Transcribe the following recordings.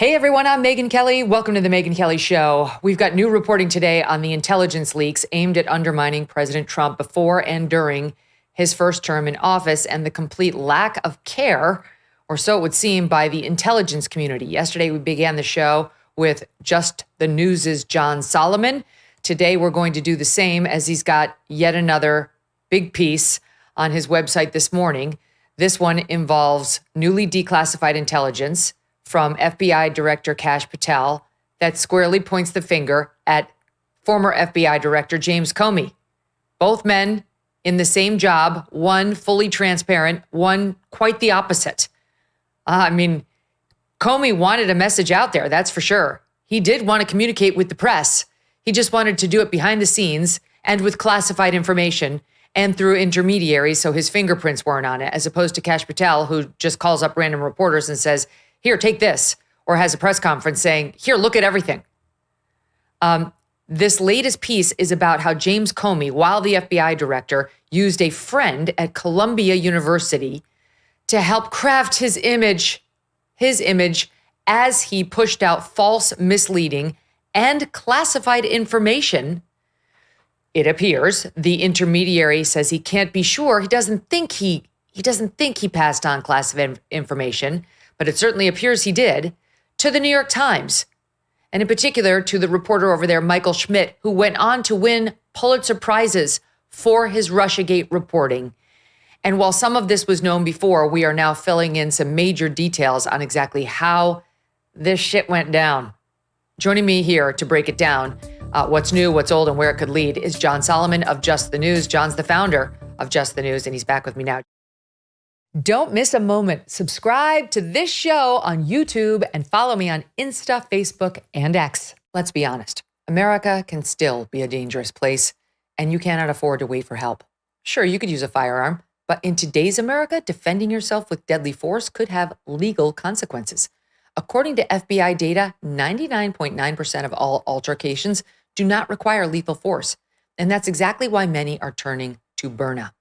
Hey everyone, I'm Megyn Kelly. Welcome to the Megyn Kelly Show. We've got new reporting today on the intelligence leaks aimed at undermining President Trump before and during his first term in office and the complete lack of care, or so it would seem, by the intelligence community. Yesterday, we began the show with Just the News' John Solomon. Today, we're going to do the same as he's got yet another big piece on his website this morning. This one involves newly declassified intelligence from FBI Director Kash Patel that squarely points the finger at former FBI Director James Comey. Both men in the same job, one fully transparent, one quite the opposite. Comey wanted a message out there, that's for sure. He did want to communicate with the press. He just wanted to do it behind the scenes and with classified information and through intermediaries so his fingerprints weren't on it, as opposed to Kash Patel, who just calls up random reporters and says, here, take this, or has a press conference saying, here, look at everything. This latest piece is about how James Comey, while the FBI director, used a friend at Columbia University to help craft his image as he pushed out false, misleading, and classified information. It appears the intermediary says he can't be sure. He doesn't think he passed on classified information, but it certainly appears he did, to the New York Times, and in particular to the reporter over there, Michael Schmidt, who went on to win Pulitzer Prizes for his Russiagate reporting. And while some of this was known before, we are now filling in some major details on exactly how this shit went down. Joining me here to break it down, what's new, what's old, and where it could lead, is John Solomon of Just the News. John's the founder of Just the News, and he's back with me now. Don't miss a moment. Subscribe to this show on YouTube and follow me on Insta, Facebook, and X. Let's be honest. America can still be a dangerous place, and you cannot afford to wait for help. Sure, you could use a firearm, but in today's America, defending yourself with deadly force could have legal consequences. According to FBI data, 99.9% of all altercations do not require lethal force, and that's exactly why many are turning to Byrna.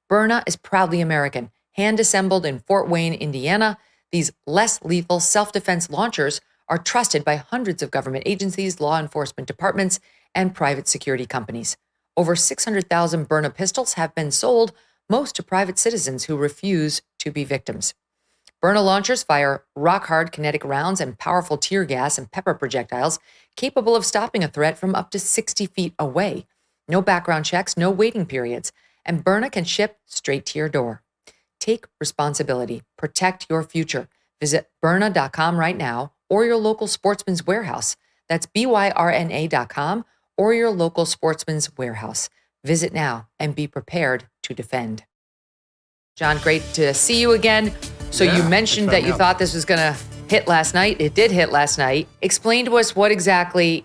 Byrna is proudly American. Hand-assembled in Fort Wayne, Indiana, these less lethal self-defense launchers are trusted by hundreds of government agencies, law enforcement departments, and private security companies. Over 600,000 Byrna pistols have been sold, most to private citizens who refuse to be victims. Byrna launchers fire rock-hard kinetic rounds and powerful tear gas and pepper projectiles capable of stopping a threat from up to 60 feet away. No background checks, no waiting periods, and Byrna can ship straight to your door. Take responsibility. Protect your future. Visit Byrna.com right now or your local Sportsman's Warehouse. That's BYRNA.com or your local Sportsman's Warehouse. Visit now and be prepared to defend. John, great to see you again. So you mentioned that you thought this was going to hit last night. It did hit last night. Explain to us what exactly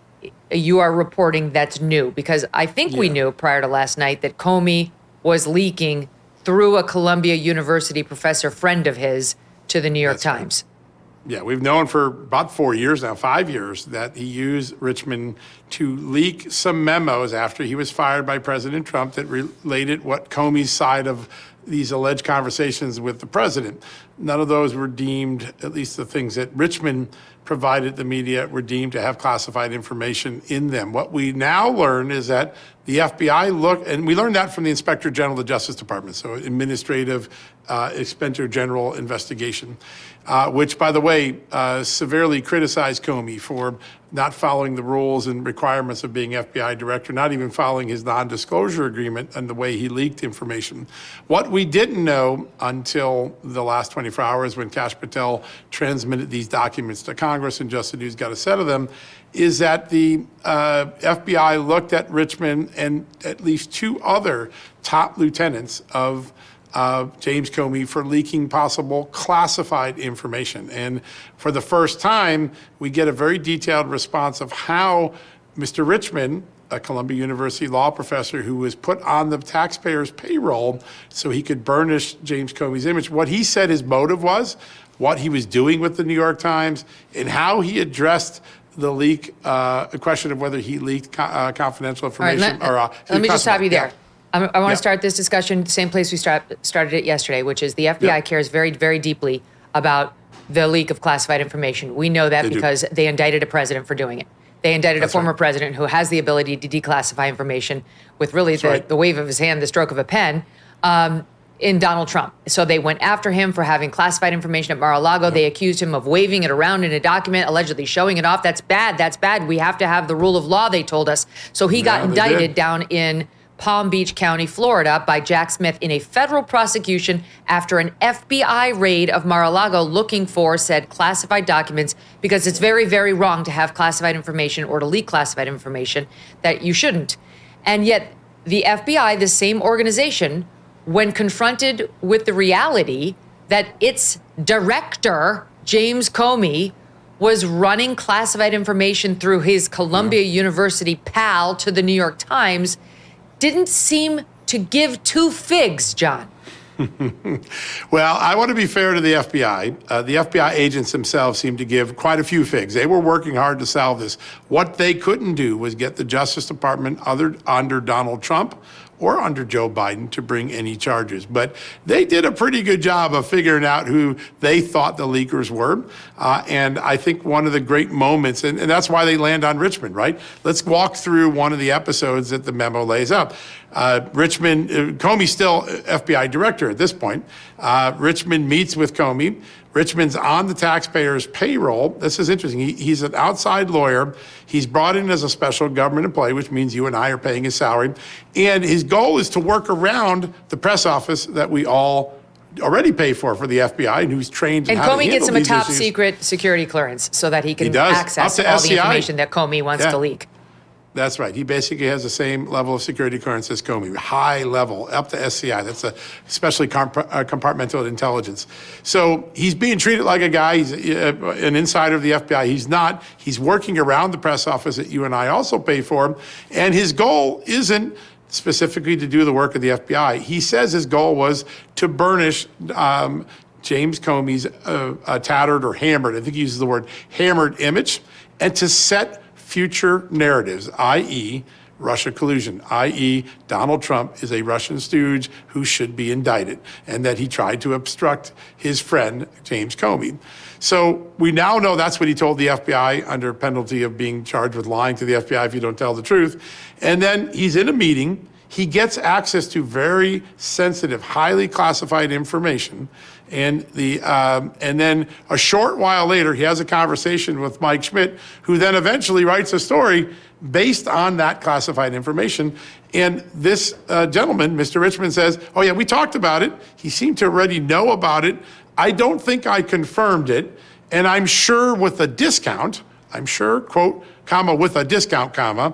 you are reporting that's new, because I think we knew prior to last night that Comey was leaking through a Columbia University professor friend of his to the New York Times. Right. Yeah, we've known for about 4 years now, 5 years, that he used Richmond to leak some memos after he was fired by President Trump that related what Comey's side of these alleged conversations with the president. None of those were deemed, at least the things that Richmond provided the media, were deemed to have classified information in them. What we now learn is that the FBI looked, and we learned that from the Inspector General of the Justice Department, so Administrative Inspector General investigation, which, by the way, severely criticized Comey for not following the rules and requirements of being FBI director, not even following his non-disclosure agreement and the way he leaked information. What we didn't know until the last 24 hours when Kash Patel transmitted these documents to Congress and Just the News got a set of them, is that the FBI looked at Richmond and at least two other top lieutenants of James Comey for leaking possible classified information. And for the first time, we get a very detailed response of how Mr. Richmond, a Columbia University law professor who was put on the taxpayer's payroll so he could burnish James Comey's image, what he said his motive was, what he was doing with the New York Times, and how he addressed the leak, the question of whether he leaked confidential information. Let me just stop you there. I want to start this discussion the same place we started it yesterday, which is the FBI cares very, very deeply about the leak of classified information. We know that because they indicted a president for doing it. They indicted a former president who has the ability to declassify information with really the wave of his hand, the stroke of a pen, in Donald Trump. So they went after him for having classified information at Mar-a-Lago. They accused him of waving it around in a document, allegedly showing it off. That's bad. That's bad. We have to have the rule of law, they told us. So he got indicted down in Palm Beach County, Florida, by Jack Smith in a federal prosecution after an FBI raid of Mar-a-Lago looking for said classified documents, because it's very, very wrong to have classified information or to leak classified information that you shouldn't. And yet the FBI, the same organization, when confronted with the reality that its director, James Comey, was running classified information through his Columbia University pal to the New York Times, didn't seem to give two figs, John. Well, I want to be fair to the FBI. The FBI agents themselves seem to give quite a few figs. They were working hard to solve this. What they couldn't do was get the Justice Department under Donald Trump or under Joe Biden to bring any charges. But they did a pretty good job of figuring out who they thought the leakers were. And I think one of the great moments, and that's why they land on Richmond, right? Let's walk through one of the episodes that the memo lays out. Comey's still FBI director at this point. Richmond meets with Comey. Richmond's on the taxpayer's payroll. This is interesting. He's an outside lawyer. He's brought in as a special government employee, which means you and I are paying his salary. And his goal is to work around the press office that we all already pay for the FBI and who's trained in how to handle these issues. And Comey gets him a top secret security clearance so that he can access all the information that Comey wants to leak. That's right. He basically has the same level of security clearance as Comey, high level, up to SCI. That's especially compartmental intelligence. So he's being treated like a guy. He's an insider of the FBI. He's not. He's working around the press office that you and I also pay for. And his goal isn't specifically to do the work of the FBI. He says his goal was to burnish James Comey's tattered or hammered, I think he uses the word hammered image, and to set future narratives, i.e. Russia collusion, i.e. Donald Trump is a Russian stooge who should be indicted, and that he tried to obstruct his friend, James Comey. So we now know that's what he told the FBI under penalty of being charged with lying to the FBI if you don't tell the truth. And then he's in a meeting. He gets access to very sensitive, highly classified information. And then a short while later, he has a conversation with Mike Schmidt, who then eventually writes a story based on that classified information. And this gentleman, Mr. Richmond, says, oh yeah, we talked about it. He seemed to already know about it. I don't think I confirmed it. And I'm sure with a discount, I'm sure, quote, comma, with a discount, comma,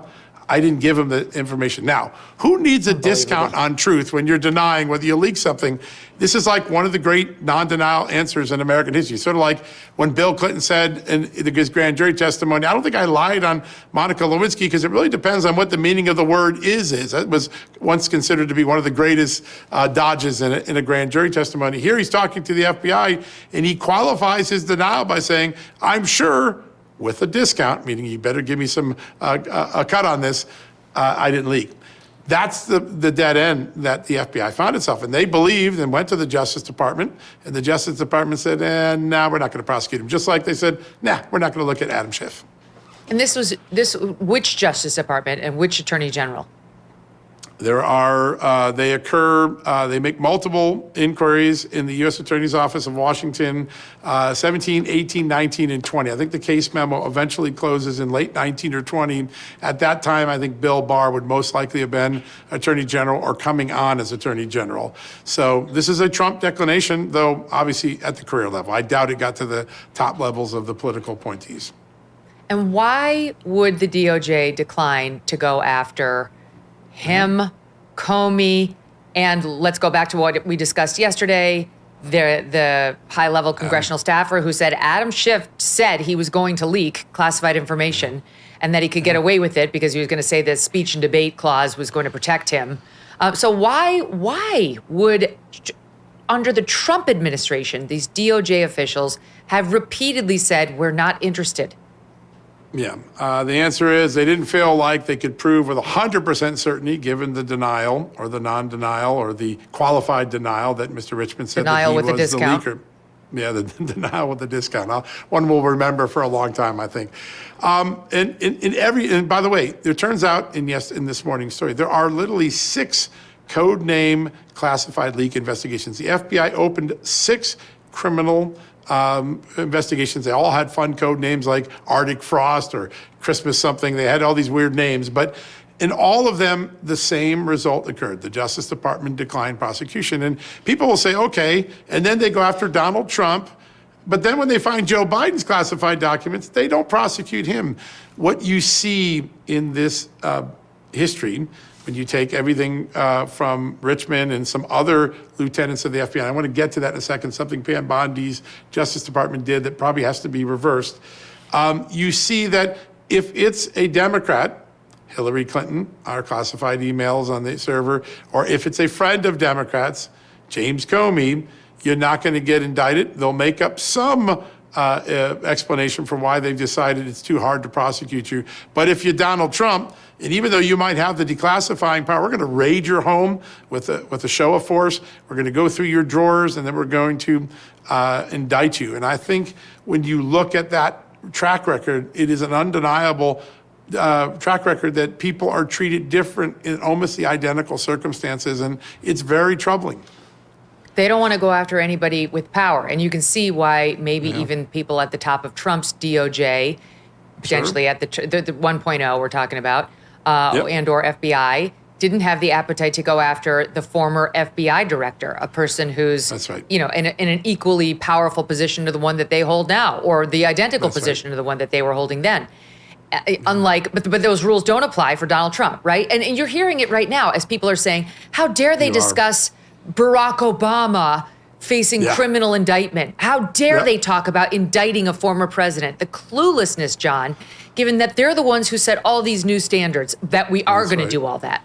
I didn't give him the information. Now, who needs a discount on truth when you're denying whether you leak something? This is like one of the great non-denial answers in American history. Sort of like when Bill Clinton said in his grand jury testimony, I don't think I lied on Monica Lewinsky because it really depends on what the meaning of the word is. That was once considered to be one of the greatest dodges in a grand jury testimony. Here he's talking to the FBI and he qualifies his denial by saying, I'm sure with a discount, meaning you better give me some a cut on this, I didn't leak. That's the dead end that the FBI found itself in. They believed and went to the Justice Department, and the Justice Department said, nah, we're not going to prosecute him. Just like they said, nah, we're not going to look at Adam Schiff. And which Justice Department and which Attorney General? There are, they make multiple inquiries in the U.S. Attorney's Office of Washington, 17, 18, 19, and 20. I think the case memo eventually closes in late 19 or 20. At that time, I think Bill Barr would most likely have been Attorney General or coming on as Attorney General. So this is a Trump declination, though obviously at the career level. I doubt it got to the top levels of the political appointees. And why would the DOJ decline to go after him, Comey, and let's go back to what we discussed yesterday, the high-level congressional staffer who said Adam Schiff said he was going to leak classified information and that he could get away with it because he was going to say the speech and debate clause was going to protect him. So why would, under the Trump administration, these DOJ officials have repeatedly said, we're not interested? Yeah, the answer is they didn't feel like they could prove with 100% certainty, given the denial or the non-denial or the qualified denial that Mr. Richmond said that he was the leaker. Yeah, the denial with the discount. One we'll remember for a long time, I think. And by the way, it turns out in this morning's story, there are literally 6 code name classified leak investigations. The FBI opened 6 criminal investigations. They all had fun code names like Arctic Frost or Christmas something. They had all these weird names, but in all of them, the same result occurred. The Justice Department declined prosecution. And people will say, okay, and then they go after Donald Trump. But then when they find Joe Biden's classified documents, they don't prosecute him. What you see in this history, when you take everything from Richmond and some other lieutenants of the FBI, I want to get to that in a second, something Pam Bondi's Justice Department did that probably has to be reversed. You see that if it's a Democrat, Hillary Clinton, our classified emails on the server, or if it's a friend of Democrats, James Comey, you're not going to get indicted. They'll make up some explanation for why they've decided it's too hard to prosecute you. But if you're Donald Trump, and even though you might have the declassifying power, we're going to raid your home with a show of force. We're going to go through your drawers, and then we're going to indict you. And I think when you look at that track record, it is an undeniable track record that people are treated different in almost the identical circumstances, and it's very troubling. They don't want to go after anybody with power, and you can see why maybe even people at the top of Trump's DOJ, potentially at the 1.0 we're talking about, and or FBI, didn't have the appetite to go after the former FBI director, a person who's in an equally powerful position to the one that they hold now, or the identical position to the one that they were holding then. But those rules don't apply for Donald Trump, right? And you're hearing it right now as people are saying, how dare they discuss Barack Obama facing criminal indictment? How dare they talk about indicting a former president? The cluelessness, John, given that they're the ones who set all these new standards, that we are going to do all that.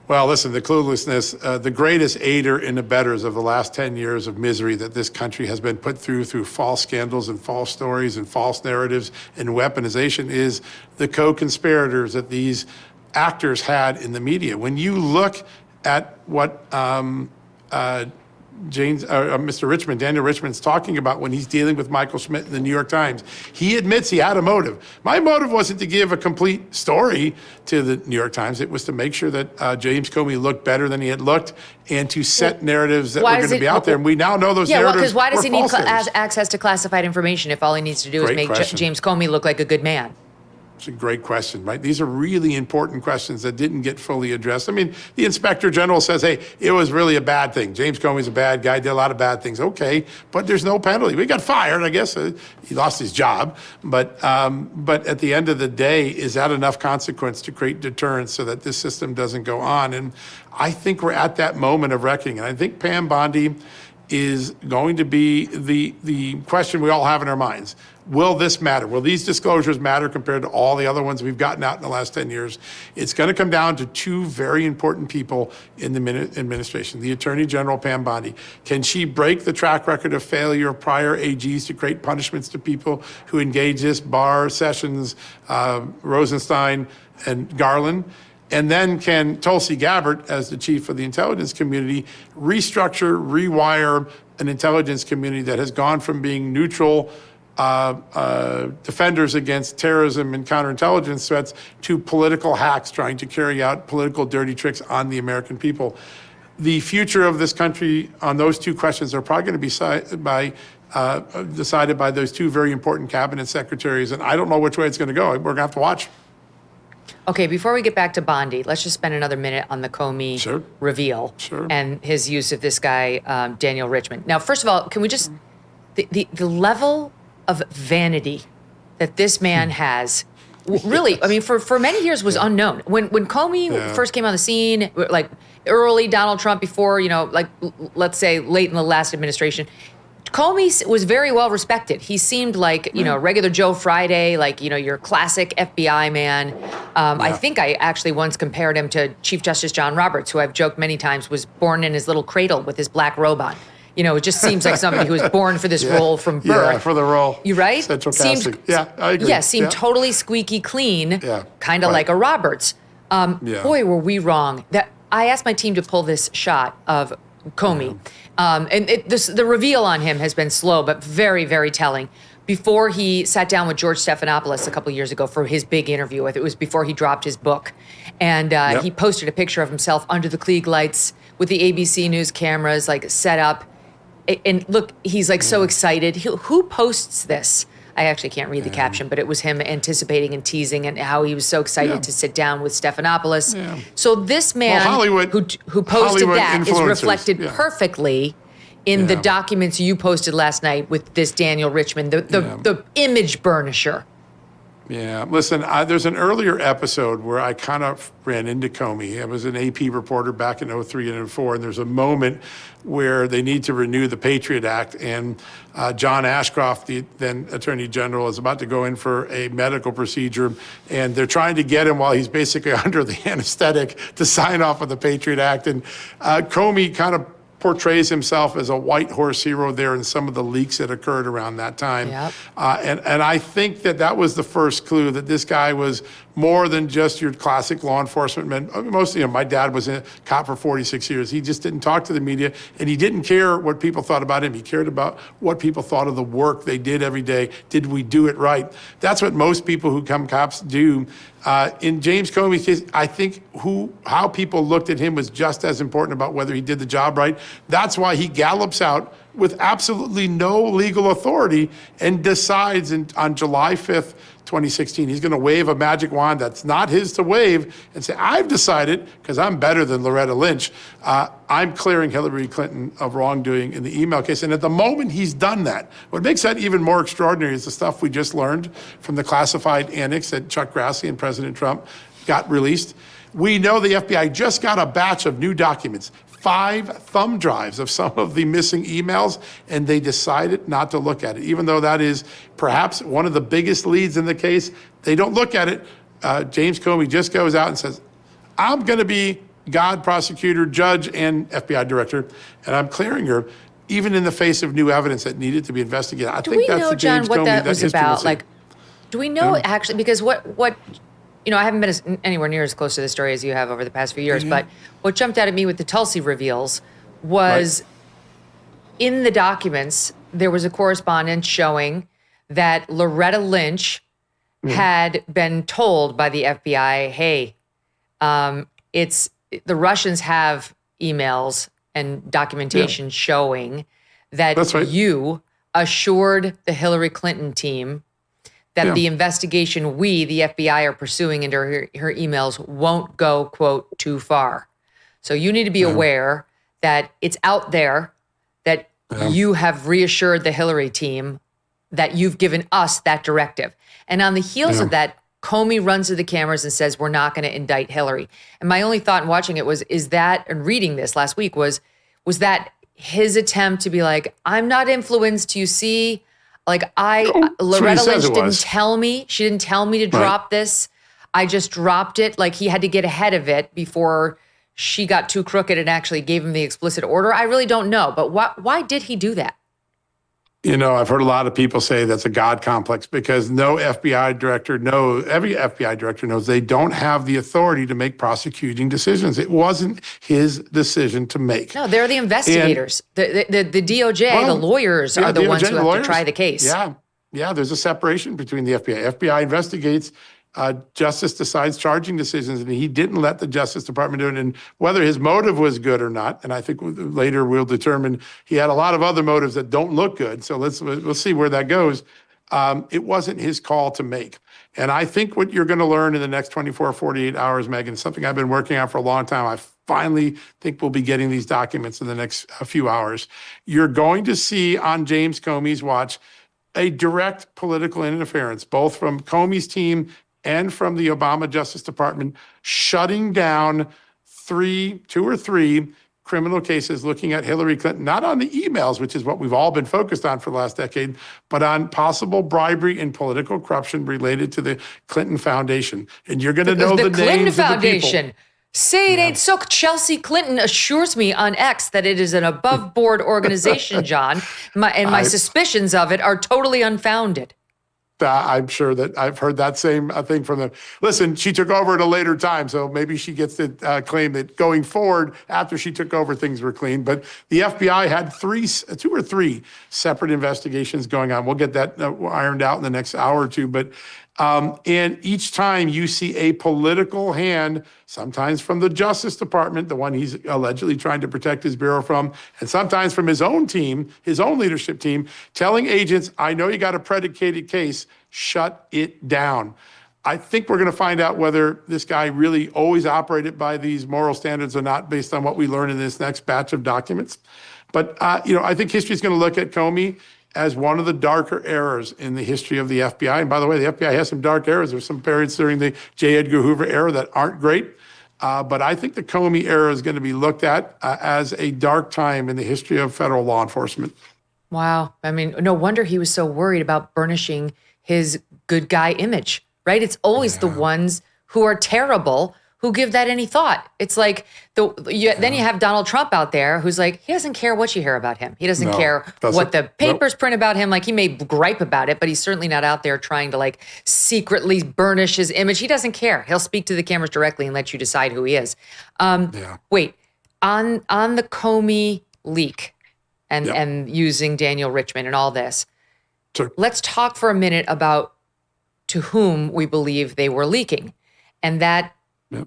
Well, listen, the cluelessness, the greatest aider and abettors of the last 10 years of misery that this country has been put through false scandals and false stories and false narratives and weaponization is the co-conspirators that these actors had in the media. When you look at what Mr. Richmond, Daniel Richmond's talking about when he's dealing with Michael Schmidt in the New York Times. He admits he had a motive. My motive wasn't to give a complete story to the New York Times. It was to make sure that James Comey looked better than he had looked and to set narratives that were going to be out there. And we now know those narratives because why does he need narratives. access to classified information if all he needs to do is make James Comey look like a good man? It's a great question, right? These are really important questions that didn't get fully addressed. I mean, the Inspector General says, hey, it was really a bad thing. James Comey's a bad guy, did a lot of bad things. Okay, but there's no penalty. We got fired, I guess. He lost his job. But at the end of the day, is that enough consequence to create deterrence so that this system doesn't go on? And I think we're at that moment of reckoning. And I think Pam Bondi is going to be the question we all have in our minds. Will this matter? Will these disclosures matter compared to all the other ones we've gotten out in the last 10 years? It's going to come down to 2 very important people in the administration. The Attorney General, Pam Bondi. Can she break the track record of failure of prior AGs to create punishments to people who engage this? Barr, Sessions, Rosenstein, and Garland? And then can Tulsi Gabbard, as the chief of the intelligence community, restructure, rewire an intelligence community that has gone from being neutral defenders against terrorism and counterintelligence threats to political hacks trying to carry out political dirty tricks on the American people. The future of this country on those 2 questions are probably going to be decided by those 2 very important cabinet secretaries. And I don't know which way it's going to go. We're going to have to watch. Okay, before we get back to Bondi, let's just spend another minute on the Comey reveal and his use of this guy, Daniel Richmond. Now, first of all, can we just, the level of vanity that this man has, really, I mean, for many years was unknown. When Comey first came on the scene, like early Donald Trump before, let's say late in the last administration, Comey was very well respected. He seemed like, regular Joe Friday, like, your classic FBI man. I think I actually once compared him to Chief Justice John Roberts, who I've joked many times was born in his little cradle with his black robe on. It just seems like somebody who was born for this role from birth. Yeah, for the role. You right? Central casting. Yeah, I agree. Yeah, seemed totally squeaky clean, kind of like a Roberts. Boy, were we wrong. I asked my team to pull this shot of Comey The reveal on him has been slow, but very, very telling. Before he sat down with George Stephanopoulos a couple of years ago for his big interview, it was before he dropped his book. And he posted a picture of himself under the Klieg lights with the ABC News cameras like set up. And look, he's like so excited. Who posts this? I actually can't read the caption, but it was him anticipating and teasing and how he was so excited to sit down with Stephanopoulos. Yeah. So this man who posted that is reflected perfectly in the documents you posted last night with this Daniel Richman, the image burnisher. Yeah, listen, there's an earlier episode where I kind of ran into Comey. I was an AP reporter back in 03 and 04, and there's a moment where they need to renew the Patriot Act, and John Ashcroft, the then Attorney General, is about to go in for a medical procedure, and they're trying to get him while he's basically under the anesthetic to sign off on the Patriot Act, and Comey kind of portrays himself as a white horse hero there in some of the leaks that occurred around that time. Yep. And I think that was the first clue that this guy was more than just your classic law enforcement man. Mostly, my dad was a cop for 46 years. He just didn't talk to the media, and he didn't care what people thought about him. He cared about what people thought of the work they did every day. Did we do it right? That's what most people who become cops do. In James Comey's case, I think how people looked at him was just as important about whether he did the job right. That's why he gallops out with absolutely no legal authority and decides on July 5th, 2016, he's going to wave a magic wand that's not his to wave and say, I've decided, because I'm better than Loretta Lynch, I'm clearing Hillary Clinton of wrongdoing in the email case. And at the moment he's done that, what makes that even more extraordinary is the stuff we just learned from the classified annex that Chuck Grassley and President Trump got released. We know the FBI just got a batch of new documents, 5 thumb drives of some of the missing emails, and they decided not to look at it. Even though that is perhaps one of the biggest leads in the case, they don't look at it. James Comey just goes out and says, I'm going to be God, prosecutor, judge, and FBI director, and I'm clearing her, even in the face of new evidence that needed to be investigated. I think that's the James Comey that history will see. Do we know, John, what that was about? Like, do we know actually, because what I haven't been anywhere near as close to the story as you have over the past few years, but what jumped out at me with the Tulsi reveals was in the documents, there was a correspondence showing that Loretta Lynch had been told by the FBI, hey, the Russians have emails and documentation showing that you assured the Hillary Clinton team that the investigation the FBI, are pursuing into her emails won't go, quote, too far. So you need to be aware that it's out there, that you have reassured the Hillary team that you've given us that directive. And on the heels of that, Comey runs to the cameras and says, we're not going to indict Hillary. And my only thought in watching it and reading this last week was that his attempt to be like, I'm not influenced, you see? Like Loretta Lynch didn't tell me. She didn't tell me to drop this. I just dropped it. Like he had to get ahead of it before she got too crooked and actually gave him the explicit order. I really don't know. But why did he do that? I've heard a lot of people say that's a God complex because every FBI director knows they don't have the authority to make prosecuting decisions. It wasn't his decision to make. No, they're the investigators. The DOJ, the lawyers are the ones who have to try the case. Yeah, there's a separation between the FBI. FBI investigates. Justice decides charging decisions, and he didn't let the Justice Department do it. And whether his motive was good or not, and I think later we'll determine he had a lot of other motives that don't look good. So we'll see where that goes. It wasn't his call to make. And I think what you're going to learn in the next 24, 48 hours, Megyn, something I've been working on for a long time. I finally think we'll be getting these documents in the next few hours. You're going to see on James Comey's watch a direct political interference, both from Comey's team and from the Obama Justice Department, shutting down 2 or 3 criminal cases looking at Hillary Clinton, not on the emails, which is what we've all been focused on for the last decade, but on possible bribery and political corruption related to the Clinton Foundation. And you're going to know the names of the people. Say it ain't so. Chelsea Clinton assures me on X that it is an above-board organization, John, my suspicions of it are totally unfounded. I'm sure that I've heard that same thing from them. Listen, she took over at a later time, so maybe she gets to claim that going forward, after she took over, things were clean. But the FBI had two or three separate investigations going on. We'll get that ironed out in the next hour or two. But and each time you see a political hand, sometimes from the Justice Department, the one he's allegedly trying to protect his bureau from, and sometimes from his own team, his own leadership team, telling agents, I know you got a predicated case, shut it down. I think we're going to find out whether this guy really always operated by these moral standards or not, based on what we learn in this next batch of documents. But, I think history is going to look at Comey as one of the darker eras in the history of the FBI. And by the way, the FBI has some dark eras. There's some periods during the J. Edgar Hoover era that aren't great. But I think the Comey era is going to be looked at as a dark time in the history of federal law enforcement. Wow. I mean, no wonder he was so worried about burnishing his good guy image, right? It's always the ones who are terrible who give that any thought. It's like, then you have Donald Trump out there who's like, he doesn't care what you hear about him. He doesn't care what the papers print about him. Like, he may gripe about it, but he's certainly not out there trying to like secretly burnish his image. He doesn't care. He'll speak to the cameras directly and let you decide who he is. Wait, on the Comey leak and using Daniel Richman and all this, let's talk for a minute about to whom we believe they were leaking. And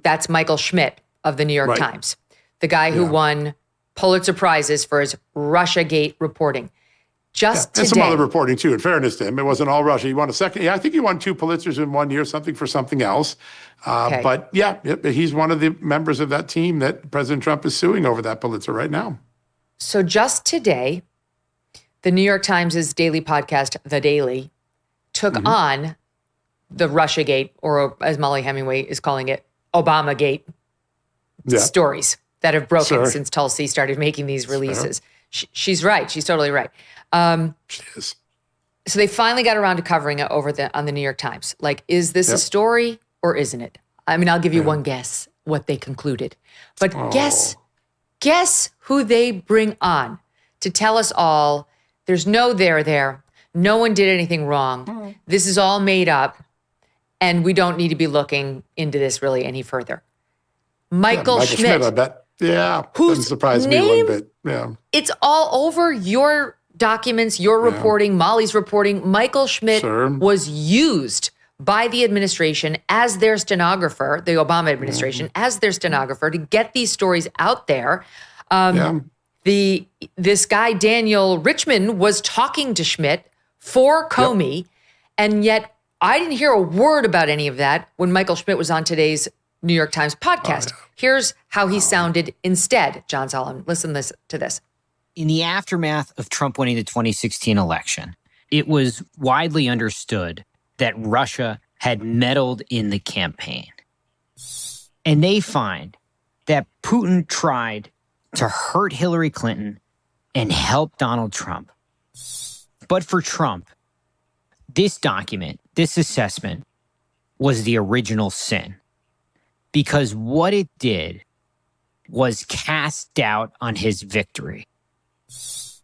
that's Michael Schmidt of the New York Times, the guy who won Pulitzer Prizes for his Russiagate reporting. Just today. And some other reporting, too, in fairness to him. It wasn't all Russia. He won a second. Yeah, I think he won 2 Pulitzers in 1 year, something for something else. But he's one of the members of that team that President Trump is suing over that Pulitzer right now. So just today, the New York Times' daily podcast, The Daily, took on the Russiagate, or as Molly Hemingway is calling it, Obamagate stories that have broken since Tulsi started making these releases. She's right. She's totally right. She is. So they finally got around to covering it on the New York Times. Like, is this a story or isn't it? I mean, I'll give you one guess what they concluded. But guess who they bring on to tell us all there's no there. No one did anything wrong. This is all made up. And we don't need to be looking into this really any further. Michael Schmidt, I bet. Yeah, doesn't surprise me one bit. Yeah, it's all over your documents, your reporting, Molly's reporting. Michael Schmidt was used by the administration as their stenographer, the Obama administration, as their stenographer to get these stories out there. This guy, Daniel Richman, was talking to Schmidt for Comey, and yet I didn't hear a word about any of that when Michael Schmidt was on today's New York Times podcast. Here's how he sounded instead. John Solomon, listen to this. In the aftermath of Trump winning the 2016 election, it was widely understood that Russia had meddled in the campaign. And they find that Putin tried to hurt Hillary Clinton and help Donald Trump. But for Trump, this document, this assessment, was the original sin. Because what it did was cast doubt on his victory.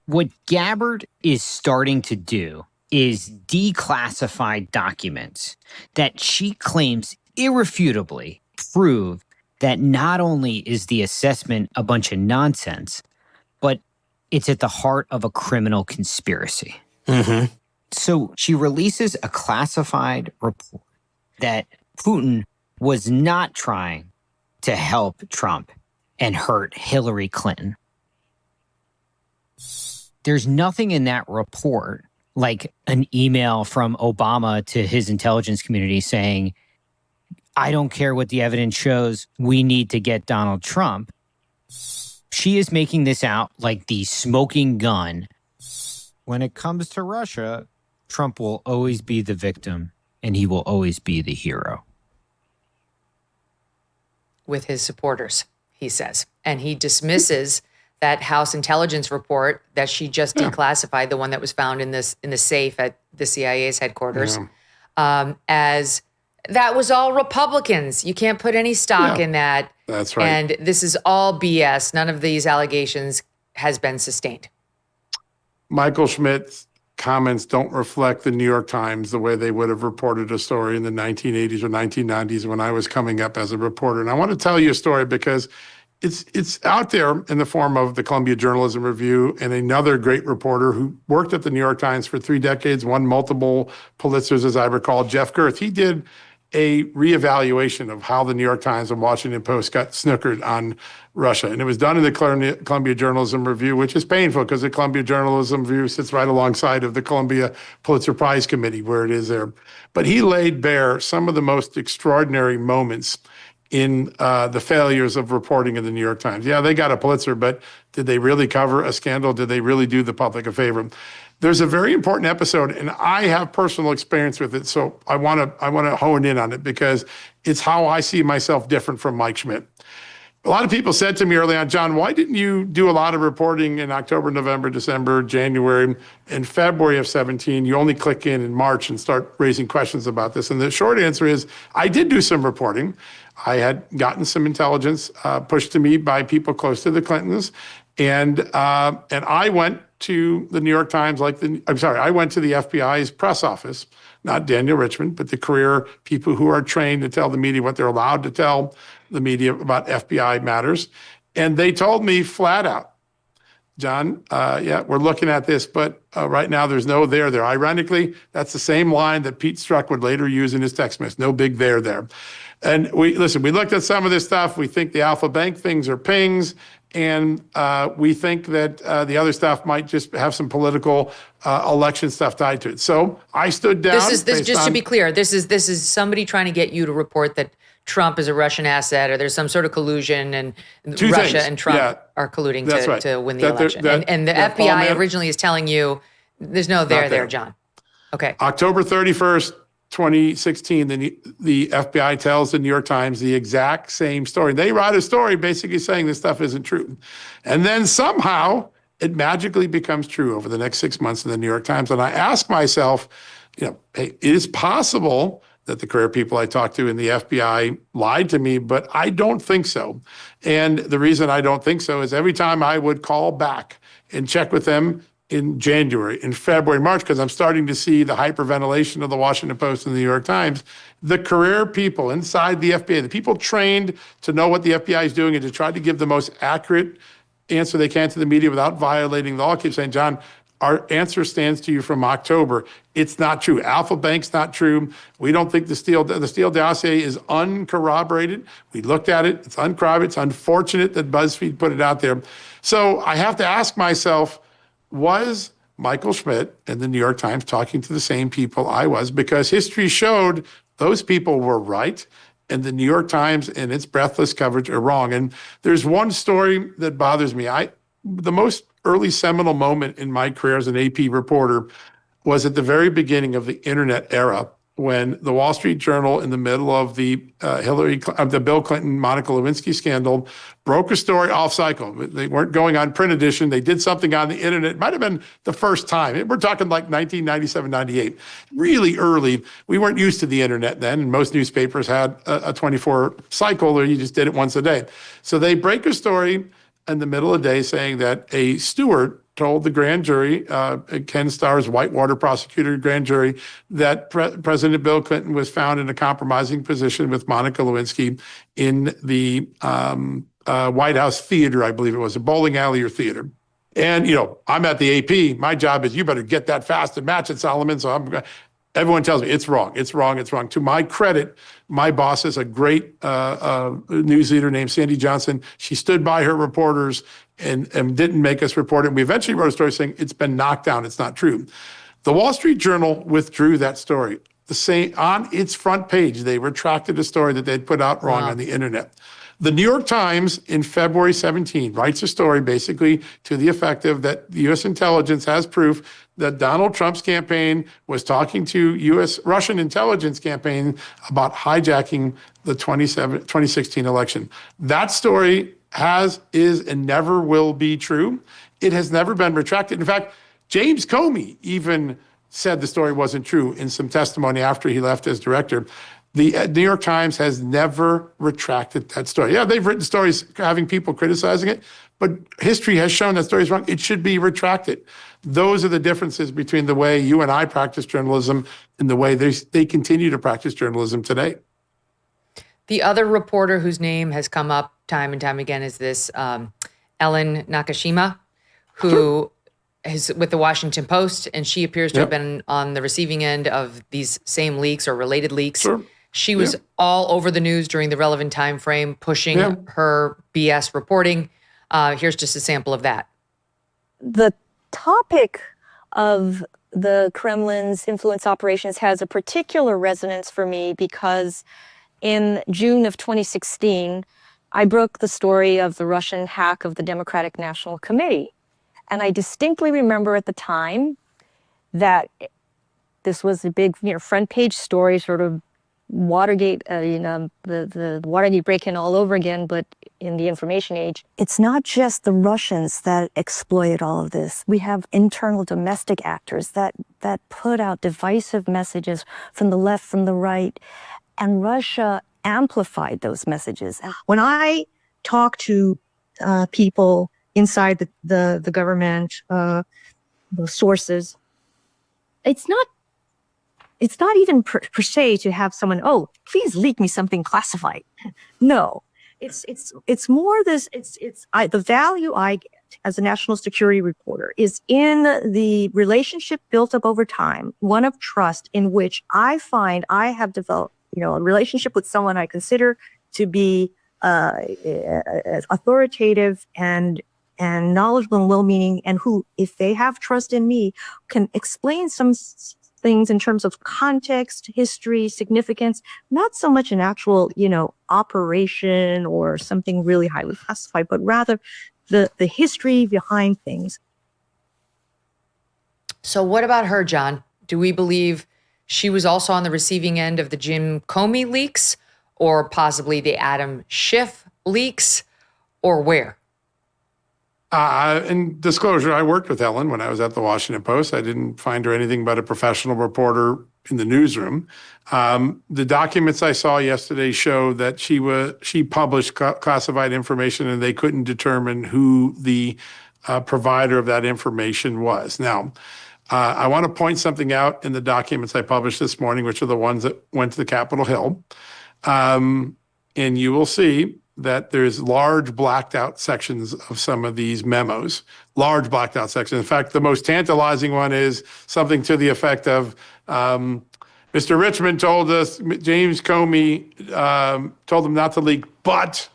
What Gabbard is starting to do is declassify documents that she claims irrefutably prove that not only is the assessment a bunch of nonsense, but it's at the heart of a criminal conspiracy. So she releases a classified report that Putin was not trying to help Trump and hurt Hillary Clinton. There's nothing in that report like an email from Obama to his intelligence community saying, I don't care what the evidence shows, we need to get Donald Trump. She is making this out like the smoking gun. When it comes to Russia, Trump will always be the victim and he will always be the hero. With his supporters, he says. And he dismisses that House intelligence report that she just declassified, the one that was found in the safe at the CIA's headquarters, as that was all Republicans. You can't put any stock in that. That's right. And this is all BS. None of these allegations has been sustained. Michael Schmidt comments don't reflect the New York Times the way they would have reported a story in the 1980s or 1990s when I was coming up as a reporter. And I want to tell you a story because it's out there in the form of the Columbia Journalism Review and another great reporter who worked at the New York Times for 3 decades, won multiple Pulitzers, as I recall, Jeff Gerth. He did a reevaluation of how the New York Times and Washington Post got snookered on Russia. And it was done in the Columbia Journalism Review, which is painful because the Columbia Journalism Review sits right alongside of the Columbia Pulitzer Prize Committee, where it is there. But he laid bare some of the most extraordinary moments in the failures of reporting in the New York Times. Yeah, they got a Pulitzer, but did they really cover a scandal? Did they really do the public a favor? There's a very important episode, and I have personal experience with it, so I want to hone in on it because it's how I see myself different from Mike Schmidt. A lot of people said to me early on, John, why didn't you do a lot of reporting in October, November, December, January, and February of 17? You only click in March and start raising questions about this. And the short answer is I did do some reporting. I had gotten some intelligence pushed to me by people close to the Clintons. And I went to the New York Times, I went to the FBI's press office, not Daniel Richmond, but the career people who are trained to tell the media what they're allowed to tell the media about FBI matters. And they told me flat out, John, we're looking at this, but right now there's no there. Ironically, that's the same line that Pete Strzok would later use in his text message, no big there. And we looked at some of this stuff. We think the Alpha Bank things are pings. And we think that the other stuff might just have some political election stuff tied to it. So I stood down. To be clear, this is somebody trying to get you to report that Trump is a Russian asset, or there's some sort of collusion, and Russia and Trump are colluding to win the election. And the FBI originally is telling you there's no there, John. Okay. October 31st. 2016, the FBI tells the New York Times the exact same story. They write a story basically saying this stuff isn't true. And then somehow it magically becomes true over the next 6 months in the New York Times. And I ask myself, hey, it is possible that the career people I talked to in the FBI lied to me, but I don't think so. And the reason I don't think so is every time I would call back and check with them in January, in February, March, because I'm starting to see the hyperventilation of the Washington Post and the New York Times, the career people inside the FBI, the people trained to know what the FBI is doing and to try to give the most accurate answer they can to the media without violating the law, keep saying, John, our answer stands to you from October. It's not true. Alpha Bank's not true. We don't think the Steele dossier is uncorroborated. We looked at it. It's uncorroborated. It's unfortunate that BuzzFeed put it out there. So I have to ask myself, was Michael Schmidt and the New York Times talking to the same people I was? Because history showed those people were right, and the New York Times and its breathless coverage are wrong. And there's one story that bothers me. The most early seminal moment in my career as an AP reporter was at the very beginning of the internet era, when the Wall Street Journal, in the middle of the Bill Clinton, Monica Lewinsky scandal, broke a story off cycle. They weren't going on print edition. They did something on the internet. It might have been the first time. We're talking like 1997, 98, really early. We weren't used to the internet then, and most newspapers had a 24 cycle, or you just did it once a day. So they break a story in the middle of the day saying that a steward told the grand jury, Ken Starr's Whitewater prosecutor grand jury, that President Bill Clinton was found in a compromising position with Monica Lewinsky in the White House theater, I believe it was, a bowling alley or theater. And, I'm at the AP. My job is, you better get that fast and match it, Solomon. So everyone tells me it's wrong. To my credit, my boss is a great news leader named Sandy Johnson. She stood by her reporters and didn't make us report it. We eventually wrote a story saying it's been knocked down. It's not true. The Wall Street Journal withdrew that story. On its front page, they retracted a story that they'd put out wrong on the internet. The New York Times in February 17 writes a story basically to the effect of that the U.S. intelligence has proof that Donald Trump's campaign was talking to U.S. Russian intelligence campaign about hijacking the 2016 election. That story is, and never will be true. It has never been retracted. In fact, James Comey even said the story wasn't true in some testimony after he left as director. The New York Times has never retracted that story. Yeah, they've written stories having people criticizing it, but history has shown that story is wrong. It should be retracted. Those are the differences between the way you and I practice journalism and the way they continue to practice journalism today. The other reporter whose name has come up time and time again is this Ellen Nakashima, who is with the Washington Post, and she appears to have been on the receiving end of these same leaks or related leaks. Sure. She was all over the news during the relevant time frame, pushing her BS reporting. Here's just a sample of that. The topic of the Kremlin's influence operations has a particular resonance for me because in June of 2016, I broke the story of the Russian hack of the Democratic National Committee. And I distinctly remember at the time that this was a big, front page story, sort of Watergate, the Watergate break-in all over again, but in the information age. It's not just the Russians that exploited all of this. We have internal domestic actors that put out divisive messages from the left, from the right, and Russia amplified those messages. When I talk to people inside the government, the sources, it's not even per se to have someone, oh, please leak me something classified. No, it's more this. The value I get as a national security reporter is in the relationship built up over time, one of trust, in which I find I have developed, a relationship with someone I consider to be authoritative and knowledgeable and well-meaning, and who, if they have trust in me, can explain some things in terms of context, history, significance, not so much an actual, operation or something really highly classified, but rather the history behind things. So what about her, John? Do we believe she was also on the receiving end of the Jim Comey leaks, or possibly the Adam Schiff leaks, or where? In disclosure, I worked with Ellen when I was at the Washington Post. I didn't find her anything but a professional reporter in the newsroom. The documents I saw yesterday show that she published classified information, and they couldn't determine who the provider of that information was. Now, I want to point something out in the documents I published this morning, which are the ones that went to the Capitol Hill. And you will see that there's large blacked out sections of some of these memos, large blacked out sections. In fact, the most tantalizing one is something to the effect of, Mr. Richmond told us, James Comey told him not to leak, but,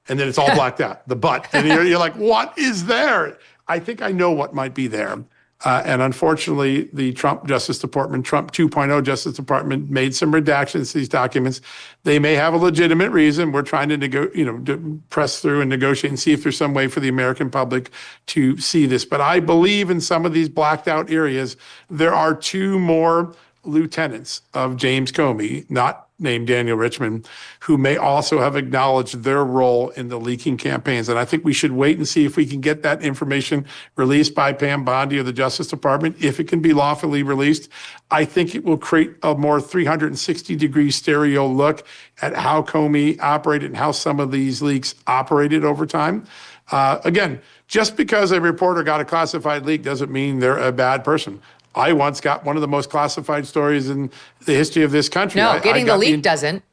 and then it's all blacked out, the but. And you're like, what is there? I think I know what might be there. And unfortunately, the Trump Justice Department, Trump 2.0 Justice Department, made some redactions to these documents. They may have a legitimate reason. We're trying to press through and negotiate and see if there's some way for the American public to see this. But I believe in some of these blacked out areas, there are two more lieutenants of James Comey, not named Daniel Richmond, who may also have acknowledged their role in the leaking campaigns. And I think we should wait and see if we can get that information released by Pam Bondi of the Justice Department. If it can be lawfully released, I think it will create a more 360-degree stereo look at how Comey operated and how some of these leaks operated over time. Again, just because a reporter got a classified leak doesn't mean they're a bad person. I once got one of the most classified stories in the history of this country. No, getting the leak doesn't.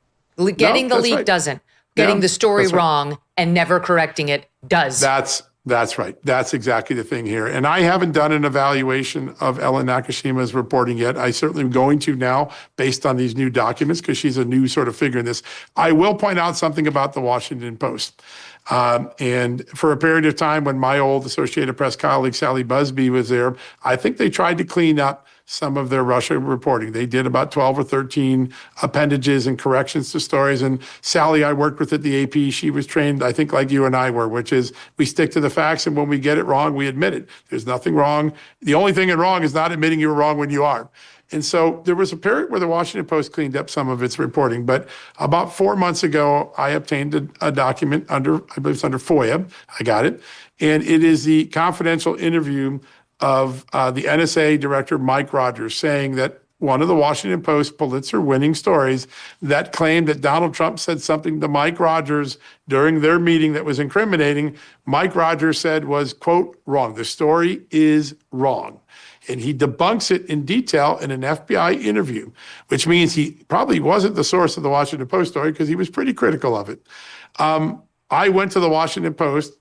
Getting the leak doesn't. Getting the story wrong and never correcting it does. That's right. That's exactly the thing here. And I haven't done an evaluation of Ellen Nakashima's reporting yet. I certainly am going to now based on these new documents because she's a new sort of figure in this. I will point out something about the Washington Post. And for a period of time when my old Associated Press colleague, Sally Busby, was there, I think they tried to clean up some of their Russia reporting. They did about 12 or 13 appendages and corrections to stories. And Sally, I worked with at the AP, she was trained, I think like you and I were, which is we stick to the facts, and when we get it wrong, we admit it. There's nothing wrong. The only thing wrong is not admitting you were wrong when you are. And so there was a period where the Washington Post cleaned up some of its reporting. But about 4 months ago, I obtained a document I believe it's under FOIA. I got it. And it is the confidential interview of the NSA Director Mike Rogers saying that one of the Washington Post Pulitzer winning stories that claimed that Donald Trump said something to Mike Rogers during their meeting that was incriminating. Mike Rogers said was, quote, wrong. The story is wrong. And he debunks it in detail in an FBI interview, which means he probably wasn't the source of the Washington Post story because he was pretty critical of it. I went to the Washington Post.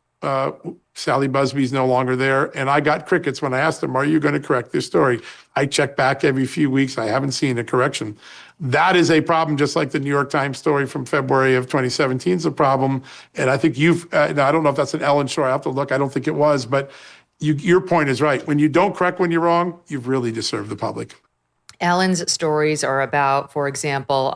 Sally Busby's no longer there. And I got crickets when I asked them, are you going to correct this story? I check back every few weeks. I haven't seen a correction. That is a problem, just like the New York Times story from February of 2017 is a problem. And I think now I don't know if that's an Ellen story. I have to look. I don't think it was. But your point is right. When you don't correct when you're wrong, you've really disturbed the public. Ellen's stories are about, for example,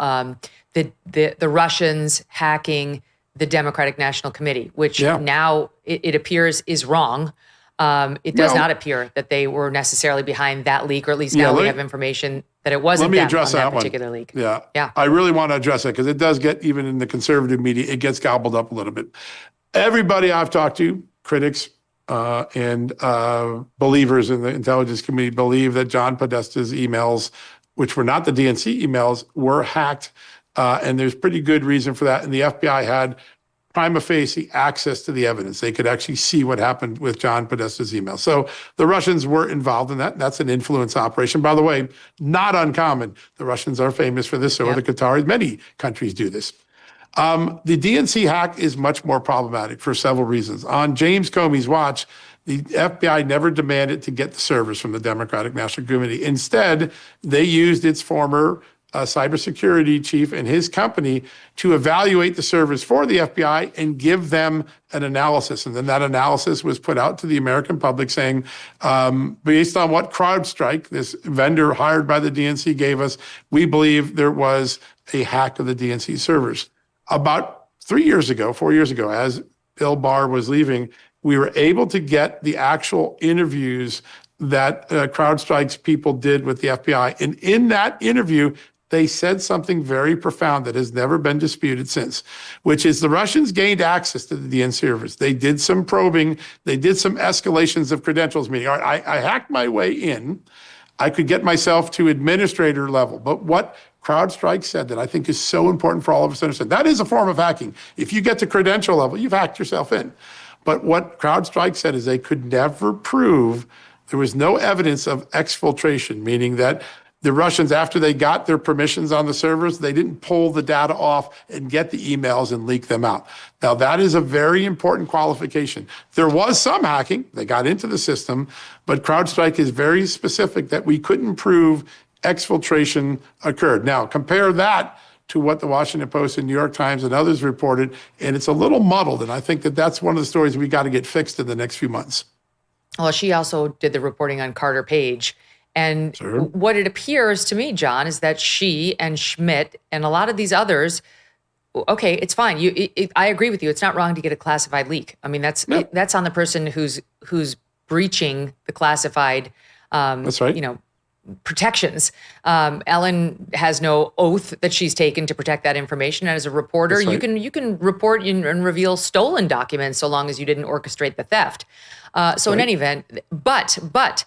the Russians hacking the Democratic National Committee, which now it appears is wrong. It does not appear that they were necessarily behind that leak, or at least now we have information that it wasn't them on that particular leak. Yeah. I really want to address that because it does get, even in the conservative media, it gets gobbled up a little bit. Everybody I've talked to, critics and believers in the intelligence community, believe that John Podesta's emails, which were not the DNC emails, were hacked. And there's pretty good reason for that. And the FBI had prima facie access to the evidence. They could actually see what happened with John Podesta's email. So the Russians were involved in that. That's an influence operation. By the way, not uncommon. The Russians are famous for this, so are the Qataris. Many countries do this. The DNC hack is much more problematic for several reasons. On James Comey's watch, the FBI never demanded to get the servers from the Democratic National Committee. Instead, they used its former cybersecurity chief and his company to evaluate the servers for the FBI and give them an analysis. And then that analysis was put out to the American public saying, based on what CrowdStrike, this vendor hired by the DNC, gave us, we believe there was a hack of the DNC servers. About 4 years ago, as Bill Barr was leaving, we were able to get the actual interviews that CrowdStrike's people did with the FBI. And in that interview, they said something very profound that has never been disputed since, which is the Russians gained access to the DNC servers. They did some probing. They did some escalations of credentials, meaning, all right, I hacked my way in. I could get myself to administrator level. But what CrowdStrike said that I think is so important for all of us to understand, that is a form of hacking. If you get to credential level, you've hacked yourself in. But what CrowdStrike said is they could never prove, there was no evidence of exfiltration, meaning that the Russians, after they got their permissions on the servers, they didn't pull the data off and get the emails and leak them out. Now, that is a very important qualification. There was some hacking. They got into the system, but CrowdStrike is very specific that we couldn't prove exfiltration occurred. Now, compare that to what the Washington Post and New York Times and others reported, and it's a little muddled, and I think that that's one of the stories we got to get fixed in the next few months. Well, she also did the reporting on Carter Page. And what it appears to me, John, is that she and Schmidt and a lot of these others, okay, it's fine. I agree with you. It's not wrong to get a classified leak. I mean, that's on the person who's breaching the classified, protections. Ellen has no oath that she's taken to protect that information. And as a reporter, you can report and reveal stolen documents so long as you didn't orchestrate the theft. In any event, but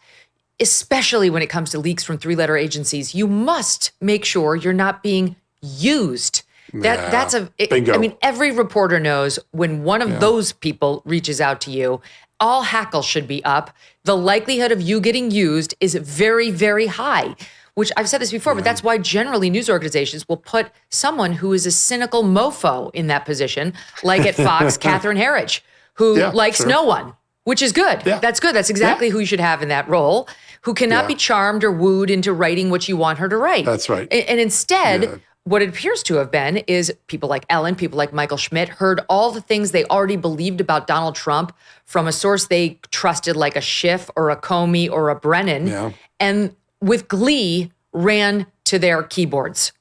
especially when it comes to leaks from three-letter agencies, you must make sure you're not being used. Bingo. I mean, every reporter knows when one of those people reaches out to you, all hackles should be up. The likelihood of you getting used is very, very high, which I've said this before, but that's why generally news organizations will put someone who is a cynical mofo in that position, like at Fox, Catherine Herridge, who likes no one. Which is good. Yeah. That's good. That's exactly who you should have in that role, who cannot be charmed or wooed into writing what you want her to write. That's right. And instead, what it appears to have been is people like Ellen, people like Michael Schmidt heard all the things they already believed about Donald Trump from a source they trusted like a Schiff or a Comey or a Brennan, and with glee ran to their keyboards.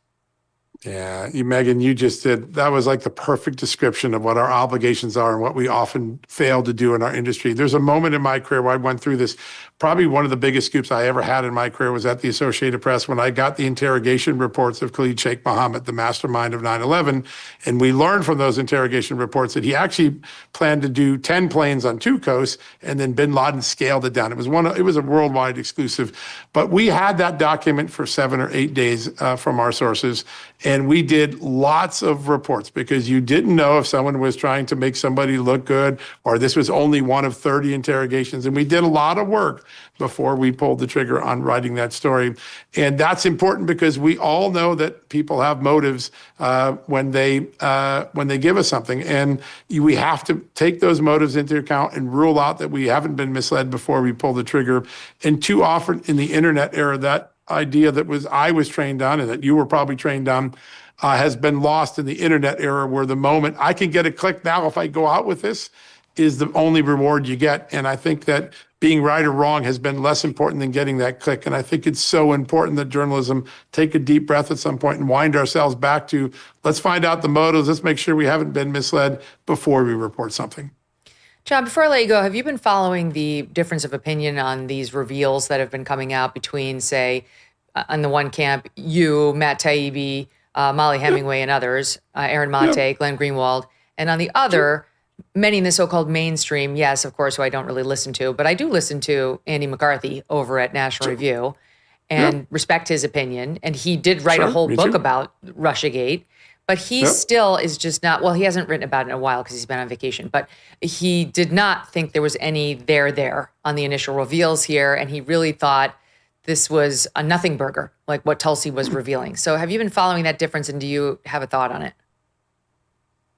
Yeah, Megyn, you just did. That was like the perfect description of what our obligations are and what we often fail to do in our industry. There's a moment in my career where I went through this. Probably one of the biggest scoops I ever had in my career was at the Associated Press when I got the interrogation reports of Khalid Sheikh Mohammed, the mastermind of 9/11. And we learned from those interrogation reports that he actually planned to do 10 planes on 2 coasts, and then bin Laden scaled it down. It was a worldwide exclusive. But we had that document for 7 or 8 days from our sources. And we did lots of reports because you didn't know if someone was trying to make somebody look good or this was only one of 30 interrogations. And we did a lot of work before we pulled the trigger on writing that story. And that's important because we all know that people have motives when they give us something. And we have to take those motives into account and rule out that we haven't been misled before we pull the trigger. And too often in the internet era, that idea that I was trained on and that you were probably trained on has been lost in the internet era, where the moment I can get a click now if I go out with this is the only reward you get. And I think that being right or wrong has been less important than getting that click. And I think it's so important that journalism take a deep breath at some point and wind ourselves back to, let's find out the motives. Let's make sure we haven't been misled before we report something. John, before I let you go, have you been following the difference of opinion on these reveals that have been coming out between, say, on the one camp, you, Matt Taibbi, Molly Hemingway, and others, Aaron Mate, Glenn Greenwald, and on the other, many in the so-called mainstream, yes, of course, who I don't really listen to, but I do listen to Andy McCarthy over at National Review and respect his opinion. And he did write a whole book about Russiagate. But he still is just not, well, he hasn't written about it in a while because he's been on vacation, but he did not think there was any there on the initial reveals here. And he really thought this was a nothing burger, like what Tulsi was revealing. So have you been following that difference, and do you have a thought on it?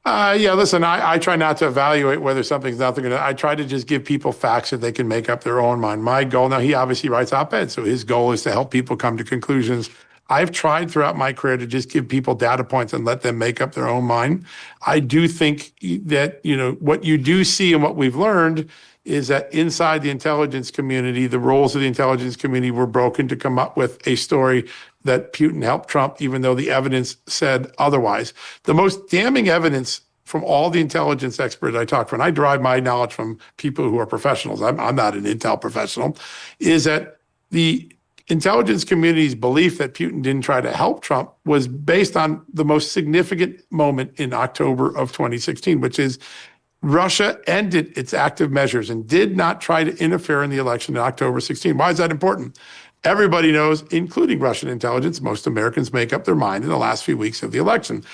Yeah, listen, I try not to evaluate whether something's nothing or not. I try to just give people facts that they can make up their own mind. My goal, now he obviously writes op-eds, so his goal is to help people come to conclusions. I've tried throughout my career to just give people data points and let them make up their own mind. I do think that, what you do see and what we've learned is that inside the intelligence community, the roles of the intelligence community were broken to come up with a story that Putin helped Trump, even though the evidence said otherwise. The most damning evidence from all the intelligence experts I talked to, and I derive my knowledge from people who are professionals, I'm not an intel professional, is that the intelligence community's belief that Putin didn't try to help Trump was based on the most significant moment in October of 2016, which is Russia ended its active measures and did not try to interfere in the election in October 16. Why is that important? Everybody knows, including Russian intelligence, most Americans make up their mind in the last few weeks of the election.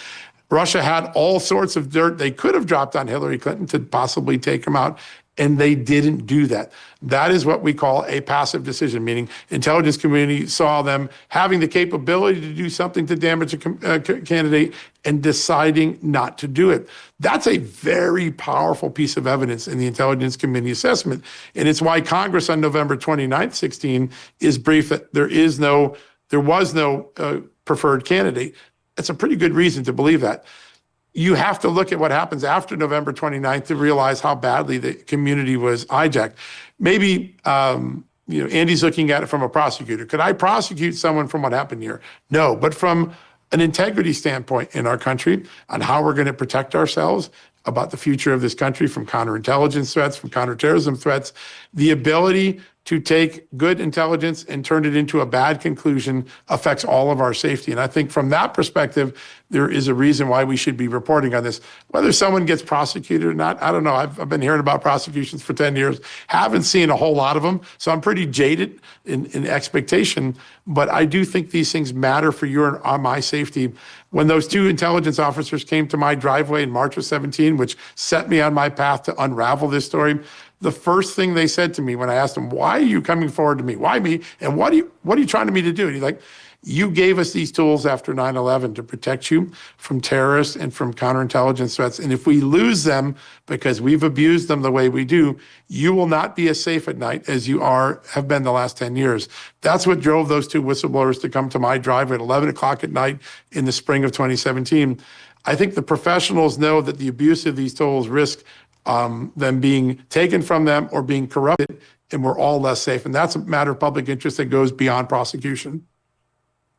Russia had all sorts of dirt they could have dropped on Hillary Clinton to possibly take him out, and they didn't do that. That is what we call a passive decision, meaning intelligence community saw them having the capability to do something to damage a candidate and deciding not to do it. That's a very powerful piece of evidence in the intelligence community assessment. And it's why Congress on November 29th, 16 is briefed that there was no preferred candidate. That's a pretty good reason to believe that. You have to look at what happens after November 29th to realize how badly the community was hijacked. Maybe, Andy's looking at it from a prosecutor. Could I prosecute someone from what happened here? No, but from an integrity standpoint in our country on how we're going to protect ourselves about the future of this country from counterintelligence threats, from counterterrorism threats, the ability to take good intelligence and turn it into a bad conclusion affects all of our safety. And I think from that perspective, there is a reason why we should be reporting on this. Whether someone gets prosecuted or not, I don't know. I've been hearing about prosecutions for 10 years, haven't seen a whole lot of them. So I'm pretty jaded in expectation. But I do think these things matter for your and my safety. When those 2 intelligence officers came to my driveway in March of 17, which set me on my path to unravel this story, the first thing they said to me when I asked them, why are you coming forward to me? Why me? And what are you trying to me to do? And he's like, you gave us these tools after 9/11 to protect you from terrorists and from counterintelligence threats. And if we lose them because we've abused them the way we do, you will not be as safe at night as you have been the last 10 years. That's what drove those 2 whistleblowers to come to my driveway at 11 o'clock at night in the spring of 2017. I think the professionals know that the abuse of these tools risk them being taken from them or being corrupted, and we're all less safe. And that's a matter of public interest that goes beyond prosecution.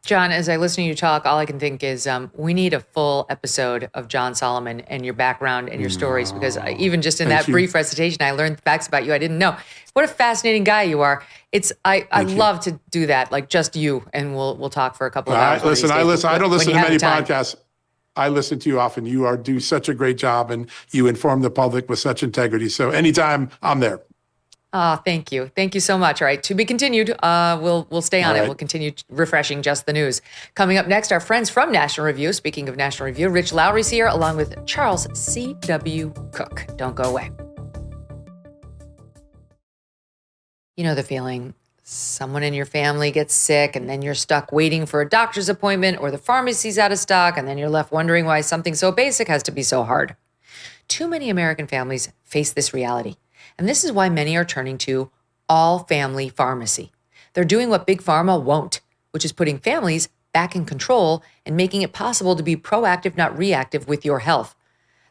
John, as I listen to you talk, all I can think is we need a full episode of John Solomon and your background and your stories, because even just in that brief recitation, I learned facts about you I didn't know. What a fascinating guy you are. I love to do that, like just you, and we'll talk for a couple of hours. I don't listen to many podcasts. I listen to you often. You do such a great job, and you inform the public with such integrity. So anytime, I'm there. Oh, thank you. Thank you so much. All right, to be continued. We'll stay on it. We'll continue refreshing just the news. Coming up next, our friends from National Review. Speaking of National Review, Rich Lowry's here, along with Charles C.W. Cooke. Don't go away. You know the feeling. Someone in your family gets sick, and then you're stuck waiting for a doctor's appointment, or the pharmacy's out of stock, and then you're left wondering why something so basic has to be so hard. Too many American families face this reality. And this is why many are turning to all-family pharmacy. They're doing what Big Pharma won't, which is putting families back in control and making it possible to be proactive, not reactive, with your health.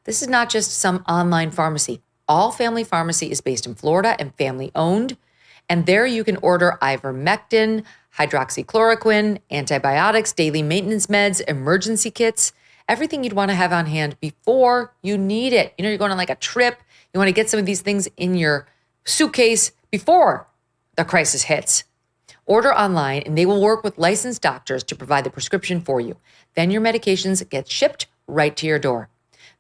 This is not just some online pharmacy. All Family Pharmacy is based in Florida and family-owned. And there you can order ivermectin, hydroxychloroquine, antibiotics, daily maintenance meds, emergency kits, everything you'd want to have on hand before you need it. You know, you're going on like a trip. You want to get some of these things in your suitcase before the crisis hits. Order online, and they will work with licensed doctors to provide the prescription for you. Then your medications get shipped right to your door.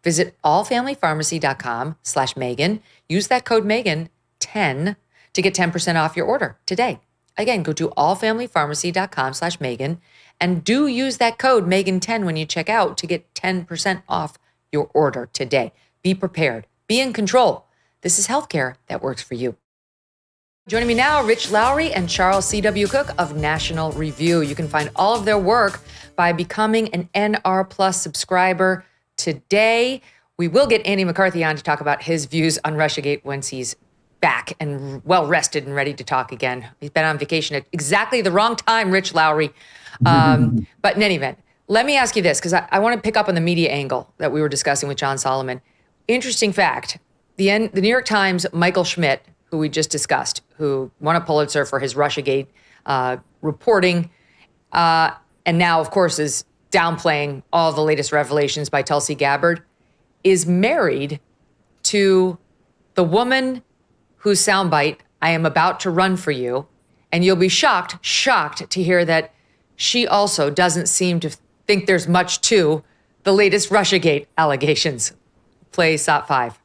Visit allfamilypharmacy.com/Megyn. Use that code Megyn10 to get 10% off your order today. Again, go to allfamilypharmacy.com/Megyn and do use that code Megyn10 when you check out to get 10% off your order today. Be prepared. Be in control. This is healthcare that works for you. Joining me now, Rich Lowry and Charles C.W. Cooke of National Review. You can find all of their work by becoming an NR Plus subscriber today. We will get Andy McCarthy on to talk about his views on Russiagate once he's back and well rested and ready to talk again. He's been on vacation at exactly the wrong time, Rich Lowry. But in any event, let me ask you this, because I want to pick up on the media angle that we were discussing with John Solomon. Interesting fact, the New York Times' Michael Schmidt, who we just discussed, who won a Pulitzer for his Russiagate reporting, and now, of course, is downplaying all the latest revelations by Tulsi Gabbard, is married to the woman whose soundbite, "I am about to run for you," and you'll be shocked to hear that she also doesn't seem to think there's much to the latest Russiagate allegations. Play SOT 5.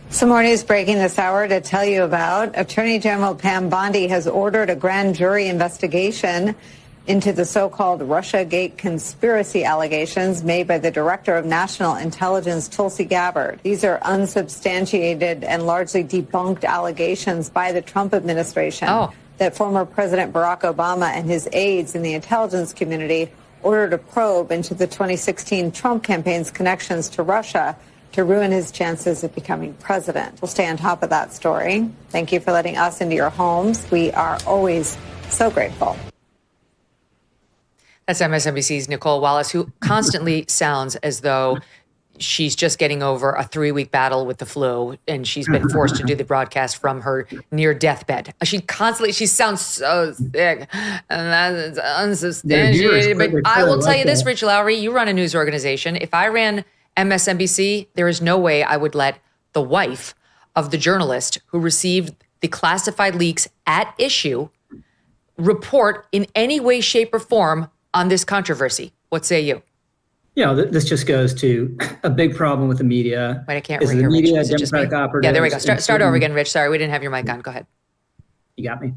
Symone is breaking this hour to tell you about Attorney General Pam Bondi has ordered a grand jury investigation into the so-called Russiagate conspiracy allegations made by the Director of National Intelligence, Tulsi Gabbard. These are unsubstantiated and largely debunked allegations by the Trump administration that former President Barack Obama and his aides in the intelligence community ordered a probe into the 2016 Trump campaign's connections to Russia to ruin his chances of becoming president. We'll stay on top of that story. Thank you for letting us into your homes. We are always so grateful. That's MSNBC's Nicole Wallace, who constantly sounds as though she's just getting over a 3-week battle with the flu, and she's been forced to do the broadcast from her near deathbed. She sounds so sick, and that's unsubstantiated. But I will tell you this, Rich Lowry, you run a news organization. If I ran MSNBC, there is no way I would let the wife of the journalist who received the classified leaks at issue report in any way, shape, or form on this controversy. What say you? Yeah, this just goes to a big problem with the media. Wait, I can't read your media, Rich. Democratic operatives. Yeah, there we go. Start over again, Rich. Sorry, we didn't have your mic on. Go ahead. You got me?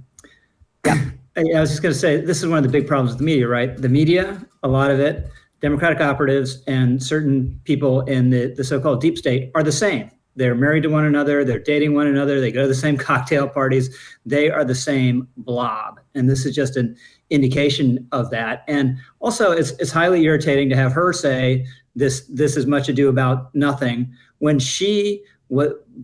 Yeah. I was just going to say, this is one of the big problems with the media, right? The media, a lot of it, Democratic operatives and certain people in the so-called deep state are the same. They're married to one another. They're dating one another. They go to the same cocktail parties. They are the same blob. And this is just an indication of that. And also, it's highly irritating to have her say this is much ado about nothing when she,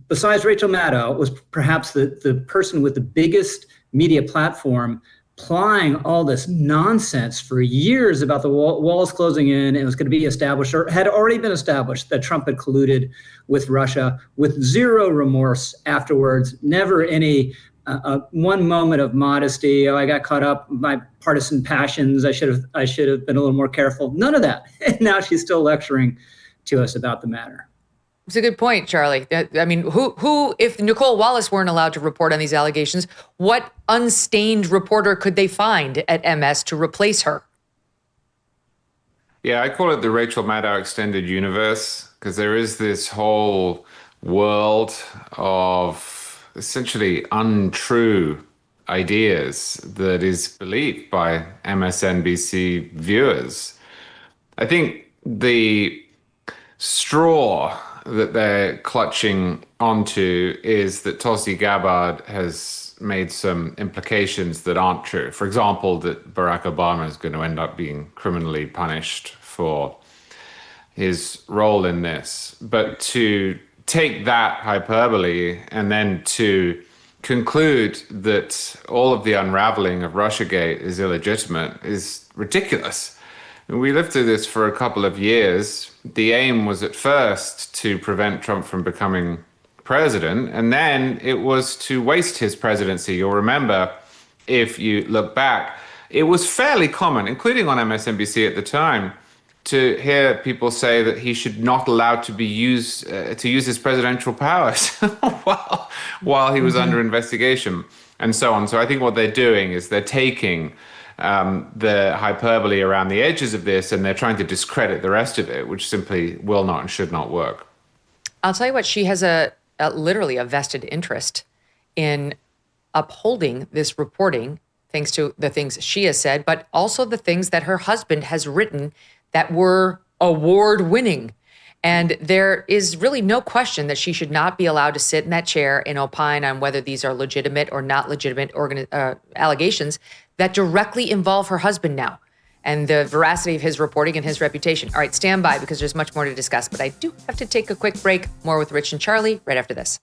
besides Rachel Maddow, was perhaps the person with the biggest media platform applying all this nonsense for years about the walls closing in. It was going to be established, or had already been established, that Trump had colluded with Russia with zero remorse afterwards, never any one moment of modesty. Oh, I got caught up in my partisan passions. I should have been a little more careful. None of that. And now she's still lecturing to us about the matter. It's a good point, Charlie. I mean, who, if Nicole Wallace weren't allowed to report on these allegations, what unstained reporter could they find at MS to replace her? Yeah, I call it the Rachel Maddow extended universe, because there is this whole world of essentially untrue ideas that is believed by MSNBC viewers. I think the straw that they're clutching onto is that Tulsi Gabbard has made some implications that aren't true. For example, that Barack Obama is going to end up being criminally punished for his role in this. But to take that hyperbole and then to conclude that all of the unraveling of Russiagate is illegitimate is ridiculous. We lived through this for a couple of years. The aim was at first to prevent Trump from becoming president, and then it was to waste his presidency. You'll remember, if you look back, it was fairly common, including on MSNBC at the time, to hear people say that he should not allow to use his presidential powers while he was under investigation, and so on. So I think what they're doing is they're taking the hyperbole around the edges of this, and they're trying to discredit the rest of it, which simply will not and should not work. I'll tell you what, she has literally a vested interest in upholding this reporting, thanks to the things she has said, but also the things that her husband has written that were award-winning. And there is really no question that she should not be allowed to sit in that chair and opine on whether these are legitimate or not legitimate allegations that directly involve her husband now and the veracity of his reporting and his reputation. All right, stand by, because there's much more to discuss, but I do have to take a quick break. More with Rich and Charlie right after this.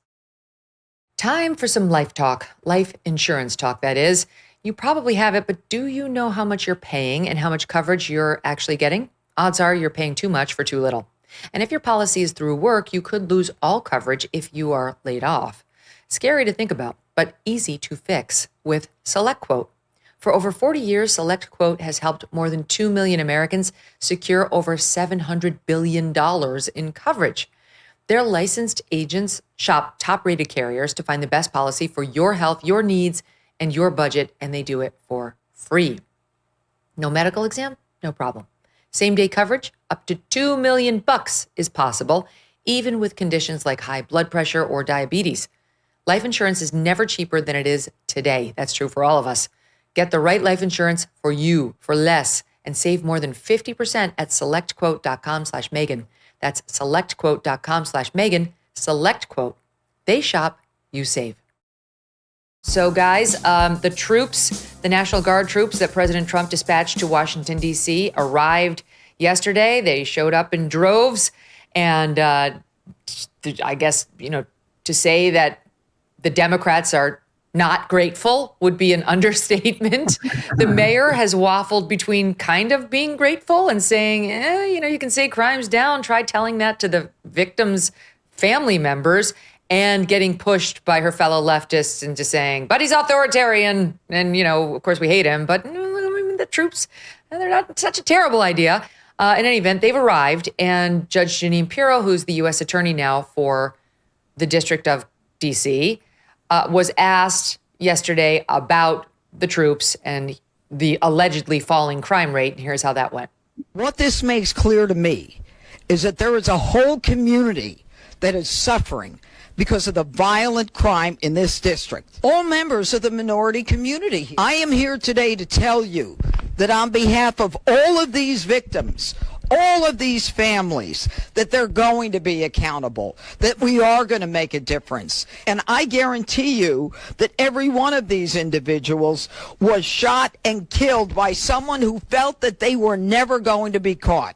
Time for some life talk, life insurance talk, that is. You probably have it, but do you know how much you're paying and how much coverage you're actually getting? Odds are you're paying too much for too little. And if your policy is through work, you could lose all coverage if you are laid off. Scary to think about, but easy to fix with SelectQuote. For over 40 years, SelectQuote has helped more than 2 million Americans secure over $700 billion in coverage. Their licensed agents shop top-rated carriers to find the best policy for your health, your needs, and your budget, and they do it for free. No medical exam? No problem. Same-day coverage? Up to $2 million is possible, even with conditions like high blood pressure or diabetes. Life insurance is never cheaper than it is today. That's true for all of us. Get the right life insurance for you for less and save more than 50% at selectquote.com/Megyn. That's selectquote.com/Megyn. SelectQuote. They shop, you save. So guys, the troops, the National Guard troops that President Trump dispatched to Washington, D.C. arrived yesterday. They showed up in droves. And I guess, to say that the Democrats are not grateful would be an understatement. The mayor has waffled between kind of being grateful and saying, you can say crime's down. Try telling that to the victims' family members, and getting pushed by her fellow leftists into saying, but he's authoritarian. And, of course we hate him, but the troops, they're not such a terrible idea. In any event, they've arrived, and Judge Jeanine Pirro, who's the U.S. attorney now for the District of D.C., was asked yesterday about the troops and the allegedly falling crime rate. And here's how that went. What this makes clear to me is that there is a whole community that is suffering because of the violent crime in this district. All members of the minority community. I am here today to tell you that on behalf of all of these victims, all of these families, that they're going to be accountable, that we are going to make a difference. And I guarantee you that every one of these individuals was shot and killed by someone who felt that they were never going to be caught.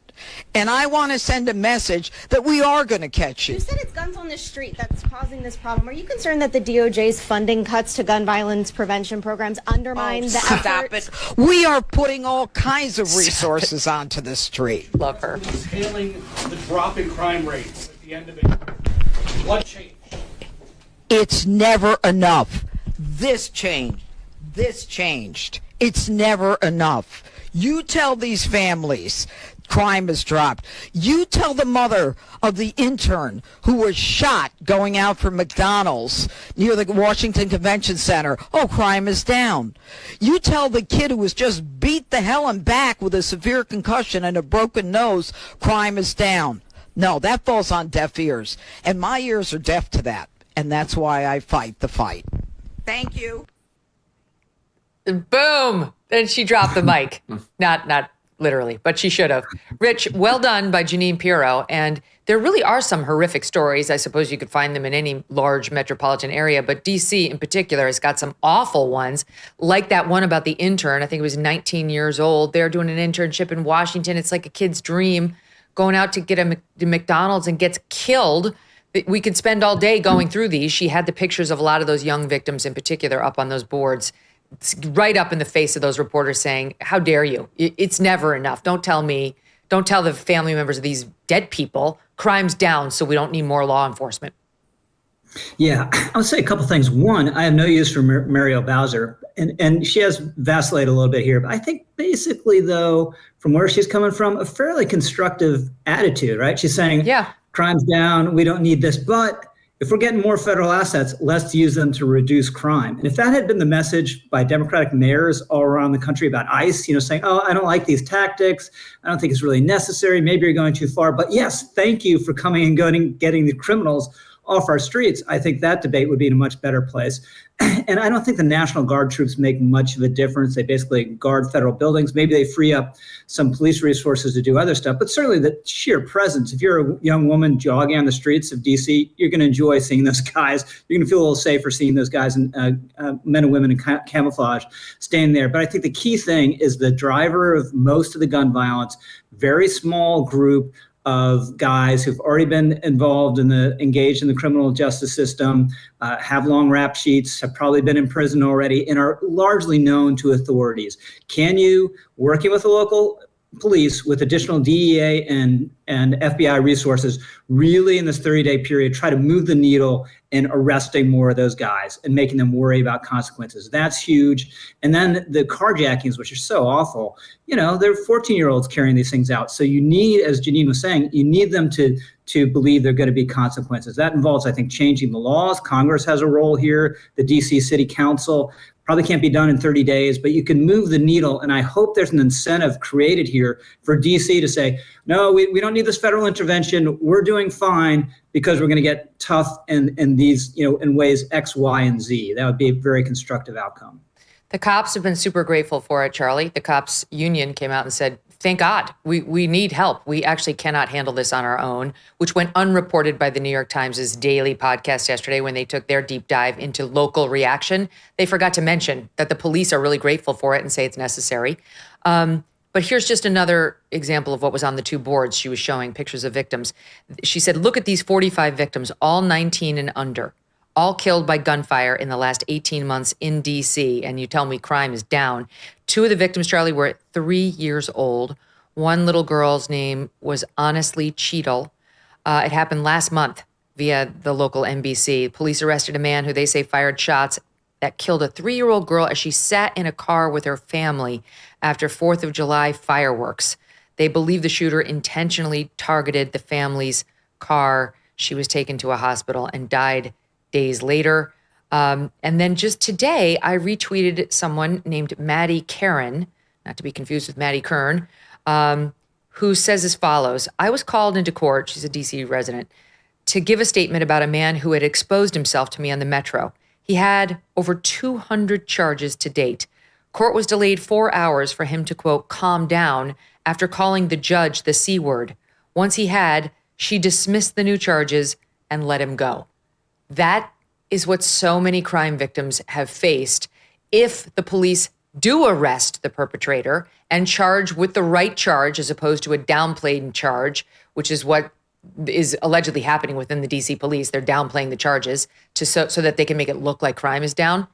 And I want to send a message that we are going to catch you. You said it's guns on the street that's causing this problem. Are you concerned that the DOJ's funding cuts to gun violence prevention programs undermine the effort? We are putting all kinds of resources onto the street. Love her. Hailing the drop in crime rates at the end of it. What changed? It's never enough. this changed. This changed. It's never enough. You tell these families crime has dropped. You tell the mother of the intern who was shot going out from McDonald's near the Washington Convention Center, oh, crime is down. You tell the kid who was just beat the hell and back with a severe concussion and a broken nose, crime is down. No, that falls on deaf ears. And my ears are deaf to that. And that's why I fight the fight. Thank you. Boom. And she dropped the mic. Not literally, but she should have. Rich, well done by Jeanine Pirro. And there really are some horrific stories. I suppose you could find them in any large metropolitan area, but DC in particular has got some awful ones, like that one about the intern. I think it was 19 years old. They're doing an internship in Washington. It's like a kid's dream, going out to get a McDonald's and gets killed. We could spend all day going through these. She had the pictures of a lot of those young victims in particular up on those boards. It's right up in the face of those reporters saying, how dare you? It's never enough. Don't tell the family members of these dead people, crime's down, so we don't need more law enforcement. Yeah, I'll say a couple things. One, I have no use for Muriel Bowser, and she has vacillated a little bit here. But I think basically, though, from where she's coming from, a fairly constructive attitude, right? She's saying, yeah, crime's down, we don't need this, but if we're getting more federal assets, let's use them to reduce crime. And if that had been the message by Democratic mayors all around the country about ICE, saying, oh, I don't like these tactics. I don't think it's really necessary. Maybe you're going too far. But yes, thank you for coming and getting the criminals off our streets. I think that debate would be in a much better place. And I don't think the National Guard troops make much of a difference. They basically guard federal buildings. Maybe they free up some police resources to do other stuff. But certainly the sheer presence, if you're a young woman jogging on the streets of D.C., you're going to enjoy seeing those guys. You're going to feel a little safer seeing those guys, and men and women in camouflage, staying there. But I think the key thing is the driver of most of the gun violence, very small group of guys who've already been engaged in the criminal justice system, have long rap sheets, have probably been in prison already, and are largely known to authorities. Can you, working with the local police with additional DEA and FBI resources, really in this 30-day period, try to move the needle in arresting more of those guys and making them worry about consequences? That's huge. And then the carjackings, which are so awful, they're 14-year-olds carrying these things out. So you need, as Jeanine was saying, you need them to believe there are going to be consequences. That involves, I think, changing the laws. Congress has a role here. The DC City Council probably can't be done in 30 days, but you can move the needle. And I hope there's an incentive created here for DC to say, no, we don't need this federal intervention. We're doing fine because we're going to get tough in these, in ways X, Y, and Z. That would be a very constructive outcome. The cops have been super grateful for it, Charlie. The cops union came out and said, thank God, we need help. We actually cannot handle this on our own, which went unreported by the New York Times' daily podcast yesterday when they took their deep dive into local reaction. They forgot to mention that the police are really grateful for it and say it's necessary. But here's just another example of what was on the two boards. She was showing pictures of victims. She said, look at these 45 victims, all 19 and under, all killed by gunfire in the last 18 months in D.C., and you tell me crime is down. Two of the victims, Charlie, were 3 years old. One little girl's name was Honestly Cheadle. It happened last month via the local NBC. Police arrested a man who they say fired shots that killed a 3-year-old girl as she sat in a car with her family after 4th of July fireworks. They believe the shooter intentionally targeted the family's car. She was taken to a hospital and died days later. And then just today, I retweeted someone named Maddie Karen, not to be confused with Maddie Kern, who says as follows: I was called into court, she's a DC resident, to give a statement about a man who had exposed himself to me on the Metro. He had over 200 charges to date. Court was delayed 4 hours for him to, quote, calm down after calling the judge the C word. Once he had, she dismissed the new charges and let him go. That is what so many crime victims have faced. If the police do arrest the perpetrator and charge with the right charge as opposed to a downplayed charge, which is what is allegedly happening within the DC police. They're downplaying the charges so that they can make it look like crime is down.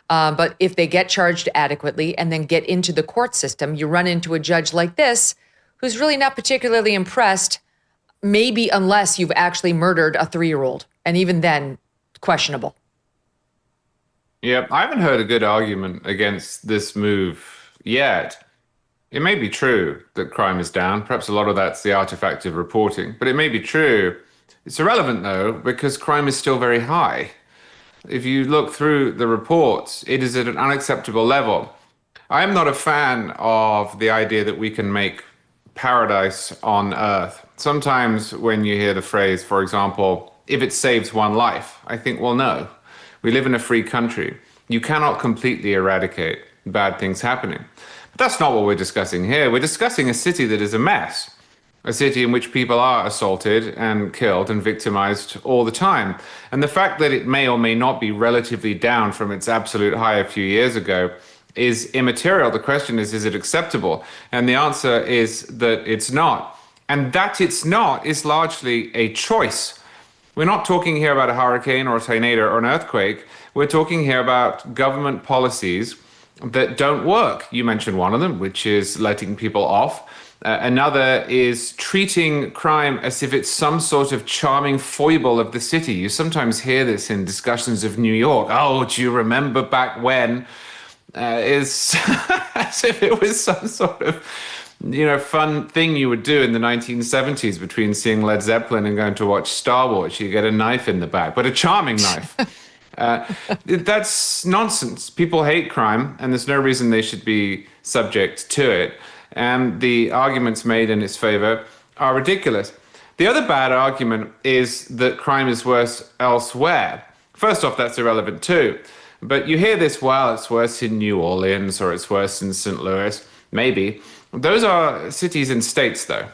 But if they get charged adequately and then get into the court system, you run into a judge like this who's really not particularly impressed, maybe unless you've actually murdered a 3-year-old. And even then, questionable. Yep, I haven't heard a good argument against this move yet. It may be true that crime is down. Perhaps a lot of that's the artifact of reporting, but it may be true. It's irrelevant, though, because crime is still very high. If you look through the reports, it is at an unacceptable level. I am not a fan of the idea that we can make paradise on earth. Sometimes when you hear the phrase, for example, if it saves one life, I think, well, no. We live in a free country. You cannot completely eradicate bad things happening. But that's not what we're discussing here. We're discussing a city that is a mess. A city in which people are assaulted and killed and victimized all the time. And the fact that it may or may not be relatively down from its absolute high a few years ago is immaterial. The question is it acceptable? And the answer is that it's not. And that it's not is largely a choice. We're not talking here about a hurricane or a tornado or an earthquake. We're talking here about government policies that don't work. You mentioned one of them, which is letting people off. Another is treating crime as if it's some sort of charming foible of the city. You sometimes hear this in discussions of New York. Oh, do you remember back when? Is as if it was some sort of, fun thing you would do in the 1970s between seeing Led Zeppelin and going to watch Star Wars. You get a knife in the back, but a charming knife. That's nonsense. People hate crime, and there's no reason they should be subject to it. And the arguments made in its favor are ridiculous. The other bad argument is that crime is worse elsewhere. First off, that's irrelevant too. But you hear this, well, it's worse in New Orleans or it's worse in St. Louis. Maybe. Those are cities and states, though.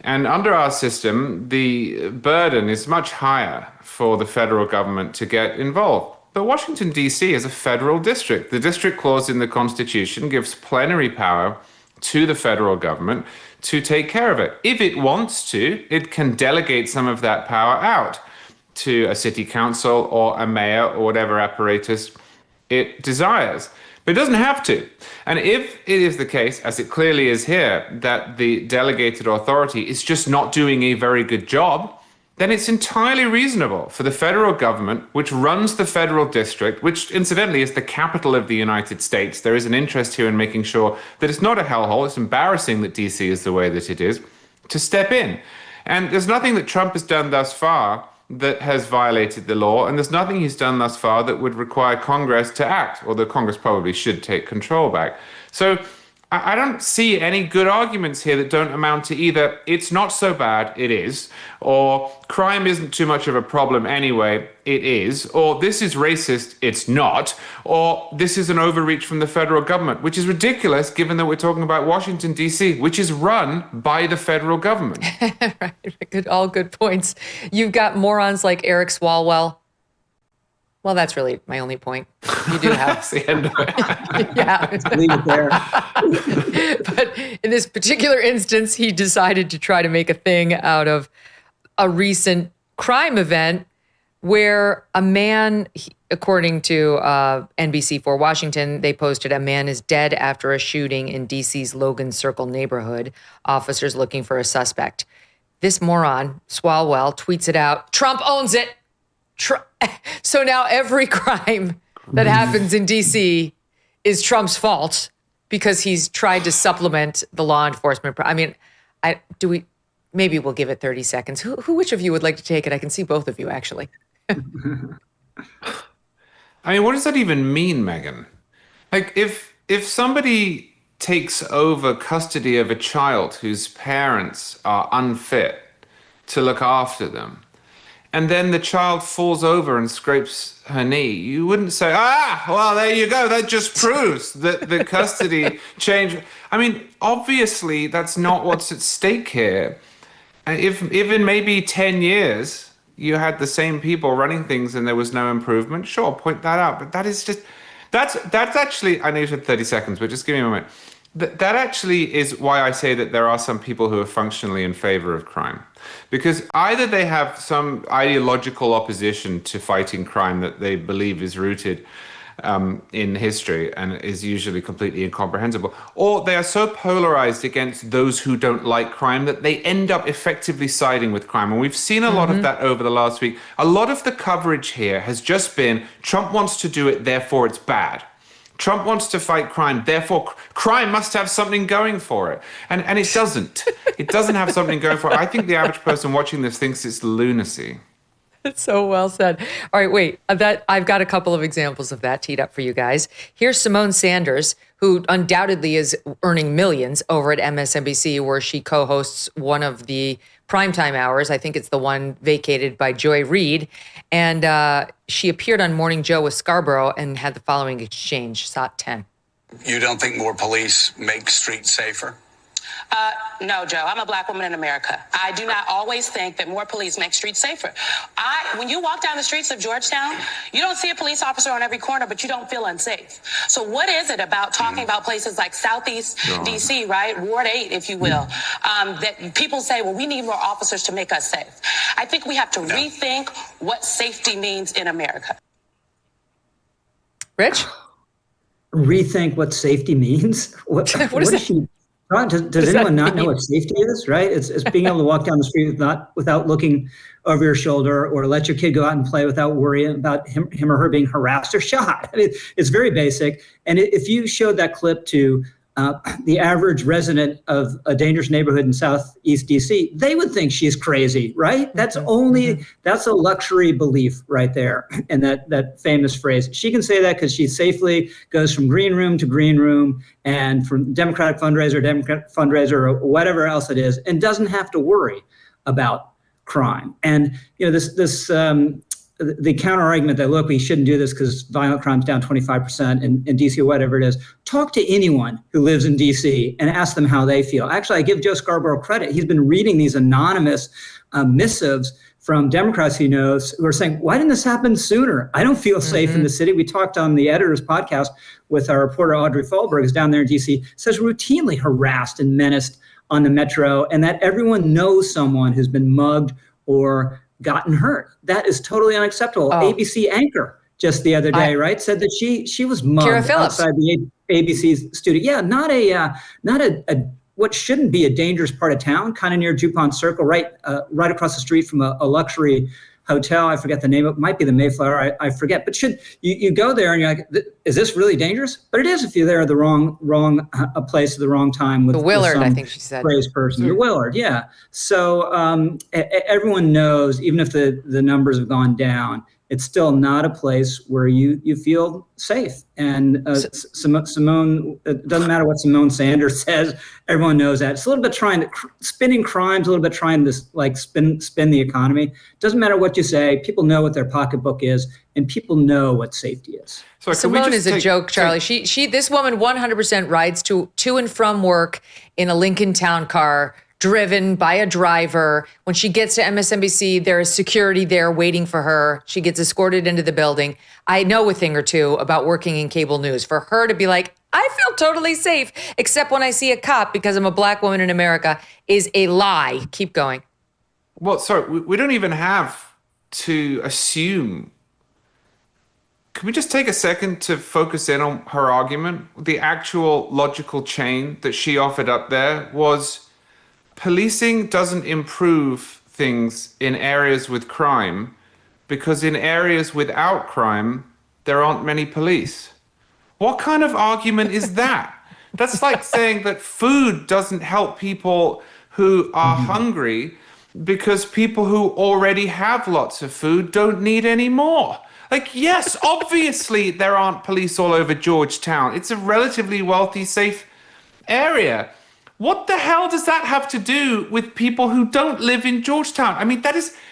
And under our system, the burden is much higher for the federal government to get involved. But Washington, D.C. is a federal district. The district clause in the Constitution gives plenary power to the federal government to take care of it. If it wants to, it can delegate some of that power out to a city council or a mayor or whatever apparatus it desires. But it doesn't have to. And if it is the case, as it clearly is here, that the delegated authority is just not doing a very good job, then it's entirely reasonable for the federal government, which runs the federal district, which incidentally is the capital of the United States. There is an interest here in making sure that it's not a hellhole. It's embarrassing that DC is the way that it is, to step in. And there's nothing that Trump has done thus far that has violated the law, and there's nothing he's done thus far that would require Congress to act, although Congress probably should take control back. So I don't see any good arguments here that don't amount to either it's not so bad, it is, or crime isn't too much of a problem anyway, it is, or this is racist, it's not, or this is an overreach from the federal government, which is ridiculous given that we're talking about Washington, D.C., which is run by the federal government. Right, all good points. You've got morons like Eric Swalwell. Well, that's really my only point. You do have. That's the end of it. Yeah. Leave it there. But in this particular instance, he decided to try to make a thing out of a recent crime event where a man, according to NBC4 Washington, they posted a man is dead after a shooting in DC's Logan Circle neighborhood. Officers looking for a suspect. This moron, Swalwell, tweets it out. Trump owns it. So now every crime that happens in DC is Trump's fault because he's tried to supplement the law enforcement. I mean, maybe we'll give it 30 seconds. Which of you would like to take it? I can see both of you, actually. I mean, what does that even mean, Megyn? Like, if somebody takes over custody of a child whose parents are unfit to look after them, and then the child falls over and scrapes her knee, you wouldn't say, well, there you go. That just proves that the custody change. I mean, obviously, that's not what's at stake here. If in maybe 10 years, you had the same people running things and there was no improvement, sure, point that out. But that is just, that's actually, I know you said 30 seconds, but just give me a moment. That actually is why I say that there are some people who are functionally in favor of crime. Because either they have some ideological opposition to fighting crime that they believe is rooted, in history and is usually completely incomprehensible. Or they are so polarized against those who don't like crime that they end up effectively siding with crime. And we've seen a lot of that over the last week. A lot of the coverage here has just been Trump wants to do it, therefore it's bad. Trump wants to fight crime, therefore crime must have something going for it. And it doesn't. It doesn't have something going for it. I think the average person watching this thinks it's lunacy. That's so well said. All right, wait. I've got a couple of examples of that teed up for you guys. Here's Symone Sanders, who undoubtedly is earning millions over at MSNBC, where she co-hosts one of the primetime hours. I think it's the one vacated by Joy Reid. And she appeared on Morning Joe with Scarborough and had the following exchange. SOT 10. You don't think more police make streets safer? No, Joe, I'm a black woman in America. I do not always think that more police make streets safer. When you walk down the streets of Georgetown, you don't see a police officer on every corner, but you don't feel unsafe. So what is it about talking about places like Southeast DC, right? Ward 8, if you will, that people say, well, we need more officers to make us safe. I think we have to rethink what safety means in America. Rich? Rethink what safety means? What is that? Does anyone not know what safety is, right? It's being able to walk down the street without looking over your shoulder, or let your kid go out and play without worrying about him or her being harassed or shot. I mean, it's very basic. And if you showed that clip to the average resident of a dangerous neighborhood in Southeast DC, they would think she's crazy, right? That's a luxury belief right there. And that famous phrase, she can say that because she safely goes from green room to green room and from Democratic fundraiser or whatever else it is, and doesn't have to worry about crime. And, you know, the counter argument that, look, we shouldn't do this because violent crime's down 25% in DC or whatever it is. Talk to anyone who lives in DC and ask them how they feel. Actually, I give Joe Scarborough credit. He's been reading these anonymous missives from Democrats he knows who are saying, why didn't this happen sooner? I don't feel safe in the city. We talked on the editor's podcast with our reporter, Audrey Fahlberg, who's down there in DC, says routinely harassed and menaced on the metro, and that everyone knows someone who's been mugged or gotten hurt. That is totally unacceptable. ABC anchor just the other day, right, said that she was mugged outside the ABC studio. Yeah, not a what shouldn't be a dangerous part of town, kind of near DuPont Circle, right across the street from a luxury hotel. I forget the name of it. Might be the Mayflower. I forget. But should you go there and you're like, is this really dangerous? But it is if you're there at the wrong place at the wrong time with the Willard, with some I think she said. Crazed person. You're Willard, yeah. So everyone knows, even if the numbers have gone down, it's still not a place where you feel safe. And Symone, it doesn't matter what Symone Sanders says, everyone knows that. It's a little bit spinning crimes, a little bit trying to like spin the economy. Doesn't matter what you say, people know what their pocketbook is, and people know what safety is. So Symone is a joke, Charlie. This woman 100% rides to and from work in a Lincoln Town car, driven by a driver. When she gets to MSNBC, there is security there waiting for her. She gets escorted into the building. I know a thing or two about working in cable news. For her to be like, I feel totally safe, except when I see a cop because I'm a black woman in America, is a lie. Keep going. Well, sorry, we don't even have to assume. Can we just take a second to focus in on her argument? The actual logical chain that she offered up there was, policing doesn't improve things in areas with crime because in areas without crime, there aren't many police. What kind of argument is that? That's like saying that food doesn't help people who are hungry because people who already have lots of food don't need any more. Like, yes, obviously there aren't police all over Georgetown. It's a relatively wealthy, safe area. What the hell does that have to do with people who don't live in Georgetown? I mean,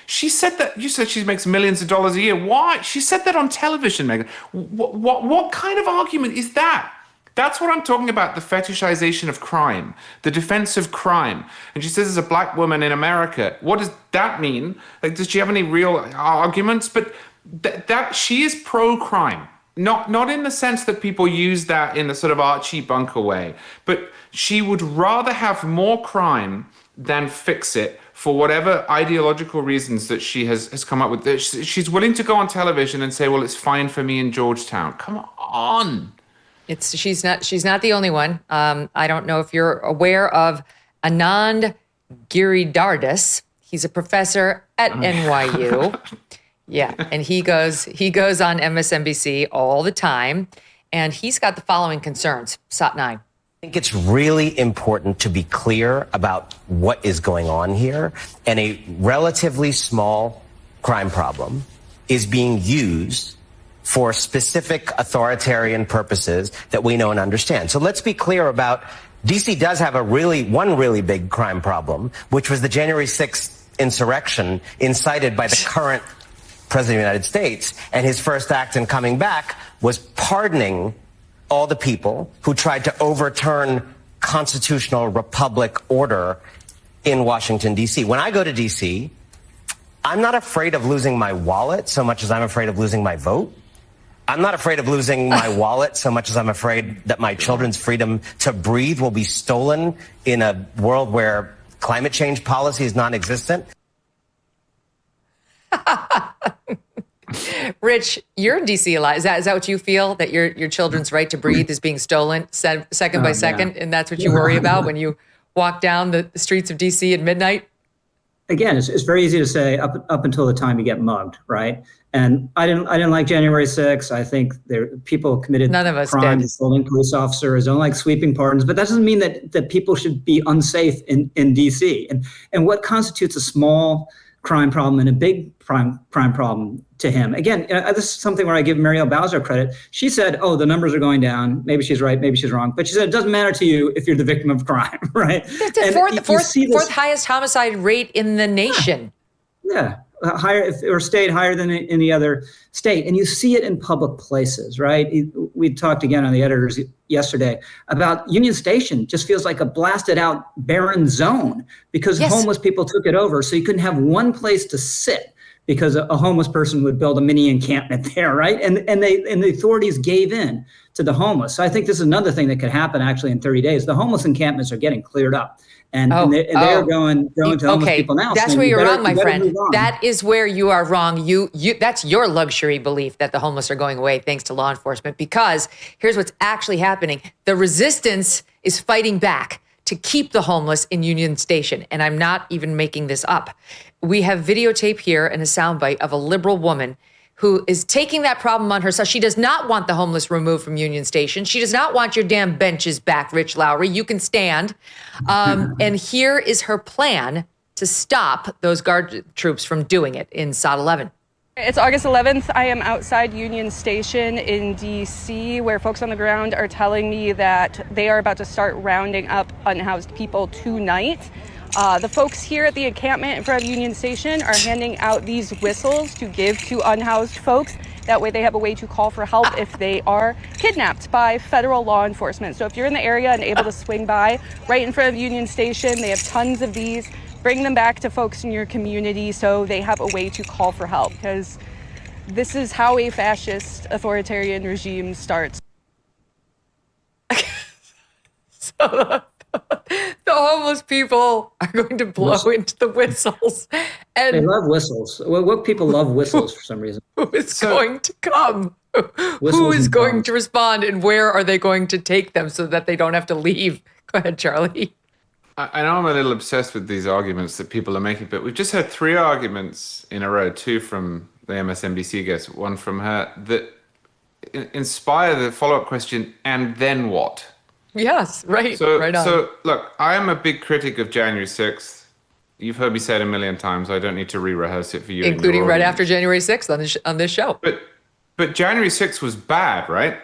she said that, you said she makes millions of dollars a year. Why? She said that on television, Megyn. What kind of argument is that? That's what I'm talking about, the fetishization of crime, the defense of crime. And she says, as a black woman in America, what does that mean? Like, does she have any real arguments? But that she is pro-crime. Not in the sense that people use that in a sort of Archie Bunker way, but she would rather have more crime than fix it for whatever ideological reasons that she has come up with, she's willing to go on television and say, well, it's fine for me in Georgetown. Come on. She's not the only one. I don't know if you're aware of Anand Giridharadas. He's a professor at NYU. Yeah, and he goes on MSNBC all the time, and he's got the following concerns. SOT 9. I think it's really important to be clear about what is going on here. And a relatively small crime problem is being used for specific authoritarian purposes that we know and understand. So let's be clear about DC does have one really big crime problem, which was the January 6th insurrection incited by the current President of the United States. And his first act in coming back was pardoning all the people who tried to overturn constitutional republic order in Washington, D.C. When I go to D.C., I'm not afraid of losing my wallet so much as I'm afraid of losing my vote. I'm not afraid of losing my wallet so much as I'm afraid that my children's freedom to breathe will be stolen in a world where climate change policy is non-existent. Rich, you're in DC a lot. Is that what you feel, that your children's right to breathe is being stolen second by second, and that's what you worry about when you walk down the streets of DC at midnight? Again, it's very easy to say up until the time you get mugged, right? And I didn't like January 6th. I think people committed crimes, assaulting police officers. I don't like sweeping pardons, but that doesn't mean that people should be unsafe in DC. And what constitutes a small crime problem and a big crime problem to him? Again, this is something where I give Muriel Bowser credit. She said, oh, the numbers are going down. Maybe she's right, maybe she's wrong. But she said it doesn't matter to you if you're the victim of crime, right? It's the fourth highest homicide rate in the nation. Yeah. Higher or stayed higher than any other state. And you see it in public places, right? We talked again on the editors yesterday about Union Station. Just feels like a blasted out barren zone because homeless people took it over. So you couldn't have one place to sit because a homeless person would build a mini encampment there, right? And the authorities gave in to the homeless. So I think this is another thing that could happen actually in 30 days. The homeless encampments are getting cleared up. And they're going to homeless people now. That's where you're wrong, my friend. That is where you are wrong. That's your luxury belief that the homeless are going away thanks to law enforcement, because here's what's actually happening. The resistance is fighting back to keep the homeless in Union Station. And I'm not even making this up. We have videotape here and a soundbite of a liberal woman who is taking that problem on herself. She does not want the homeless removed from Union Station. She does not want your damn benches back, Rich Lowry. You can stand. And here is her plan to stop those guard troops from doing it in SOT 11. It's August 11th. I am outside Union Station in D.C., where folks on the ground are telling me that they are about to start rounding up unhoused people tonight. The folks here at the encampment in front of Union Station are handing out these whistles to give to unhoused folks. That way they have a way to call for help if they are kidnapped by federal law enforcement. So if you're in the area and able to swing by right in front of Union Station, they have tons of these. Bring them back to folks in your community so they have a way to call for help, because this is how a fascist authoritarian regime starts. The homeless people are going to blow into the whistles. And they love whistles. What people love whistles for some reason. Who is going to come? Who is going to respond, and where are they going to take them so that they don't have to leave? Go ahead, Charlie. I know I'm a little obsessed with these arguments that people are making, but we've just heard 3 arguments in a row, 2 from the MSNBC guest, 1 from her, that inspire the follow-up question, and then what? Yes, right. Right on. So, look, I am a big critic of January 6th. You've heard me say it a million times. I don't need to re-rehearse it for you. Including right after January 6th on this show. But January 6th was bad, right?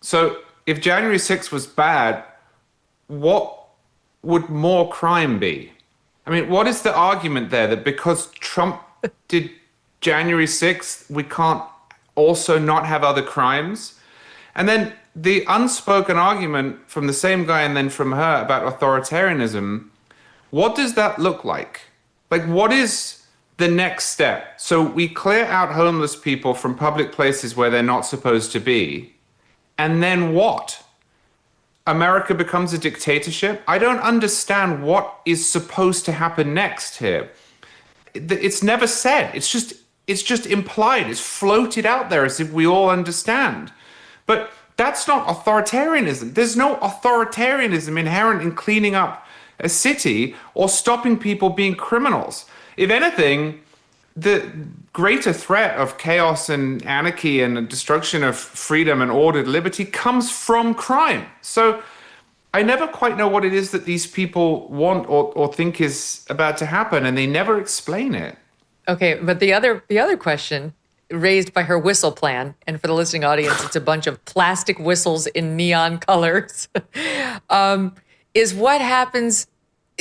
So if January 6th was bad, what would more crime be? I mean, what is the argument there that because Trump did January 6th, we can't also not have other crimes? And then the unspoken argument from the same guy and then from her about authoritarianism, what does that look like? Like, what is the next step? So we clear out homeless people from public places where they're not supposed to be. And then what? America becomes a dictatorship. I don't understand what is supposed to happen next here. It's never said. It's just implied. It's floated out there as if we all understand. But that's not authoritarianism. There's no authoritarianism inherent in cleaning up a city or stopping people being criminals. If anything, the greater threat of chaos and anarchy and the destruction of freedom and ordered liberty comes from crime. So I never quite know what it is that these people want or think is about to happen, and they never explain it. Okay, but the other question raised by her whistle plan, and for the listening audience, it's a bunch of plastic whistles in neon colors, is what happens.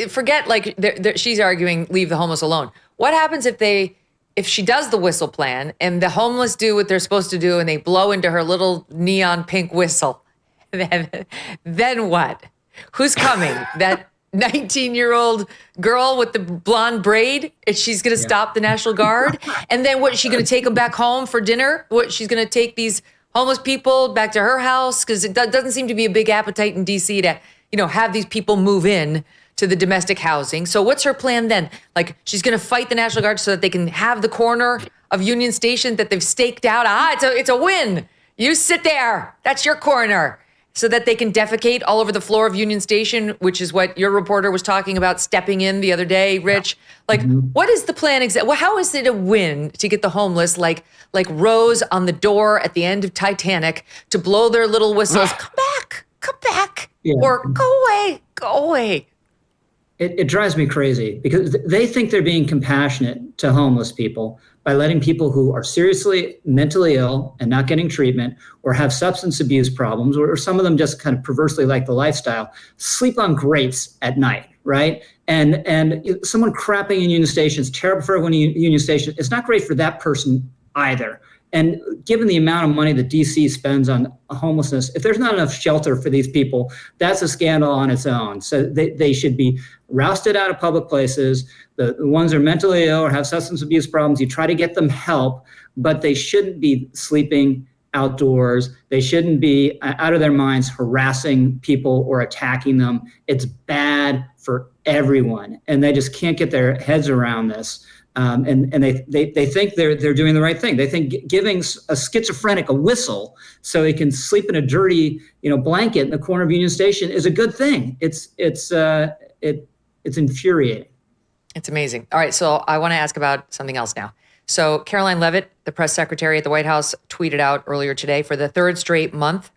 Forget, like, she's arguing leave the homeless alone. What happens if she does the whistle plan and the homeless do what they're supposed to do and they blow into her little neon pink whistle? Then what? Who's coming? That 19-year-old girl with the blonde braid? And she's going to stop the National Guard? And then what, is she going to take them back home for dinner? What, she's going to take these homeless people back to her house? Because it doesn't seem to be a big appetite in D.C. to, have these people move in to the domestic housing. So what's her plan then? Like, she's going to fight the National Guard so that they can have the corner of Union Station that they've staked out. It's a win. You sit there. That's your corner. So that they can defecate all over the floor of Union Station, which is what your reporter was talking about stepping in the other day, Rich. Like, what is the plan exactly? Well, how is it a win to get the homeless, like Rose on the door at the end of Titanic, to blow their little whistles? Come back, or go away. It drives me crazy because they think they're being compassionate to homeless people by letting people who are seriously mentally ill and not getting treatment or have substance abuse problems, or some of them just kind of perversely like the lifestyle, sleep on grates at night, right? And someone crapping in Union Station is terrible for everyone in Union Station. It's not great for that person either. And given the amount of money that DC spends on homelessness, if there's not enough shelter for these people, that's a scandal on its own. So they should be rousted out of public places. The ones who are mentally ill or have substance abuse problems, you try to get them help, but they shouldn't be sleeping outdoors. They shouldn't be out of their minds harassing people or attacking them. It's bad for everyone, and they just can't get their heads around this. And they think they're doing the right thing. They think giving a schizophrenic a whistle so he can sleep in a dirty blanket in the corner of Union Station is a good thing. It's infuriating. It's amazing. All right, so I want to ask about something else now. So Caroline Leavitt, the press secretary at the White House, tweeted out earlier today, for the third straight month,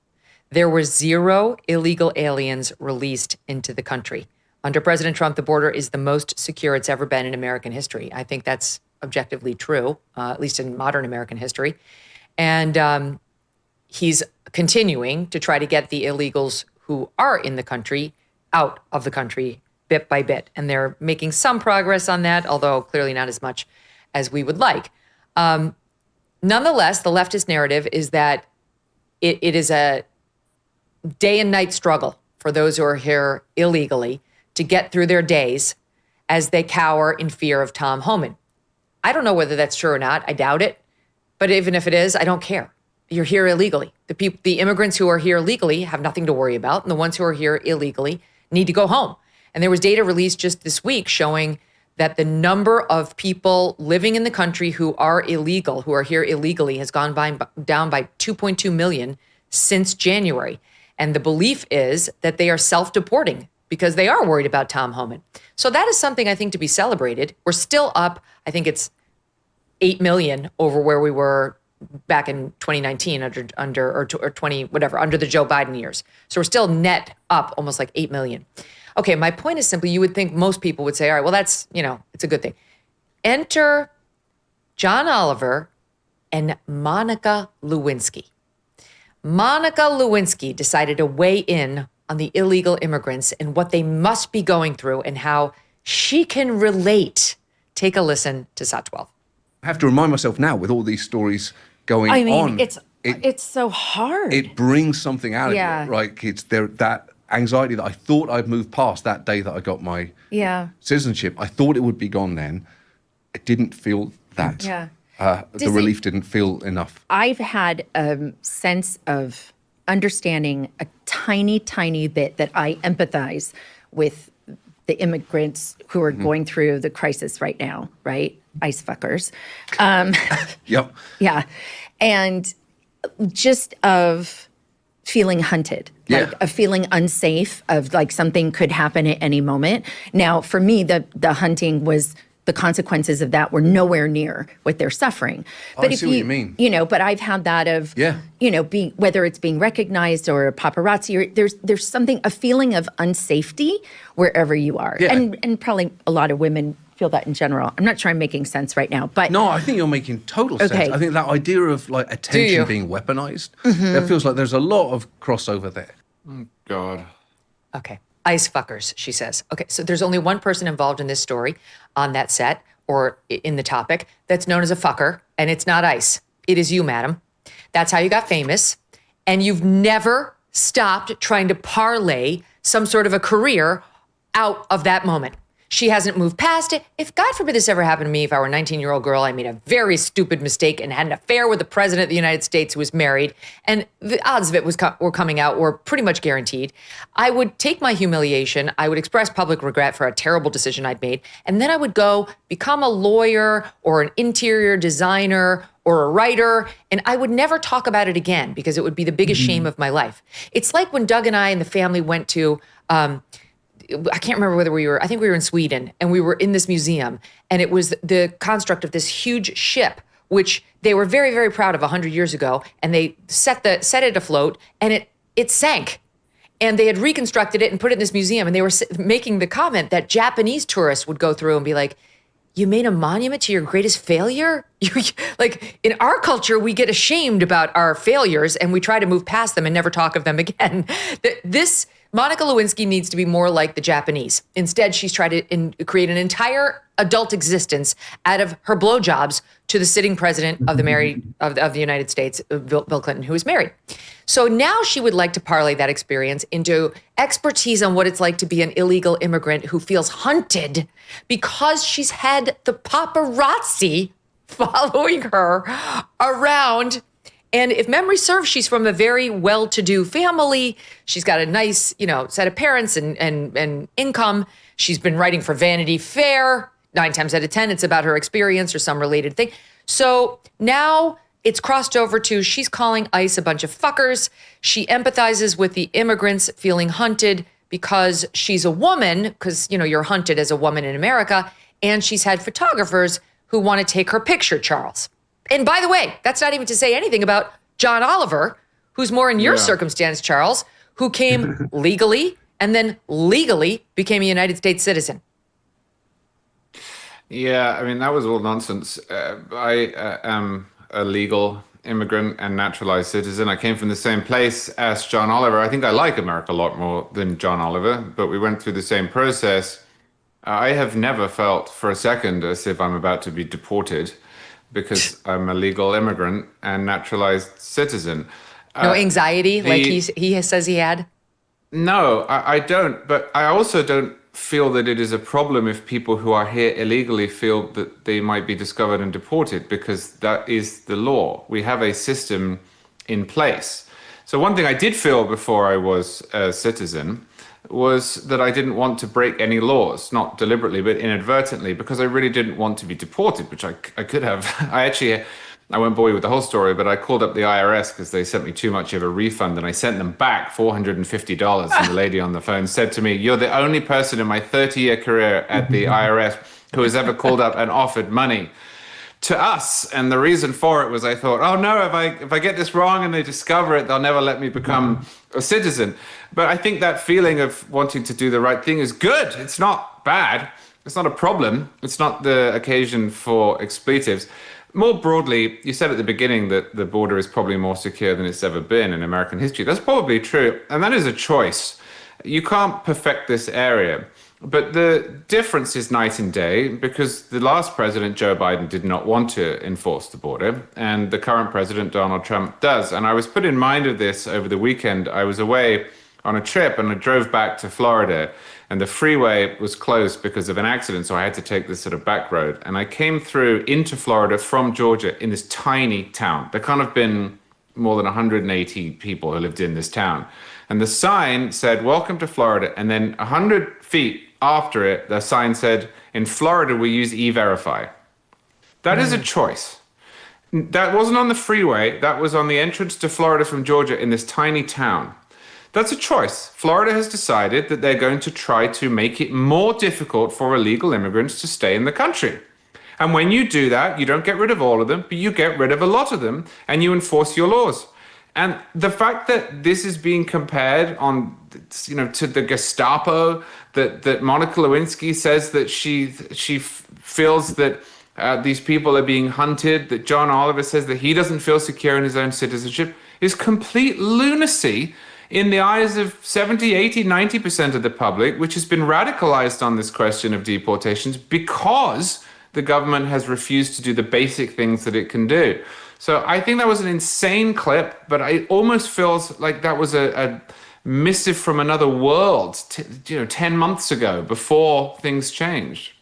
there were 0 illegal aliens released into the country. Under President Trump, the border is the most secure it's ever been in American history. I think that's objectively true, at least in modern American history. And he's continuing to try to get the illegals who are in the country out of the country bit by bit. And they're making some progress on that, although clearly not as much as we would like. Nonetheless, the leftist narrative is that it is a day and night struggle for those who are here illegally to get through their days as they cower in fear of Tom Homan. I don't know whether that's true or not. I doubt it. But even if it is, I don't care. You're here illegally. The immigrants who are here legally have nothing to worry about, and the ones who are here illegally need to go home. And there was data released just this week showing that the number of people living in the country who are illegal, who are here illegally, has gone down by 2.2 million since January. And the belief is that they are self-deporting because they are worried about Tom Homan. So that is something I think to be celebrated. We're still up, I think it's 8 million over where we were back in 2019 under the Joe Biden years. So we're still net up almost like 8 million. Okay, my point is simply, you would think most people would say, all right, well, that's, it's a good thing. Enter John Oliver and Monica Lewinsky. Monica Lewinsky decided to weigh in on the illegal immigrants and what they must be going through and how she can relate. Take a listen to SOT 12. I have to remind myself now, with all these stories going on. It's so hard. It brings something out of you. Like it's there, that anxiety that I thought I'd moved past that day that I got my citizenship. I thought it would be gone then. It didn't feel that. Yeah. The relief didn't feel enough. I've had a sense of understanding a tiny, tiny bit that I empathize with the immigrants who are going through the crisis right now, right? ICE fuckers. Yep. Yeah. And just of feeling hunted, like a feeling unsafe, of like something could happen at any moment. Now, for me, the hunting was, the consequences of that were nowhere near what they're suffering. But I see what you mean. You know, but I've had that of, you know, whether it's being recognized or paparazzi, or there's something, a feeling of unsafety wherever you are. Yeah. And probably a lot of women feel that in general. I'm not sure I'm making sense right now, but. No, I think you're making total sense. I think that idea of like attention being weaponized, it feels like there's a lot of crossover there. Oh, God. Okay. ICE fuckers, she says. Okay, so there's only one person involved in this story on that set or in the topic that's known as a fucker, and it's not ICE. It is you, madam. That's how you got famous, and you've never stopped trying to parlay some sort of a career out of that moment. She hasn't moved past it. If God forbid this ever happened to me, if I were a 19-year-old girl, I made a very stupid mistake and had an affair with the president of the United States who was married, and the odds of it were coming out were pretty much guaranteed, I would take my humiliation, I would express public regret for a terrible decision I'd made, and then I would go become a lawyer or an interior designer or a writer, and I would never talk about it again because it would be the biggest shame of my life. It's like when Doug and I and the family went to, I can't remember whether I think we were in Sweden, and we were in this museum, and it was the construct of this huge ship, which they were very, very proud of 100 years ago, and they set it afloat, and it sank. And they had reconstructed it and put it in this museum, and they were making the comment that Japanese tourists would go through and be like, you made a monument to your greatest failure? Like, in our culture, we get ashamed about our failures, and we try to move past them and never talk of them again. This Monica Lewinsky needs to be more like the Japanese. Instead, she's tried to create an entire adult existence out of her blowjobs to the sitting president of the United States, Bill Clinton, who is married. So now she would like to parlay that experience into expertise on what it's like to be an illegal immigrant who feels hunted because she's had the paparazzi following her around. And if memory serves, she's from a very well-to-do family. She's got a nice, set of parents and income. She's been writing for Vanity Fair. 9 times out of 10, it's about her experience or some related thing. So now it's crossed over to she's calling ICE a bunch of fuckers. She empathizes with the immigrants feeling hunted because she's a woman, because, you're hunted as a woman in America. And she's had photographers who want to take her picture, Charles. And by the way, that's not even to say anything about John Oliver, who's more in your circumstance, Charles, who came legally and then legally became a United States citizen. Yeah, I mean, that was all nonsense. I am a legal immigrant and naturalized citizen. I came from the same place as John Oliver. I think I like America a lot more than John Oliver, but we went through the same process. I have never felt for a second as if I'm about to be deported, because I'm a legal immigrant and naturalized citizen. No anxiety like he says he had? No, I don't. But I also don't feel that it is a problem if people who are here illegally feel that they might be discovered and deported, because that is the law. We have a system in place. So one thing I did feel before I was a citizen was that I didn't want to break any laws, not deliberately, but inadvertently, because I really didn't want to be deported, which I could have. I won't bore you with the whole story, but I called up the IRS because they sent me too much of a refund, and I sent them back $450. And the lady on the phone said to me, "You're the only person in my 30-year career at the IRS who has ever called up and offered money to us." And the reason for it was I thought, oh no, if I get this wrong and they discover it, they'll never let me become a citizen. But I think that feeling of wanting to do the right thing is good. It's not bad. It's not a problem. It's not the occasion for expletives. More broadly, you said at the beginning that the border is probably more secure than it's ever been in American history. That's probably true. And that is a choice. You can't perfect this area. But the difference is night and day, because the last president, Joe Biden, did not want to enforce the border, and the current president, Donald Trump, does. And I was put in mind of this over the weekend. I was away on a trip, and I drove back to Florida, and the freeway was closed because of an accident, so I had to take this sort of back road. And I came through into Florida from Georgia in this tiny town. There can't have been more than 180 people who lived in this town. And the sign said, "Welcome to Florida." And then 100 feet after it, the sign said, "In Florida, we use E-Verify." That is a choice. That wasn't on the freeway. That was on the entrance to Florida from Georgia in this tiny town. That's a choice. Florida has decided that they're going to try to make it more difficult for illegal immigrants to stay in the country. And when you do that, you don't get rid of all of them, but you get rid of a lot of them and you enforce your laws. And the fact that this is being compared on, to the Gestapo, that Monica Lewinsky says that she feels that these people are being hunted, that John Oliver says that he doesn't feel secure in his own citizenship, is complete lunacy in the eyes of 70, 80, 90% of the public, which has been radicalized on this question of deportations because the government has refused to do the basic things that it can do. So I think that was an insane clip, but it almost feels like that was a missive from another world, 10 months ago, before things changed.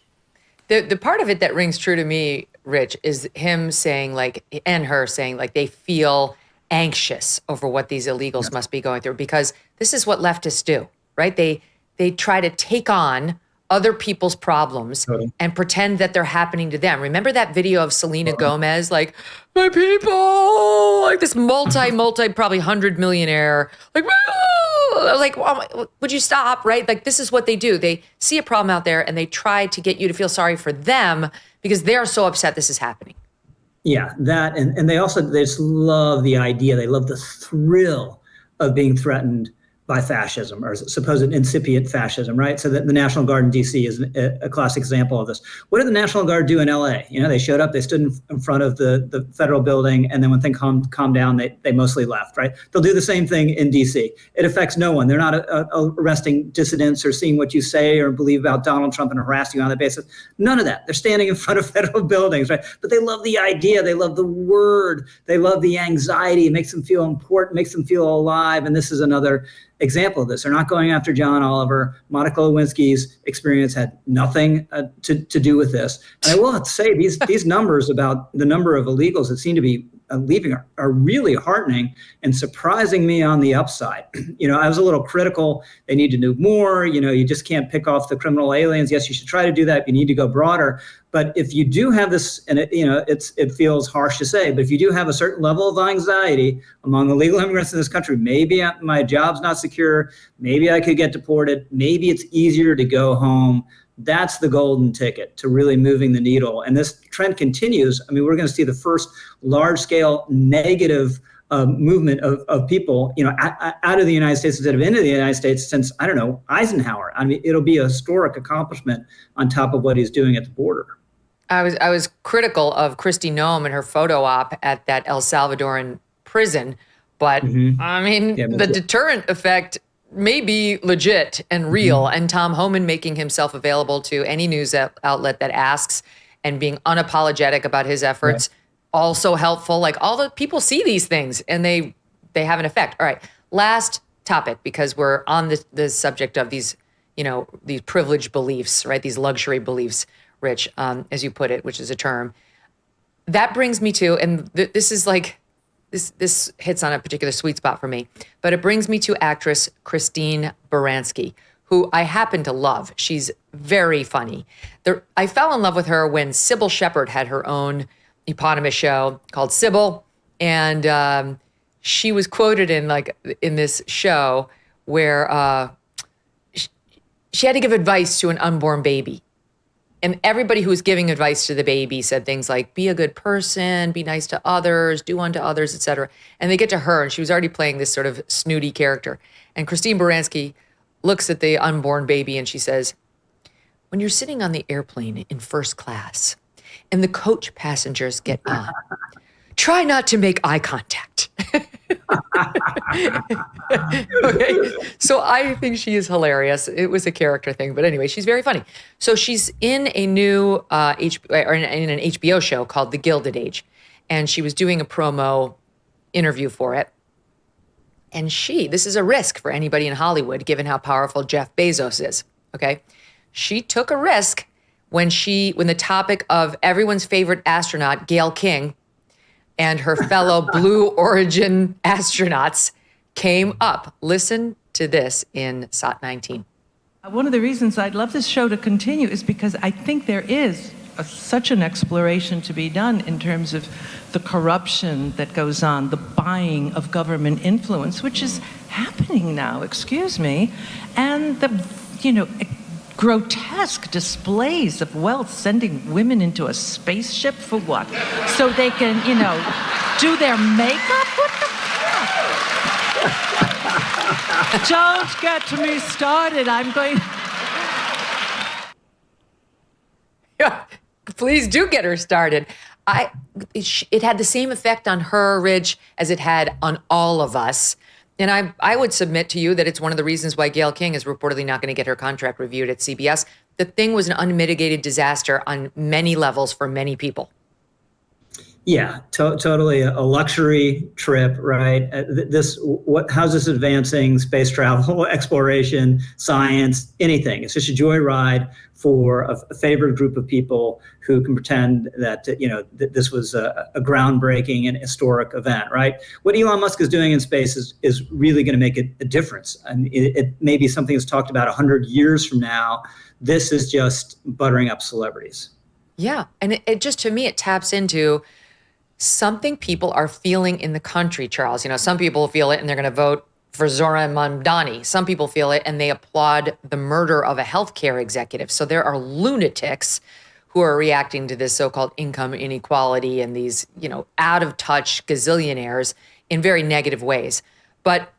The part of it that rings true to me, Rich, is him saying and her saying they feel anxious over what these illegals must be going through, because this is what leftists do, right? They try to take on other people's problems and pretend that they're happening to them. Remember that video of Selena Gomez, my people, this multi, probably 100 millionaire, would you stop, right? This is what they do. They see a problem out there and they try to get you to feel sorry for them because they're so upset this is happening. Yeah, that, and they just love the idea. They love the thrill of being threatened by fascism or supposed incipient fascism, right? So that the National Guard in DC is a classic example of this. What did the National Guard do in LA? They showed up, they stood in front of the federal building, and then when things calmed down, they mostly left, right? They'll do the same thing in DC. It affects no one. They're not arresting dissidents or seeing what you say or believe about Donald Trump and harassing you on that basis. None of that. They're standing in front of federal buildings, right? But they love the idea. They love the word. They love the anxiety. It makes them feel important, makes them feel alive. And this is another example of this. They're not going after John Oliver. Monica Lewinsky's experience had nothing to do with this. And I will have to say, these numbers about the number of illegals that seem to be leaving are really heartening and surprising me on the upside. I was a little critical. They need to do more. You just can't pick off the criminal aliens. Yes, you should try to do that. You need to go broader. But if you do have this, and it feels harsh to say, but if you do have a certain level of anxiety among illegal immigrants in this country, maybe my job's not secure, maybe I could get deported, maybe it's easier to go home. That's the golden ticket to really moving the needle. And this trend continues. I mean, we're going to see the first large-scale negative movement of people, out of the United States instead of into the United States since, Eisenhower. I mean, it'll be a historic accomplishment on top of what he's doing at the border. I was critical of Kristi Noem and her photo op at that El Salvadoran prison, but the deterrent effect may be legit and real. And Tom Homan making himself available to any news outlet that asks and being unapologetic about his efforts, also helpful. All the people see these things and they have an effect. All right, last topic, because we're on the subject of these, these privileged beliefs, right? These luxury beliefs, Rich, as you put it, which is a term. That brings me to, and this is this hits on a particular sweet spot for me, but it brings me to actress Christine Baranski, who I happen to love. She's very funny. I fell in love with her when Sybil Shepherd had her own eponymous show called Sybil, and she was quoted in this show where she had to give advice to an unborn baby. And everybody who was giving advice to the baby said things like, be a good person, be nice to others, do unto others, etc. And they get to her, and she was already playing this sort of snooty character. And Christine Baranski looks at the unborn baby and she says, when you're sitting on the airplane in first class and the coach passengers get on, try not to make eye contact. Okay. So I think she is hilarious. It was a character thing, but anyway, she's very funny. So she's in a new in an HBO show called The Gilded Age, and she was doing a promo interview for it. And this is a risk for anybody in Hollywood, given how powerful Jeff Bezos is. Okay, she took a risk when the topic of everyone's favorite astronaut, Gail King, and her fellow Blue Origin astronauts came up. Listen to this in SOT 19. One of the reasons I'd love this show to continue is because I think there is such an exploration to be done in terms of the corruption that goes on, the buying of government influence, which is happening now, excuse me, and the, grotesque displays of wealth, sending women into a spaceship for what? So they can, do their makeup? What the fuck? Don't get me started. I'm going... Please do get her started. It had the same effect on her, Ridge, as it had on all of us. And I would submit to you that it's one of the reasons why Gayle King is reportedly not going to get her contract reviewed at CBS. The thing was an unmitigated disaster on many levels for many people. Yeah, totally a luxury trip, right? How's this advancing space travel, exploration, science, anything? It's just a joyride for a favored group of people who can pretend that this was a groundbreaking and historic event, right? What Elon Musk is doing in space is really going to make a difference, and it may be something that's talked about 100 years from now. This is just buttering up celebrities. Yeah, and it just, to me, it taps into something people are feeling in the country, Charles. Some people feel it and they're going to vote for Zohran Mamdani. Some people feel it and they applaud the murder of a healthcare executive. So there are lunatics who are reacting to this so-called income inequality and these, out of touch gazillionaires in very negative ways. But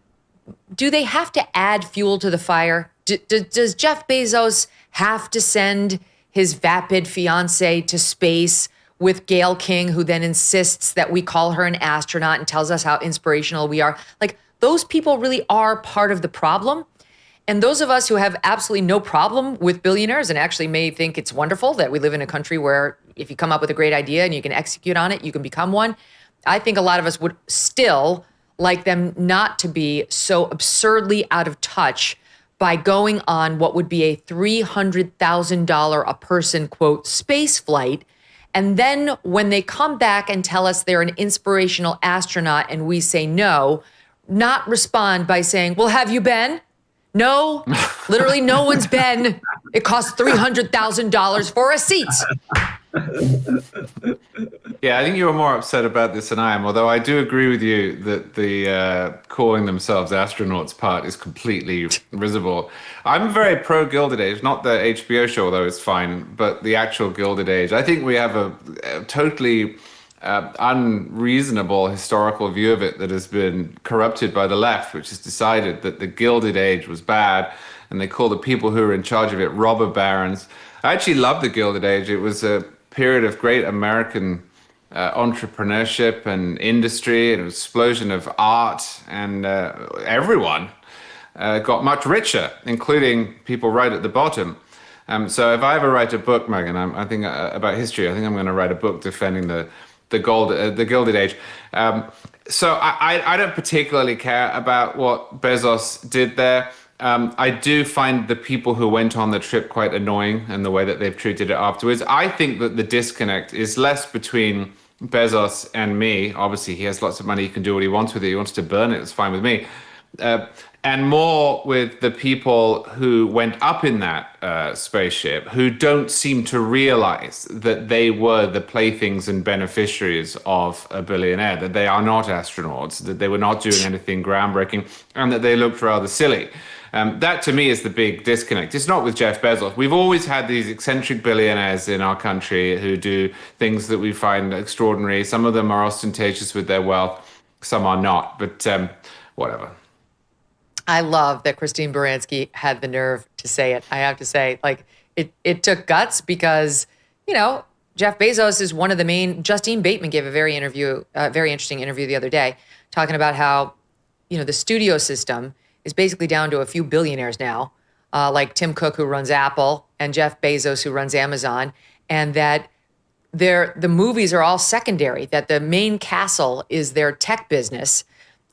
do they have to add fuel to the fire? Does Jeff Bezos have to send his vapid fiance to space with Gayle King, who then insists that we call her an astronaut and tells us how inspirational we are? Like, those people really are part of the problem. And those of us who have absolutely no problem with billionaires and actually may think it's wonderful that we live in a country where if you come up with a great idea and you can execute on it, you can become one. I think a lot of us would still like them not to be so absurdly out of touch by going on what would be a $300,000 a person, quote, space flight. And then when they come back and tell us they're an inspirational astronaut and we say no, not respond by saying, well, have you been? No, literally no one's been. It costs $300,000 for a seat. Yeah, I think you were more upset about this than I am, although I do agree with you that the calling themselves astronauts part is completely risible. I'm very pro Gilded Age, not the HBO show, although it's fine, but the actual Gilded Age. I think we have a totally unreasonable historical view of it that has been corrupted by the left, which has decided that the Gilded Age was bad, and they call the people who are in charge of it robber barons. I actually love the Gilded Age. It was a period of great American entrepreneurship and industry, and an explosion of art, and everyone got much richer, including people right at the bottom. So if I ever write a book, Megyn, I think about history, I think I'm going to write a book defending the Gilded Age. So I don't particularly care about what Bezos did there. I do find the people who went on the trip quite annoying and the way that they've treated it afterwards. I think that the disconnect is less between Bezos and me. Obviously, he has lots of money. He can do what he wants with it. He wants to burn it. It's fine with me. And more with the people who went up in that spaceship, who don't seem to realize that they were the playthings and beneficiaries of a billionaire, that they are not astronauts, that they were not doing anything groundbreaking, and that they looked rather silly. That, to me, is the big disconnect. It's not with Jeff Bezos. We've always had these eccentric billionaires in our country who do things that we find extraordinary. Some of them are ostentatious with their wealth. Some are not. But whatever. I love that Christine Baranski had the nerve to say it. I have to say, it took guts because, Jeff Bezos is one of the main. Justine Bateman gave a very interesting interview the other day, talking about how, the studio system is basically down to a few billionaires now, like Tim Cook, who runs Apple, and Jeff Bezos, who runs Amazon, and that the movies are all secondary, that the main castle is their tech business,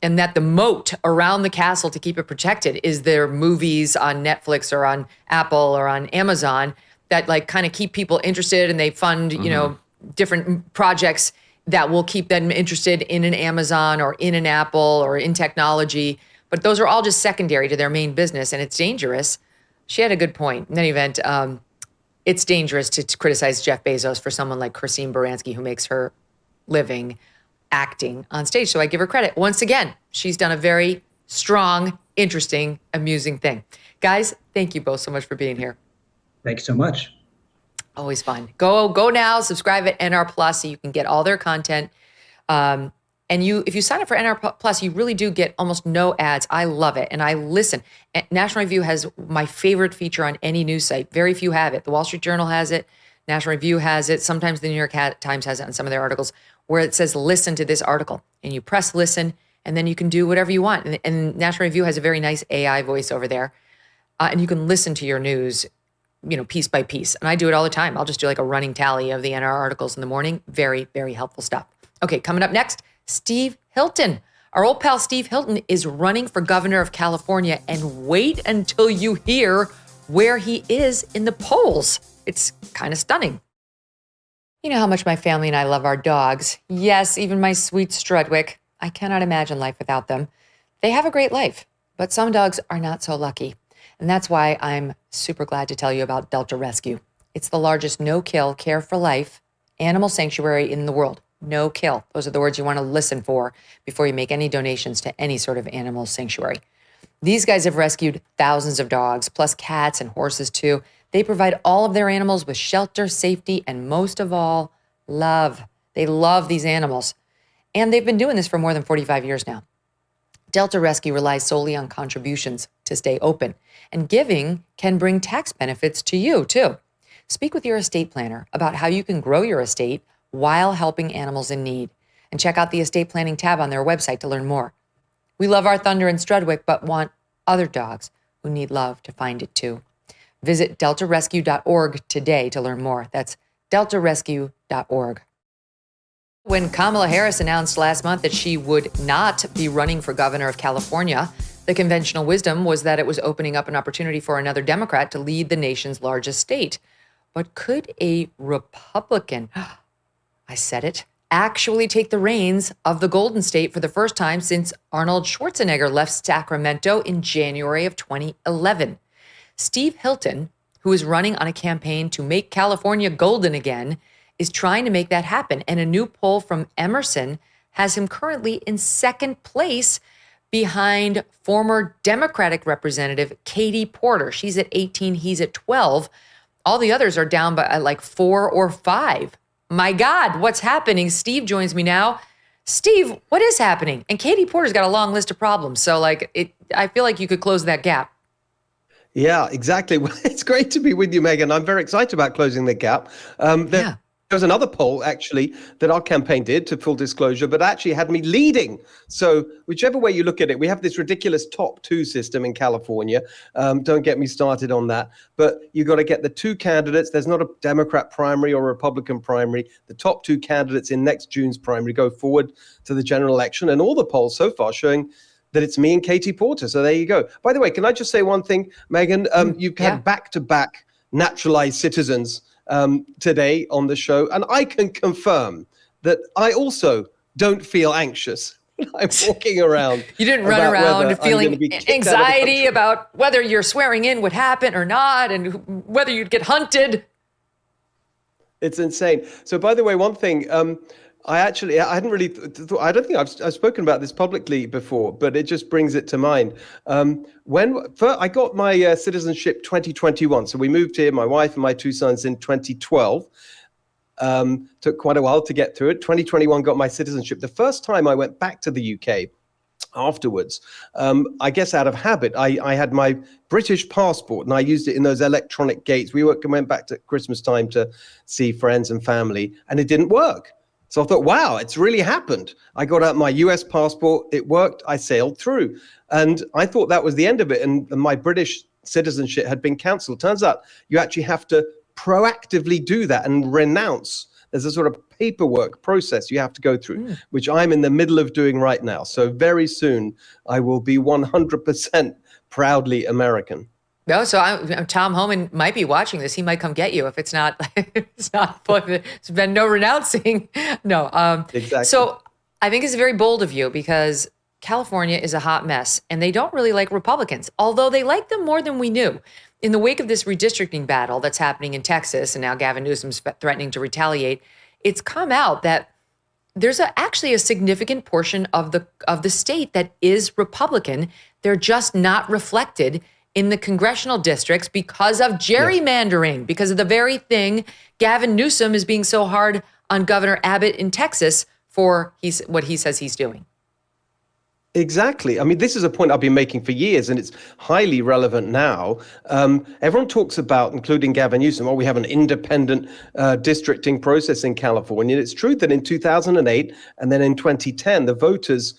and that the moat around the castle to keep it protected is their movies on Netflix or on Apple or on Amazon that kind of keep people interested, and they fund, different projects that will keep them interested in an Amazon or in an Apple or in technology. But those are all just secondary to their main business, and it's dangerous. She had a good point. In any event, it's dangerous to criticize Jeff Bezos for someone like Christine Baranski, who makes her living acting on stage. So I give her credit. Once again, she's done a very strong, interesting, amusing thing. Guys, thank you both so much for being here. Thank you so much. Always fun. Go now, subscribe at NR Plus so you can get all their content. And if you sign up for NR Plus, you really do get almost no ads. I love it. And I listen. National Review has my favorite feature on any news site. Very few have it. The Wall Street Journal has it. National Review has it. Sometimes the New York Times has it on some of their articles, where it says, listen to this article. And you press listen, and then you can do whatever you want. And National Review has a very nice AI voice over there. And you can listen to your news, piece by piece. And I do it all the time. I'll just do like a running tally of the NR articles in the morning. Very, very helpful stuff. Okay, coming up next, Steve Hilton. Our old pal Steve Hilton is running for governor of California, and wait until you hear where he is in the polls. It's kind of stunning. You know how much my family and I love our dogs. Yes, even my sweet Strudwick. I cannot imagine life without them. They have a great life, but some dogs are not so lucky. And that's why I'm super glad to tell you about Delta Rescue. It's the largest no-kill, care for life animal sanctuary in the world. No kill. Those are the words you want to listen for before you make any donations to any sort of animal sanctuary. These guys have rescued thousands of dogs, plus cats and horses too. They provide all of their animals with shelter, safety, and most of all, love. They love these animals. And they've been doing this for more than 45 years now. Delta Rescue relies solely on contributions to stay open. And giving can bring tax benefits to you too. Speak with your estate planner about how you can grow your estate while helping animals in need. And check out the estate planning tab on their website to learn more. We love our Thunder and Strudwick, but want other dogs who need love to find it too. Visit deltarescue.org today to learn more. That's deltarescue.org. When Kamala Harris announced last month that she would not be running for governor of California, the conventional wisdom was that it was opening up an opportunity for another Democrat to lead the nation's largest state. But could a Republican, I said it, actually take the reins of the Golden State for the first time since Arnold Schwarzenegger left Sacramento in January of 2011? Steve Hilton, who is running on a campaign to make California golden again, is trying to make that happen. And a new poll from Emerson has him currently in second place behind former Democratic Representative Katie Porter. She's at 18, he's at 12. All the others are down by like 4 or 5. My God, what's happening? Steve joins me now. Steve, what is happening? And Katie Porter's got a long list of problems. So I feel like you could close that gap. Yeah, exactly. Well, it's great to be with you, Megyn. I'm very excited about closing the gap. There was another poll, actually, that our campaign did, to full disclosure, but actually had me leading. So whichever way you look at it, we have this ridiculous top 2 system in California. Don't get me started on that. But you got to get the 2 candidates. There's not a Democrat primary or a Republican primary. The top 2 candidates in next June's primary go forward to the general election. And all the polls so far showing that it's me and Katie Porter. So there you go. By the way, can I just say one thing, Megyn? You've had back-to-back naturalized citizens today on the show, and I can confirm that I also don't feel anxious when I'm walking around. You didn't run around feeling anxiety about whether your swearing in would happen or not, and whether you'd get hunted. It's insane. So, by the way, one thing, I hadn't really thought, I don't think I've spoken about this publicly before, but it just brings it to mind. When first I got my citizenship 2021, so we moved here, my wife and my 2 sons, in 2012. Took quite a while to get through it. 2021 got my citizenship. The first time I went back to the UK afterwards, I guess out of habit, I had my British passport and I used it in those electronic gates. We went back to Christmas time to see friends and family, and it didn't work. So I thought, wow, it's really happened. I got out my US passport, it worked, I sailed through. And I thought that was the end of it, and my British citizenship had been cancelled. Turns out you actually have to proactively do that and renounce. There's a sort of paperwork process you have to go through, which I'm in the middle of doing right now. So very soon I will be 100% proudly American. No, so Tom Homan might be watching this. He might come get you if it's not. It's been no renouncing. No. Exactly. So I think it's very bold of you because California is a hot mess, and they don't really like Republicans, although they like them more than we knew. In the wake of this redistricting battle that's happening in Texas, and now Gavin Newsom's threatening to retaliate, it's come out that there's actually a significant portion of the state that is Republican. They're just not reflected in the congressional districts because of gerrymandering, because of the very thing Gavin Newsom is being so hard on Governor Abbott in Texas for what he says he's doing. Exactly. I mean, this is a point I've been making for years, and it's highly relevant now. Everyone talks about, including Gavin Newsom, we have an independent districting process in California. And it's true that in 2008 and then in 2010, the voters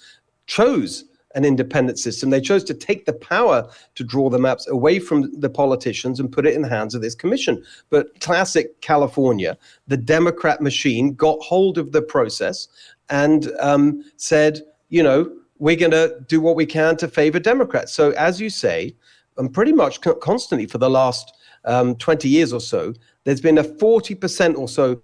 chose an independent system. They chose to take the power to draw the maps away from the politicians and put it in the hands of this commission. But classic California, the Democrat machine got hold of the process and said, we're going to do what we can to favor Democrats. So as you say, and pretty much constantly for the last 20 years or so, there's been a 40% or so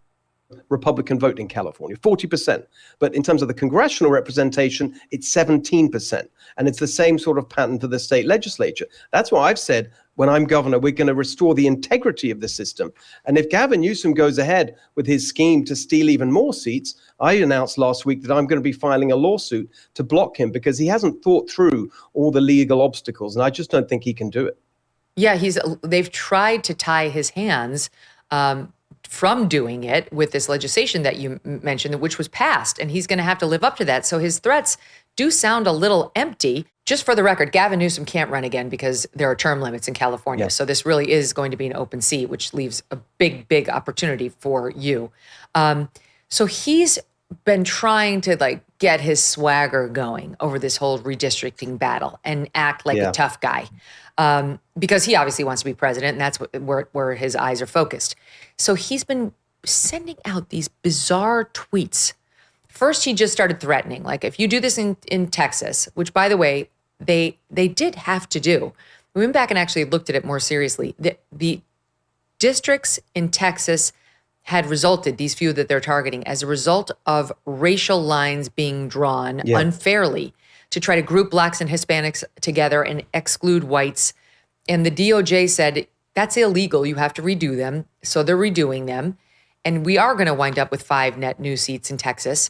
Republican vote in California, 40%. But in terms of the congressional representation, it's 17%. And it's the same sort of pattern for the state legislature. That's why I've said, when I'm governor, we're going to restore the integrity of the system. And if Gavin Newsom goes ahead with his scheme to steal even more seats, I announced last week that I'm going to be filing a lawsuit to block him because he hasn't thought through all the legal obstacles. And I just don't think he can do it. Yeah, they've tried to tie his hands from doing it with this legislation that you mentioned, which was passed, and he's going to have to live up to that. So his threats do sound a little empty. Just for the record, Gavin Newsom can't run again because there are term limits in California. So this really is going to be an open seat, which leaves a big, big opportunity for you. So he's been trying to get his swagger going over this whole redistricting battle and act like a tough guy. Because he obviously wants to be president, and that's where his eyes are focused. So he's been sending out these bizarre tweets. First, he just started threatening, if you do this in Texas, which, by the way, they did have to do. We went back and actually looked at it more seriously. The districts in Texas had resulted, these few that they're targeting, as a result of racial lines being drawn unfairly to try to group blacks and Hispanics together and exclude whites. And the DOJ said, that's illegal. You have to redo them. So they're redoing them. And we are going to wind up with 5 net new seats in Texas.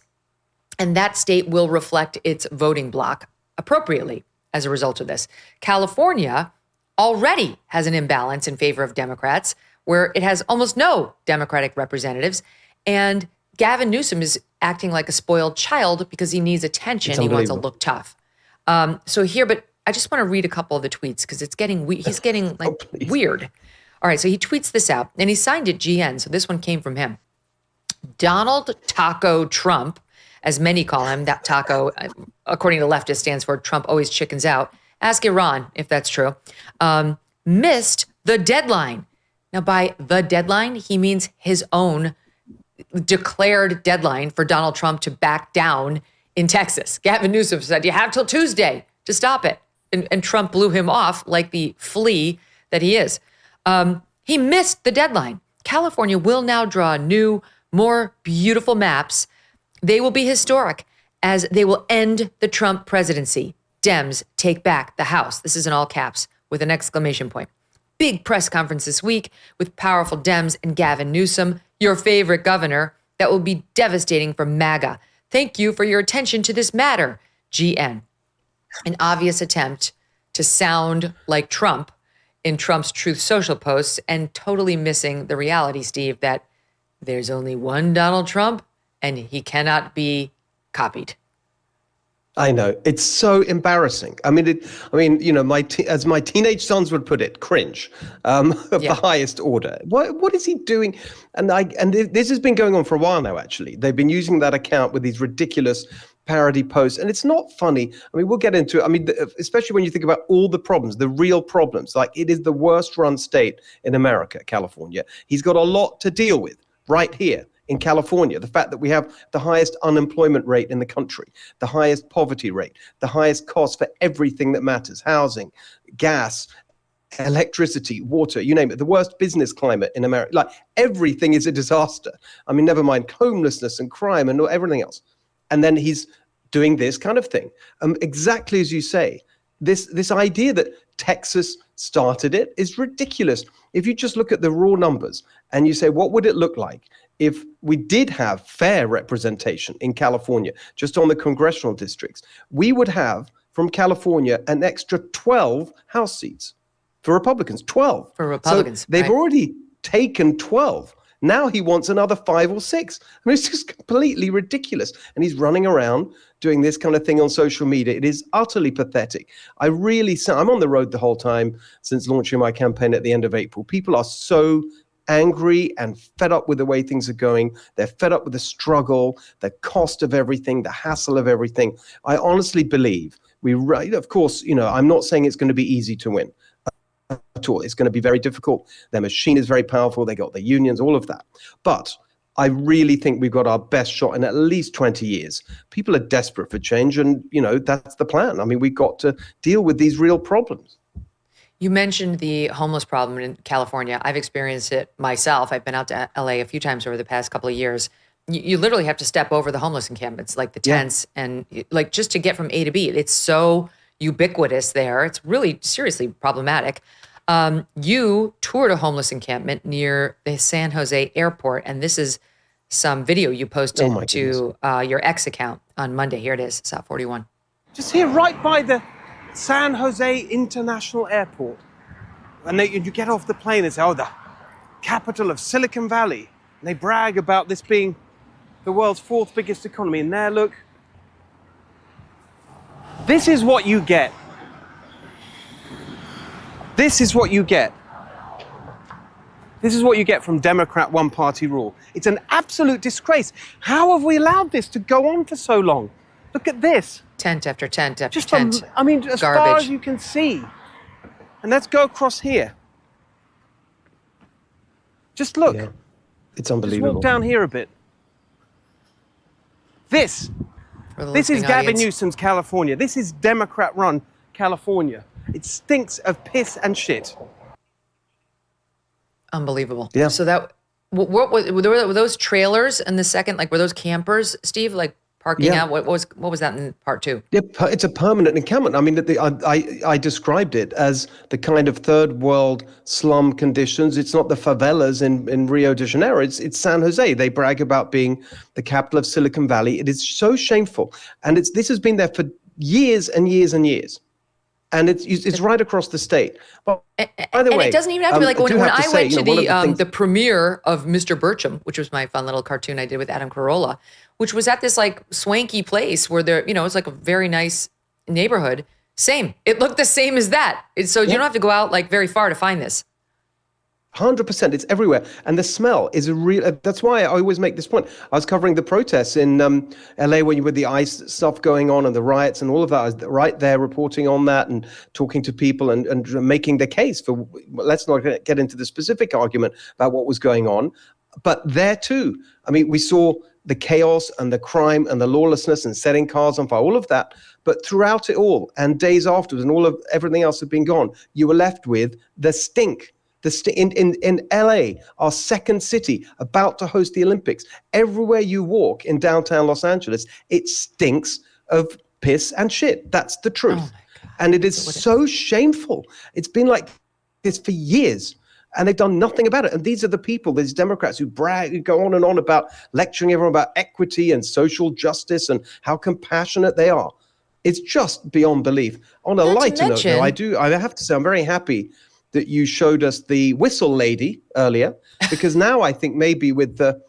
And that state will reflect its voting bloc appropriately as a result of this. California already has an imbalance in favor of Democrats, where it has almost no Democratic representatives. And Gavin Newsom is acting like a spoiled child because he needs attention. He wants to look tough. But I just want to read a couple of the tweets because it's getting he's getting weird. All right, so he tweets this out, and he signed it GN, so this one came from him. Donald Taco Trump, as many call him, that taco, according to leftists, stands for Trump always chickens out. Ask Iran if that's true. Missed the deadline. Now, by the deadline, he means his own declared deadline for Donald Trump to back down in Texas. Gavin Newsom said, you have till Tuesday to stop it. And Trump blew him off like the flea that he is. He missed the deadline. California will now draw new, more beautiful maps. They will be historic as they will end the Trump presidency. Dems take back the House. This is in all caps with an exclamation point. Big press conference this week with powerful Dems and Gavin Newsom, your favorite governor, that will be devastating for MAGA. Thank you for your attention to this matter, GN. An obvious attempt to sound like Trump in Trump's Truth Social posts and totally missing the reality, Steve, that there's only one Donald Trump and he cannot be copied. I know. It's so embarrassing. I mean, as my teenage sons would put it, cringe of the highest order. What is he doing? And this has been going on for a while now, actually. They've been using that account with these ridiculous parody posts. And it's not funny. I mean, we'll get into it. I mean, especially when you think about all the problems, the real problems. It is the worst run state in America, California. He's got a lot to deal with right here in California. The fact that we have the highest unemployment rate in the country, the highest poverty rate, the highest cost for everything that matters, housing, gas, electricity, water, you name it, the worst business climate in America. Everything is a disaster. I mean, never mind homelessness and crime and everything else. And then he's doing this kind of thing. Exactly as you say, this idea that Texas started it is ridiculous. If you just look at the raw numbers and you say, what would it look like if we did have fair representation in California, just on the congressional districts? We would have, from California, an extra 12 House seats for Republicans, 12. For Republicans, so they've already taken 12. Now he wants another 5 or 6. I mean, it's just completely ridiculous. And he's running around doing this kind of thing on social media. It is utterly pathetic. I'm on the road the whole time since launching my campaign at the end of April. People are so angry and fed up with the way things are going. They're fed up with the struggle, the cost of everything, the hassle of everything. I honestly believe of course, I'm not saying it's going to be easy to win at all. It's going to be very difficult. Their machine is very powerful. They got the unions, all of that. But I really think we've got our best shot in at least 20 years. People are desperate for change, and that's the plan. I mean, we've got to deal with these real problems. You mentioned the homeless problem in California. I've experienced it myself. I've been out to LA a few times over the past couple of years. You literally have to step over the homeless encampments, like the tents, and like just to get from A to B. It's so ubiquitous there. It's really seriously problematic. You toured a homeless encampment near the San Jose airport, and this is some video you posted to your X account on Monday. Here it is, South 41. Just here, right by the San Jose International Airport. And you get off the plane and say, the capital of Silicon Valley. And they brag about this being the world's 4th biggest economy. And there, look. This is what you get. This is what you get. This is what you get from Democrat one-party rule. It's an absolute disgrace. How have we allowed this to go on for so long? Look at this. Tent after tent after Just tent. as far as you can see. And let's go across here. Just look. Yeah. It's unbelievable. Just walk down here a bit. This is Gavin Newsom's California. This is Democrat-run California. It stinks of piss and shit. Unbelievable. Yeah. So that, were those trailers in the second, like were those campers, Steve, like parking out? What was that in part 2? Yeah, it's a permanent encampment. I mean, I described it as the kind of third world slum conditions. It's not the favelas in Rio de Janeiro. It's San Jose. They brag about being the capital of Silicon Valley. It is so shameful. And this has been there for years and years and years. And it's right across the state. But by the way, it doesn't even have to be like when I went to the premiere of Mr. Bircham, which was my fun little cartoon I did with Adam Carolla, which was at this like swanky place where it's like a very nice neighborhood. Same. It looked the same as that. So you don't have to go out like very far to find this. 100%. It's everywhere. And the smell is that's why I always make this point. I was covering the protests in LA with the ICE stuff going on and the riots and all of that. I was right there reporting on that and talking to people and making the case for, let's not get into the specific argument about what was going on. But there too, I mean, we saw the chaos and the crime and the lawlessness and setting cars on fire, all of that. But throughout it all and days afterwards and everything else had been gone, you were left with the stink. In LA, our second city, about to host the Olympics, everywhere you walk in downtown Los Angeles, it stinks of piss and shit. That's the truth. And it is so shameful. It's been like this for years, and they've done nothing about it. And these are the people, these Democrats who brag, who go on and on about lecturing everyone about equity and social justice and how compassionate they are. It's just beyond belief. On a lighter note, though, I have to say I'm very happy that you showed us the whistle lady earlier, because now I think maybe with the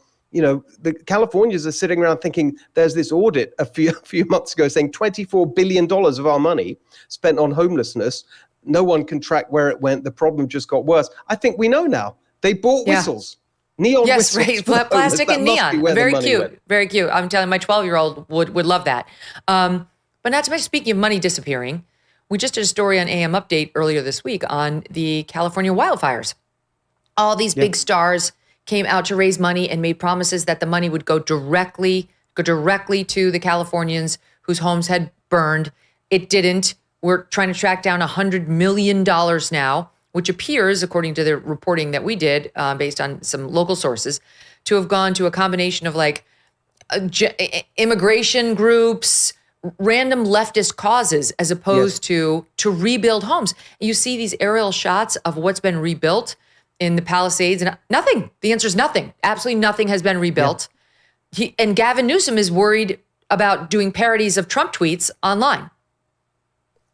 Californians are sitting around thinking there's this audit a few months ago saying $24 billion of our money spent on homelessness. No one can track where it went. The problem just got worse. I think we know now. They bought whistles. Neon whistles. Yes, right. Plastic and neon. Very cute. Very cute. I'm telling you, my 12-year-old would love that. But not to mention, speaking of money disappearing, we just did a story on AM Update earlier this week on the California wildfires. All these big stars came out to raise money and made promises that the money would go directly to the Californians whose homes had burned. It didn't. We're trying to track down $100 million now, which appears, according to the reporting that we did, based on some local sources, to have gone to a combination of like immigration groups, random leftist causes as opposed to rebuild homes. You see these aerial shots of what's been rebuilt in the Palisades, and nothing. The answer is nothing. Absolutely nothing has been rebuilt. And Gavin Newsom is worried about doing parodies of Trump tweets online.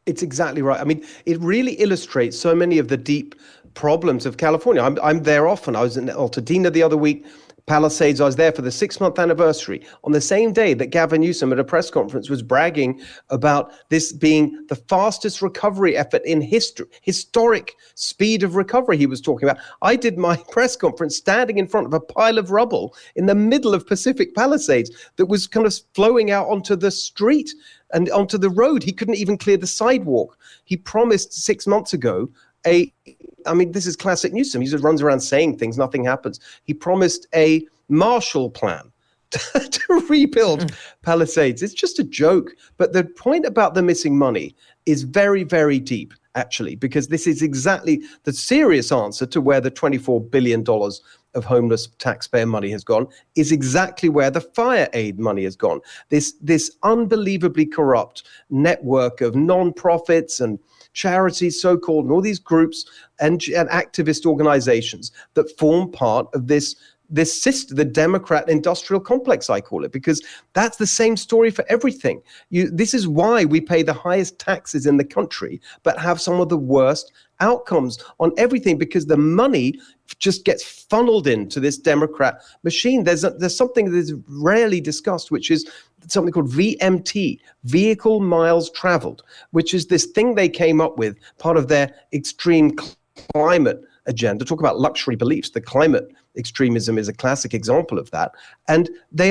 It's exactly right. I mean, it really illustrates so many of the deep problems of California. I'm there often. I was in Altadena the other week, Palisades. I was there for the 6-month anniversary on the same day that Gavin Newsom at a press conference was bragging about this being the fastest recovery effort in history, historic speed of recovery he was talking about. I did my press conference standing in front of a pile of rubble in the middle of Pacific Palisades that was kind of flowing out onto the street and onto the road. He couldn't even clear the sidewalk. He promised 6 months ago this is classic Newsom. He just runs around saying things, nothing happens. He promised a Marshall Plan to rebuild Palisades. It's just a joke. But the point about the missing money is very, very deep, actually, because this is exactly the serious answer to where the $24 billion of homeless taxpayer money has gone, is exactly where the fire aid money has gone. This unbelievably corrupt network of nonprofits and charities, so-called, and all these groups and activist organizations that form part of this system, the Democrat industrial complex, I call it, because that's the same story for everything. This is why we pay the highest taxes in the country, but have some of the worst outcomes on everything, because the money just gets funneled into this Democrat machine. There's something that is rarely discussed, which is something called VMT, vehicle miles traveled, which is this thing they came up with, part of their extreme climate agenda. Talk about luxury beliefs. The climate extremism is a classic example of that. And they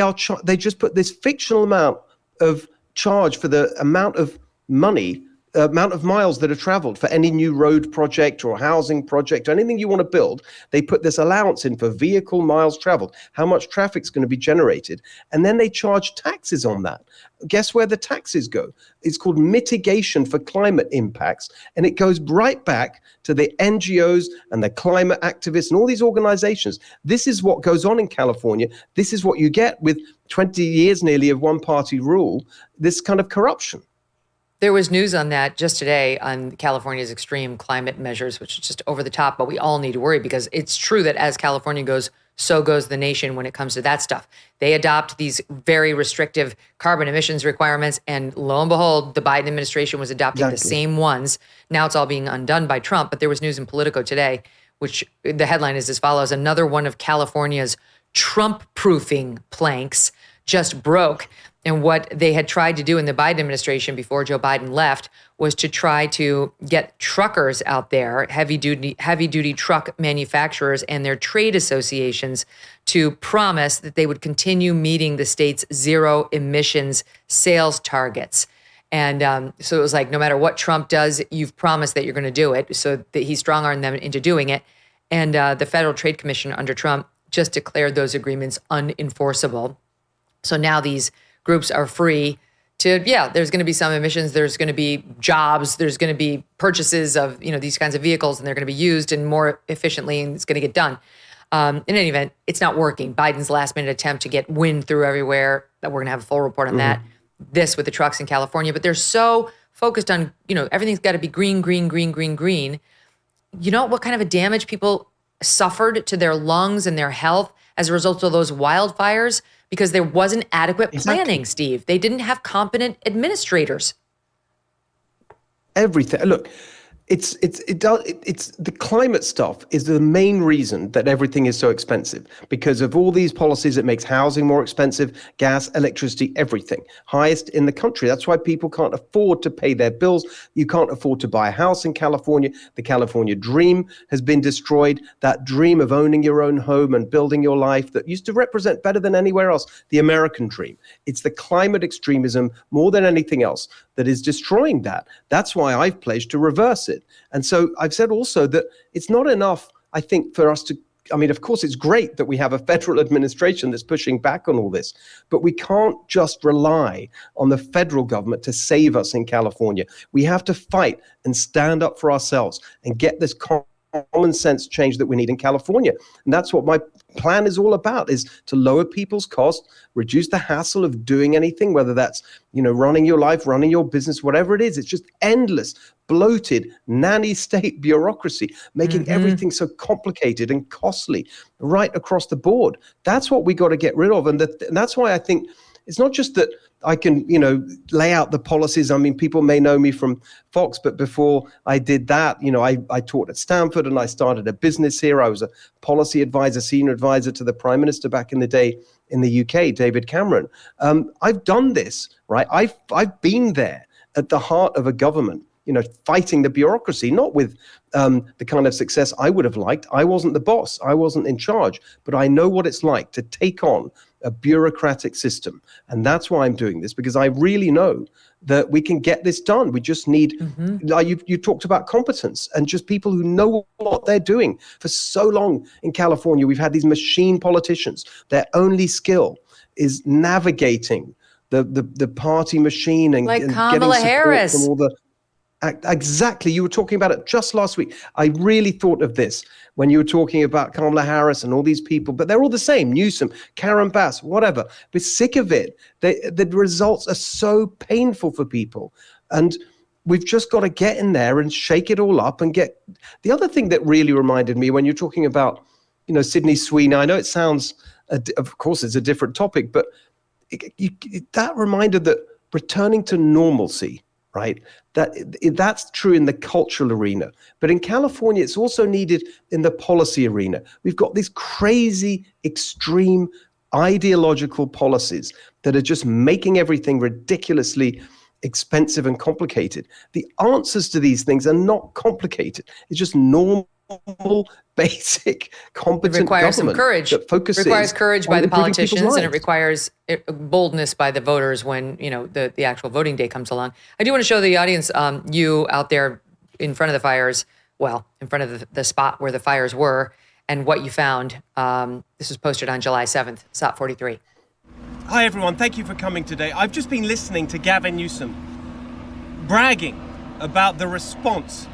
just put this fictional amount of charge for the amount of money, amount of miles that are traveled for any new road project or housing project or anything you want to build. They put this allowance in for vehicle miles traveled, how much traffic's going to be generated, and then they charge taxes on that. Guess where the taxes go? It's called mitigation for climate impacts, and it goes right back to the NGOs and the climate activists and all these organizations. This is what goes on in California. This is what you get with 20 years nearly of one-party rule, this kind of corruption. There was news on that just today on California's extreme climate measures, which is just over the top, but we all need to worry because it's true that as California goes, so goes the nation when it comes to that stuff. They adopt these very restrictive carbon emissions requirements, and lo and behold, the Biden administration was adopting the same ones. Now it's all being undone by Trump, but there was news in Politico today, which the headline is as follows: another one of California's Trump-proofing planks just broke. And what they had tried to do in the Biden administration before Joe Biden left was to try to get truckers out there, heavy duty truck manufacturers and their trade associations, to promise that they would continue meeting the state's zero emissions sales targets. And so it was like, no matter what Trump does, you've promised that you're going to do it. So that he strong-armed them into doing it. And the Federal Trade Commission under Trump just declared those agreements unenforceable. So now these groups are free to, there's going to be some emissions, there's going to be jobs, there's going to be purchases of, these kinds of vehicles, and they're going to be used and more efficiently, and it's going to get done. In any event, it's not working. Biden's last minute attempt to get wind through everywhere, that we're going to have a full report on that, this with the trucks in California, but they're so focused on, everything's got to be green, green, green, green, green. You know what kind of a damage people suffered to their lungs and their health as a result of those wildfires? Because there wasn't adequate planning, Steve. They didn't have competent administrators. Everything. Look, it's the climate stuff is the main reason that everything is so expensive, because of all these policies. It makes housing more expensive, gas, electricity, everything highest in the country. That's why people can't afford to pay their bills. You can't afford to buy a house in California. The California dream has been destroyed. That dream of owning your own home and building your life that used to represent better than anywhere else, the American dream. It's the climate extremism more than anything else that is destroying that. That's why I've pledged to reverse it. And so I've said also that it's not enough, I think, for us to, of course, it's great that we have a federal administration that's pushing back on all this, but we can't just rely on the federal government to save us in California. We have to fight and stand up for ourselves and get this common sense change that we need in California. And that's what my plan is all about, is to lower people's costs, reduce the hassle of doing anything, whether that's, running your life, running your business, whatever it is. It's just endless, bloated, nanny state bureaucracy, making everything so complicated and costly right across the board. That's what we got to get rid of. And that's why I think it's not just that I can, lay out the policies. I mean, people may know me from Fox, but before I did that, I taught at Stanford and I started a business here. I was a policy advisor, senior advisor to the Prime Minister back in the day in the UK, David Cameron. I've done this, right? I've been there at the heart of a government, fighting the bureaucracy, not with the kind of success I would have liked. I wasn't the boss. I wasn't in charge, but I know what it's like to take on a bureaucratic system. And that's why I'm doing this, because I really know that we can get this done. We just need, like you talked about competence and just people who know what they're doing. For so long in California, we've had these machine politicians. Their only skill is navigating the party machine and, like and Kamala getting support Harris. from all the. Exactly. You were talking about it just last week. I really thought of this when you were talking about Kamala Harris and all these people, but they're all the same. Newsom, Karen Bass, whatever. We're sick of it. The results are so painful for people. And we've just got to get in there and shake it all up and get. The other thing that really reminded me when you're talking about, Sydney Sweeney, I know it sounds, of course, it's a different topic, but that reminder that returning to normalcy, right? That's true in the cultural arena. But in California, it's also needed in the policy arena. We've got these crazy, extreme, ideological policies that are just making everything ridiculously expensive and complicated. The answers to these things are not complicated. It's just normal, basic, competent It requires some government courage. that focuses It requires courage by on the improving people's politicians, and it lives. requires boldness by the voters when the actual voting day comes along. I do want to show the audience you out there in front of the fires, in front of the spot where the fires were, and what you found. This was posted on July 7th, SOT 43. Hi everyone, thank you for coming today. I've just been listening to Gavin Newsom bragging about the response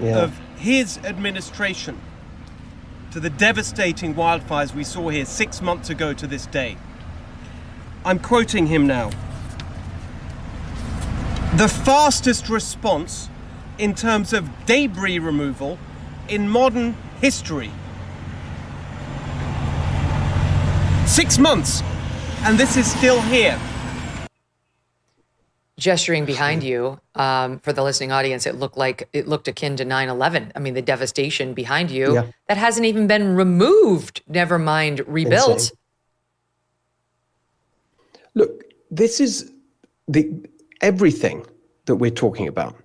of his administration to the devastating wildfires we saw here 6 months ago to this day. I'm quoting him now. The fastest response in terms of debris removal in modern history. 6 months, and this is still here. Gesturing behind you, for the listening audience, it looked akin to 9/11. I mean, the devastation behind you that hasn't even been removed, never mind rebuilt. Insane. Look, this is everything that we're talking about.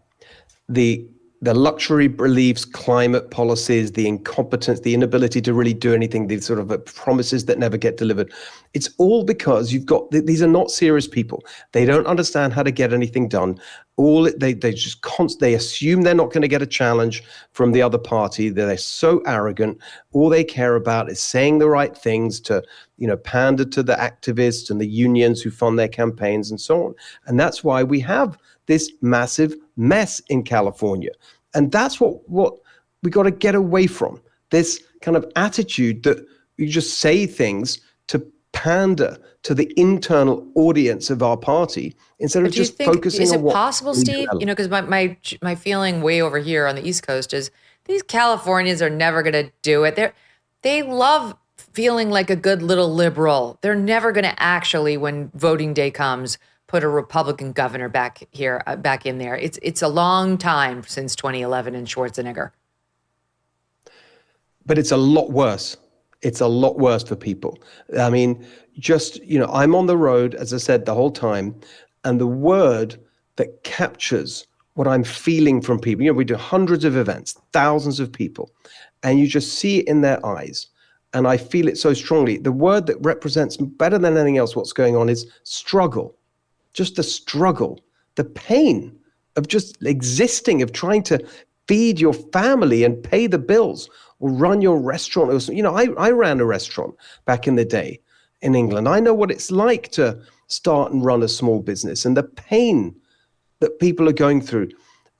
The luxury beliefs, climate policies, the incompetence, the inability to really do anything, these sort of promises that never get delivered. It's all because you've got, these are not serious people. They don't understand how to get anything done. They assume they're not going to get a challenge from the other party. They're so arrogant. All they care about is saying the right things to, pander to the activists and the unions who fund their campaigns and so on. And that's why we have this massive mess in California. And that's what we got to get away from, this kind of attitude that you just say things to pander to the internal audience of our party instead of just focusing on what. Is it possible, Steve? Because my feeling way over here on the East Coast is these Californians are never going to do it. They love feeling like a good little liberal. They're never going to actually, when voting day comes, put a Republican governor back in there. It's a long time since 2011 and Schwarzenegger. But it's a lot worse. It's a lot worse for people. I mean, I'm on the road, as I said, the whole time, and the word that captures what I'm feeling from people, we do hundreds of events, thousands of people, and you just see it in their eyes. And I feel it so strongly. The word that represents better than anything else what's going on is struggle. Just the struggle, the pain of just existing, of trying to feed your family and pay the bills or run your restaurant. I ran a restaurant back in the day in England. I know what it's like to start and run a small business and the pain that people are going through.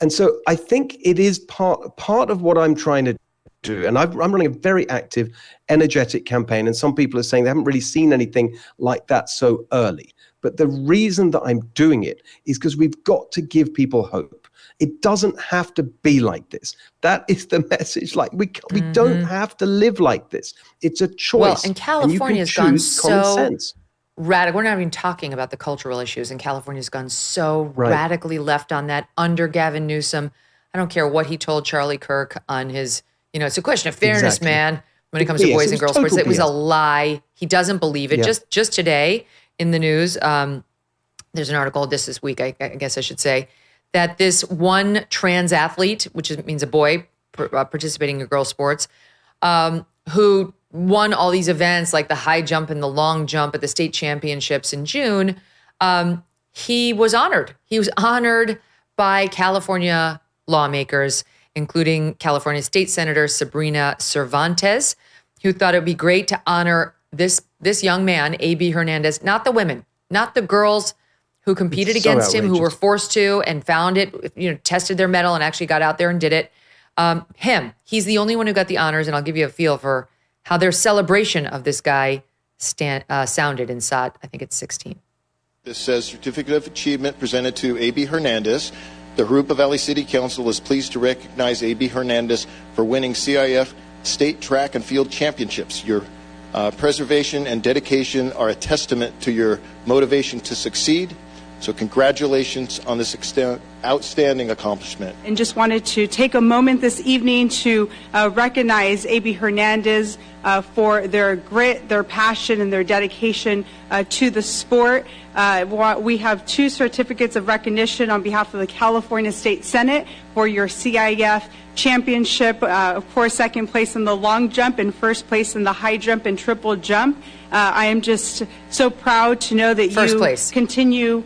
And so I think it is part of what I'm trying to do. And I'm running a very active, energetic campaign. And some people are saying they haven't really seen anything like that so early. But the reason that I'm doing it is because we've got to give people hope. It doesn't have to be like this. That is the message. Like we don't have to live like this. It's a choice. Well, and California's gone so sense. radical. We're not even talking about the cultural issues, and California's gone so radically left on that under Gavin Newsom. I don't care what he told Charlie Kirk on his, it's a question of fairness, man, when it comes to boys and girls sports. It was a lie. He doesn't believe it. Yeah. Just today in the news, there's an article this week, I guess I should say, that this one trans athlete, which means a boy participating in girls sports, who won all these events like the high jump and the long jump at the state championships in June, he was honored. He was honored by California lawmakers, including California State Senator Sabrina Cervantes, who thought it would be great to honor this young man, A.B. Hernandez, not the women, not the girls who competed against him, who were forced to and found it, tested their mettle and actually got out there and did it. Him, he's the only one who got the honors, and I'll give you a feel for how their celebration of this guy sounded in SOT, I think it's 16. This says Certificate of Achievement presented to A.B. Hernandez. The group of LA City Council is pleased to recognize A.B. Hernandez for winning CIF State Track and Field Championships. Your preservation and dedication are a testament to your motivation to succeed. So congratulations on this outstanding accomplishment. And just wanted to take a moment this evening to recognize A.B. Hernandez for their grit, their passion, and their dedication to the sport. We have 2 certificates of recognition on behalf of the California State Senate for your CIF championship, of course, second place in the long jump and first place in the high jump and triple jump. I am just so proud to know that you continue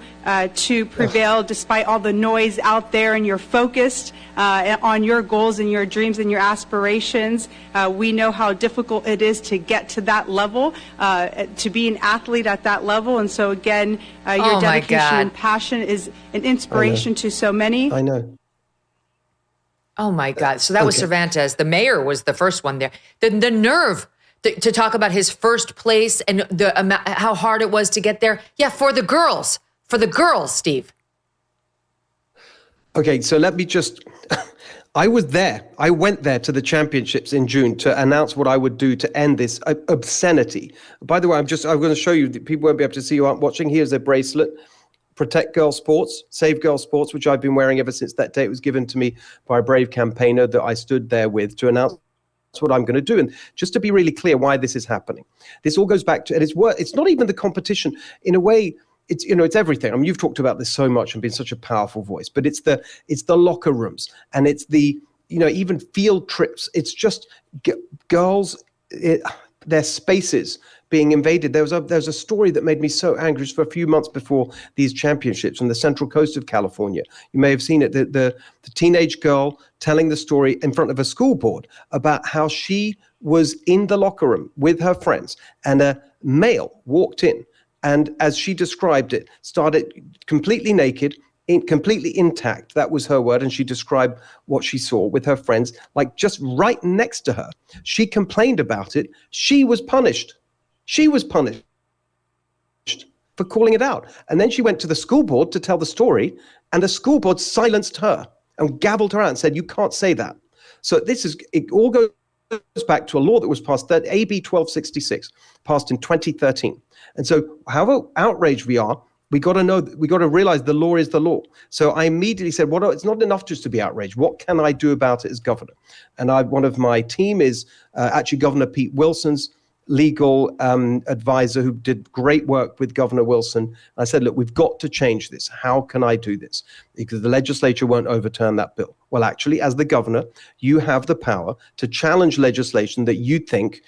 to prevail despite all the noise out there, and you're focused on your goals and your dreams and your aspirations. We know how difficult it is to get to that level, to be an athlete at that level. And so again, your dedication and passion is an inspiration to so many. I know. Oh my God. So that was Cervantes. The mayor was the first one there. The nerve to talk about his first place and how hard it was to get there. Yeah, for the girls, Steve. Okay, so let me just, I was there. I went there to the championships in June to announce what I would do to end this obscenity. By the way, I'm going to show you, people won't be able to see, you aren't watching. Here's a bracelet. Protect Girls Sports, Save Girls Sports, which I've been wearing ever since that day. It was given to me by a brave campaigner that I stood there with to announce what I'm going to do. And just to be really clear why this is happening, this all goes back to, and it's not even the competition. In a way, it's everything. I mean, you've talked about this so much and been such a powerful voice, but it's the locker rooms, and it's the, even field trips. It's just girls, their spaces being invaded. There was a story that made me so angry just for a few months before these championships on the central coast of California. You may have seen it, the teenage girl telling the story in front of a school board about how she was in the locker room with her friends and a male walked in and, as she described it, started completely naked, completely intact. That was her word. And she described what she saw with her friends, like just right next to her. She complained about it. She was punished. She was punished for calling it out. And then she went to the school board to tell the story, and the school board silenced her and gavelled her out and said, you can't say that. So it all goes back to a law that was passed, that AB 1266, passed in 2013. And so however outraged we are, we got to realize the law is the law. So I immediately said, it's not enough just to be outraged. What can I do about it as governor? And one of my team is actually Governor Pete Wilson's legal advisor, who did great work with Governor Wilson. I said, look, we've got to change this. How can I do this? Because the legislature won't overturn that bill. Well, actually, as the governor, you have the power to challenge legislation that you think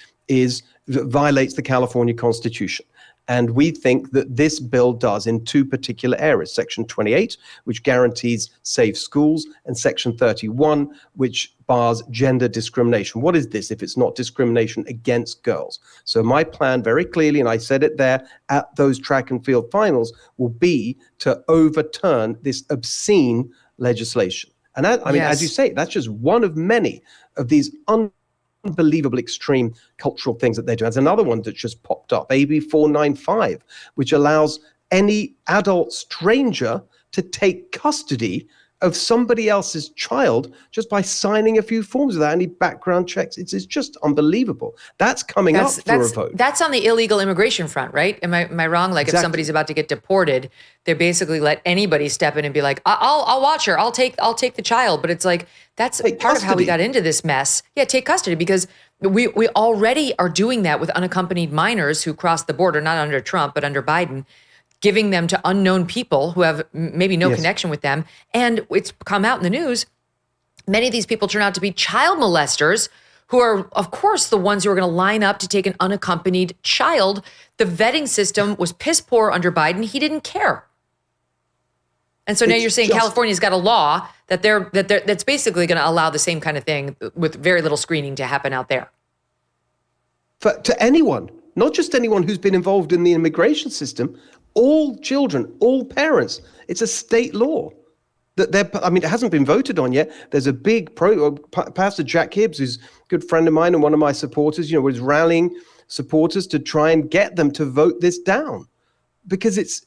violates the California Constitution. And we think that this bill does in 2 particular areas. Section 28, which guarantees safe schools, and Section 31, which bars gender discrimination. What is this if it's not discrimination against girls? So my plan very clearly, and I said it there at those track and field finals, will be to overturn this obscene legislation. And that, I mean, as you say, that's just one of many of these unbelievable extreme cultural things that they do. There's another one that just popped up, AB 495, which allows any adult stranger to take custody of somebody else's child just by signing a few forms without any background checks. It's just unbelievable. That's coming up for a vote. That's on the illegal immigration front, right? Am I wrong? Like, exactly. If somebody's about to get deported, they basically let anybody step in and be like, I'll watch her. I'll take the child. But it's like, that's part of how we got into this mess. Yeah, take custody, because we already are doing that with unaccompanied minors who cross the border, not under Trump, but under Biden, giving them to unknown people who have maybe no connection with them. And it's come out in the news, many of these people turn out to be child molesters who are, of course, the ones who are going to line up to take an unaccompanied child. The vetting system was piss poor under Biden. He didn't care. And so now you're saying California's got a law that's basically going to allow the same kind of thing with very little screening to happen out there. To anyone, not just anyone who's been involved in the immigration system, all children, all parents. It's a state law. It hasn't been voted on yet. There's a big Pastor Jack Hibbs, who's a good friend of mine and one of my supporters, was rallying supporters to try and get them to vote this down, because it's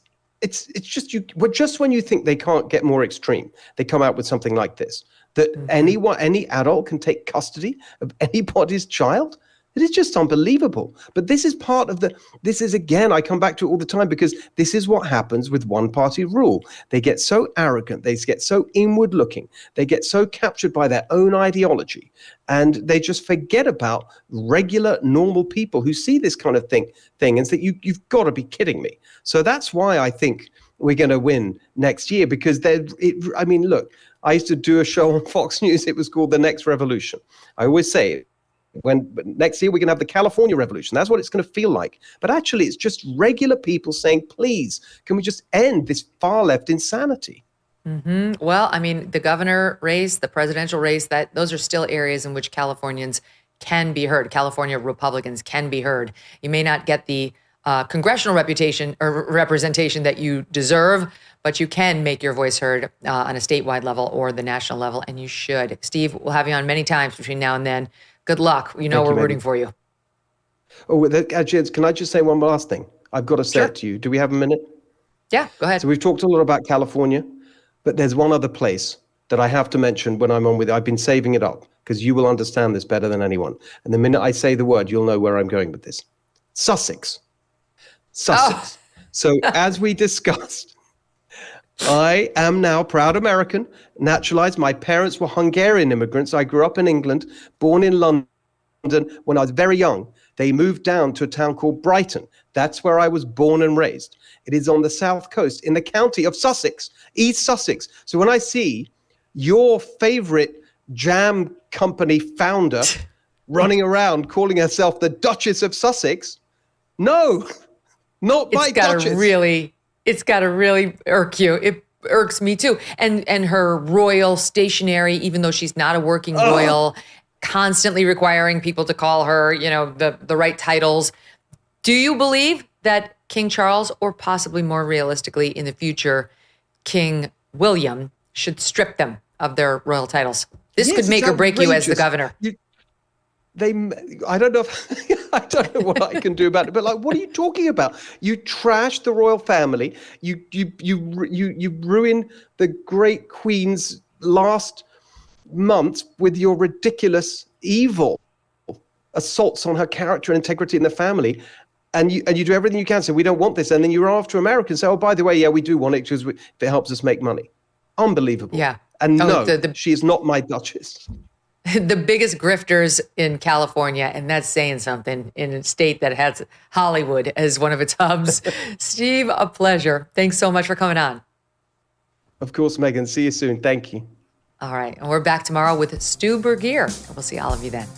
just when you think they can't get more extreme, they come out with something like this, that any adult can take custody of anybody's child. It is just unbelievable. But this is part of again, I come back to it all the time, because this is what happens with one-party rule. They get so arrogant, they get so inward-looking, they get so captured by their own ideology, and they just forget about regular, normal people who see this kind of thing and say, you've got to be kidding me. So that's why I think we're going to win next year, because look, I used to do a show on Fox News. It was called The Next Revolution. I always say it. Next year we're going to have the California Revolution. That's what it's going to feel like. But actually, it's just regular people saying, please, can we just end this far left insanity? Mm-hmm. Well, the governor race, the presidential race, those are still areas in which Californians can be heard. California Republicans can be heard. You may not get the congressional reputation or representation that you deserve, but you can make your voice heard on a statewide level or the national level, and you should. Steve, we'll have you on many times between now and then. Good luck. We're rooting for you. Oh, can I just say one last thing? I've got to say it to you. Do we have a minute? Yeah, go ahead. So we've talked a lot about California, but there's one other place that I have to mention when I'm on with it. I've been saving it up because you will understand this better than anyone. And the minute I say the word, you'll know where I'm going with this. Sussex. Oh. So as we discussed, I am now proud American, naturalized. My parents were Hungarian immigrants. I grew up in England, born in London. When I was very young, they moved down to a town called Brighton. That's where I was born and raised. It is on the south coast in the county of Sussex, East Sussex. So when I see your favorite jam company founder running around calling herself the Duchess of Sussex, no, not my Duchess. It's got to really irk you. It irks me too. And her royal stationery, even though she's not a working royal, constantly requiring people to call her, the right titles. Do you believe that King Charles, or possibly more realistically in the future, King William, should strip them of their royal titles? This could make or break you as the governor. I don't know what I can do about it, but what are you talking about? You trash the royal family. You ruin the great Queen's last months with your ridiculous, evil assaults on her character and integrity in the family. And you do everything you can. So we don't want this. And then you're after Americans. Say, oh, by the way, yeah, we do want it because if it helps us make money. Unbelievable. Yeah. And she is not my Duchess. The biggest grifters in California, and that's saying something, in a state that has Hollywood as one of its hubs. Steve, a pleasure. Thanks so much for coming on. Of course, Megyn. See you soon. Thank you. All right. And we're back tomorrow with Stu Burgier. We'll see all of you then.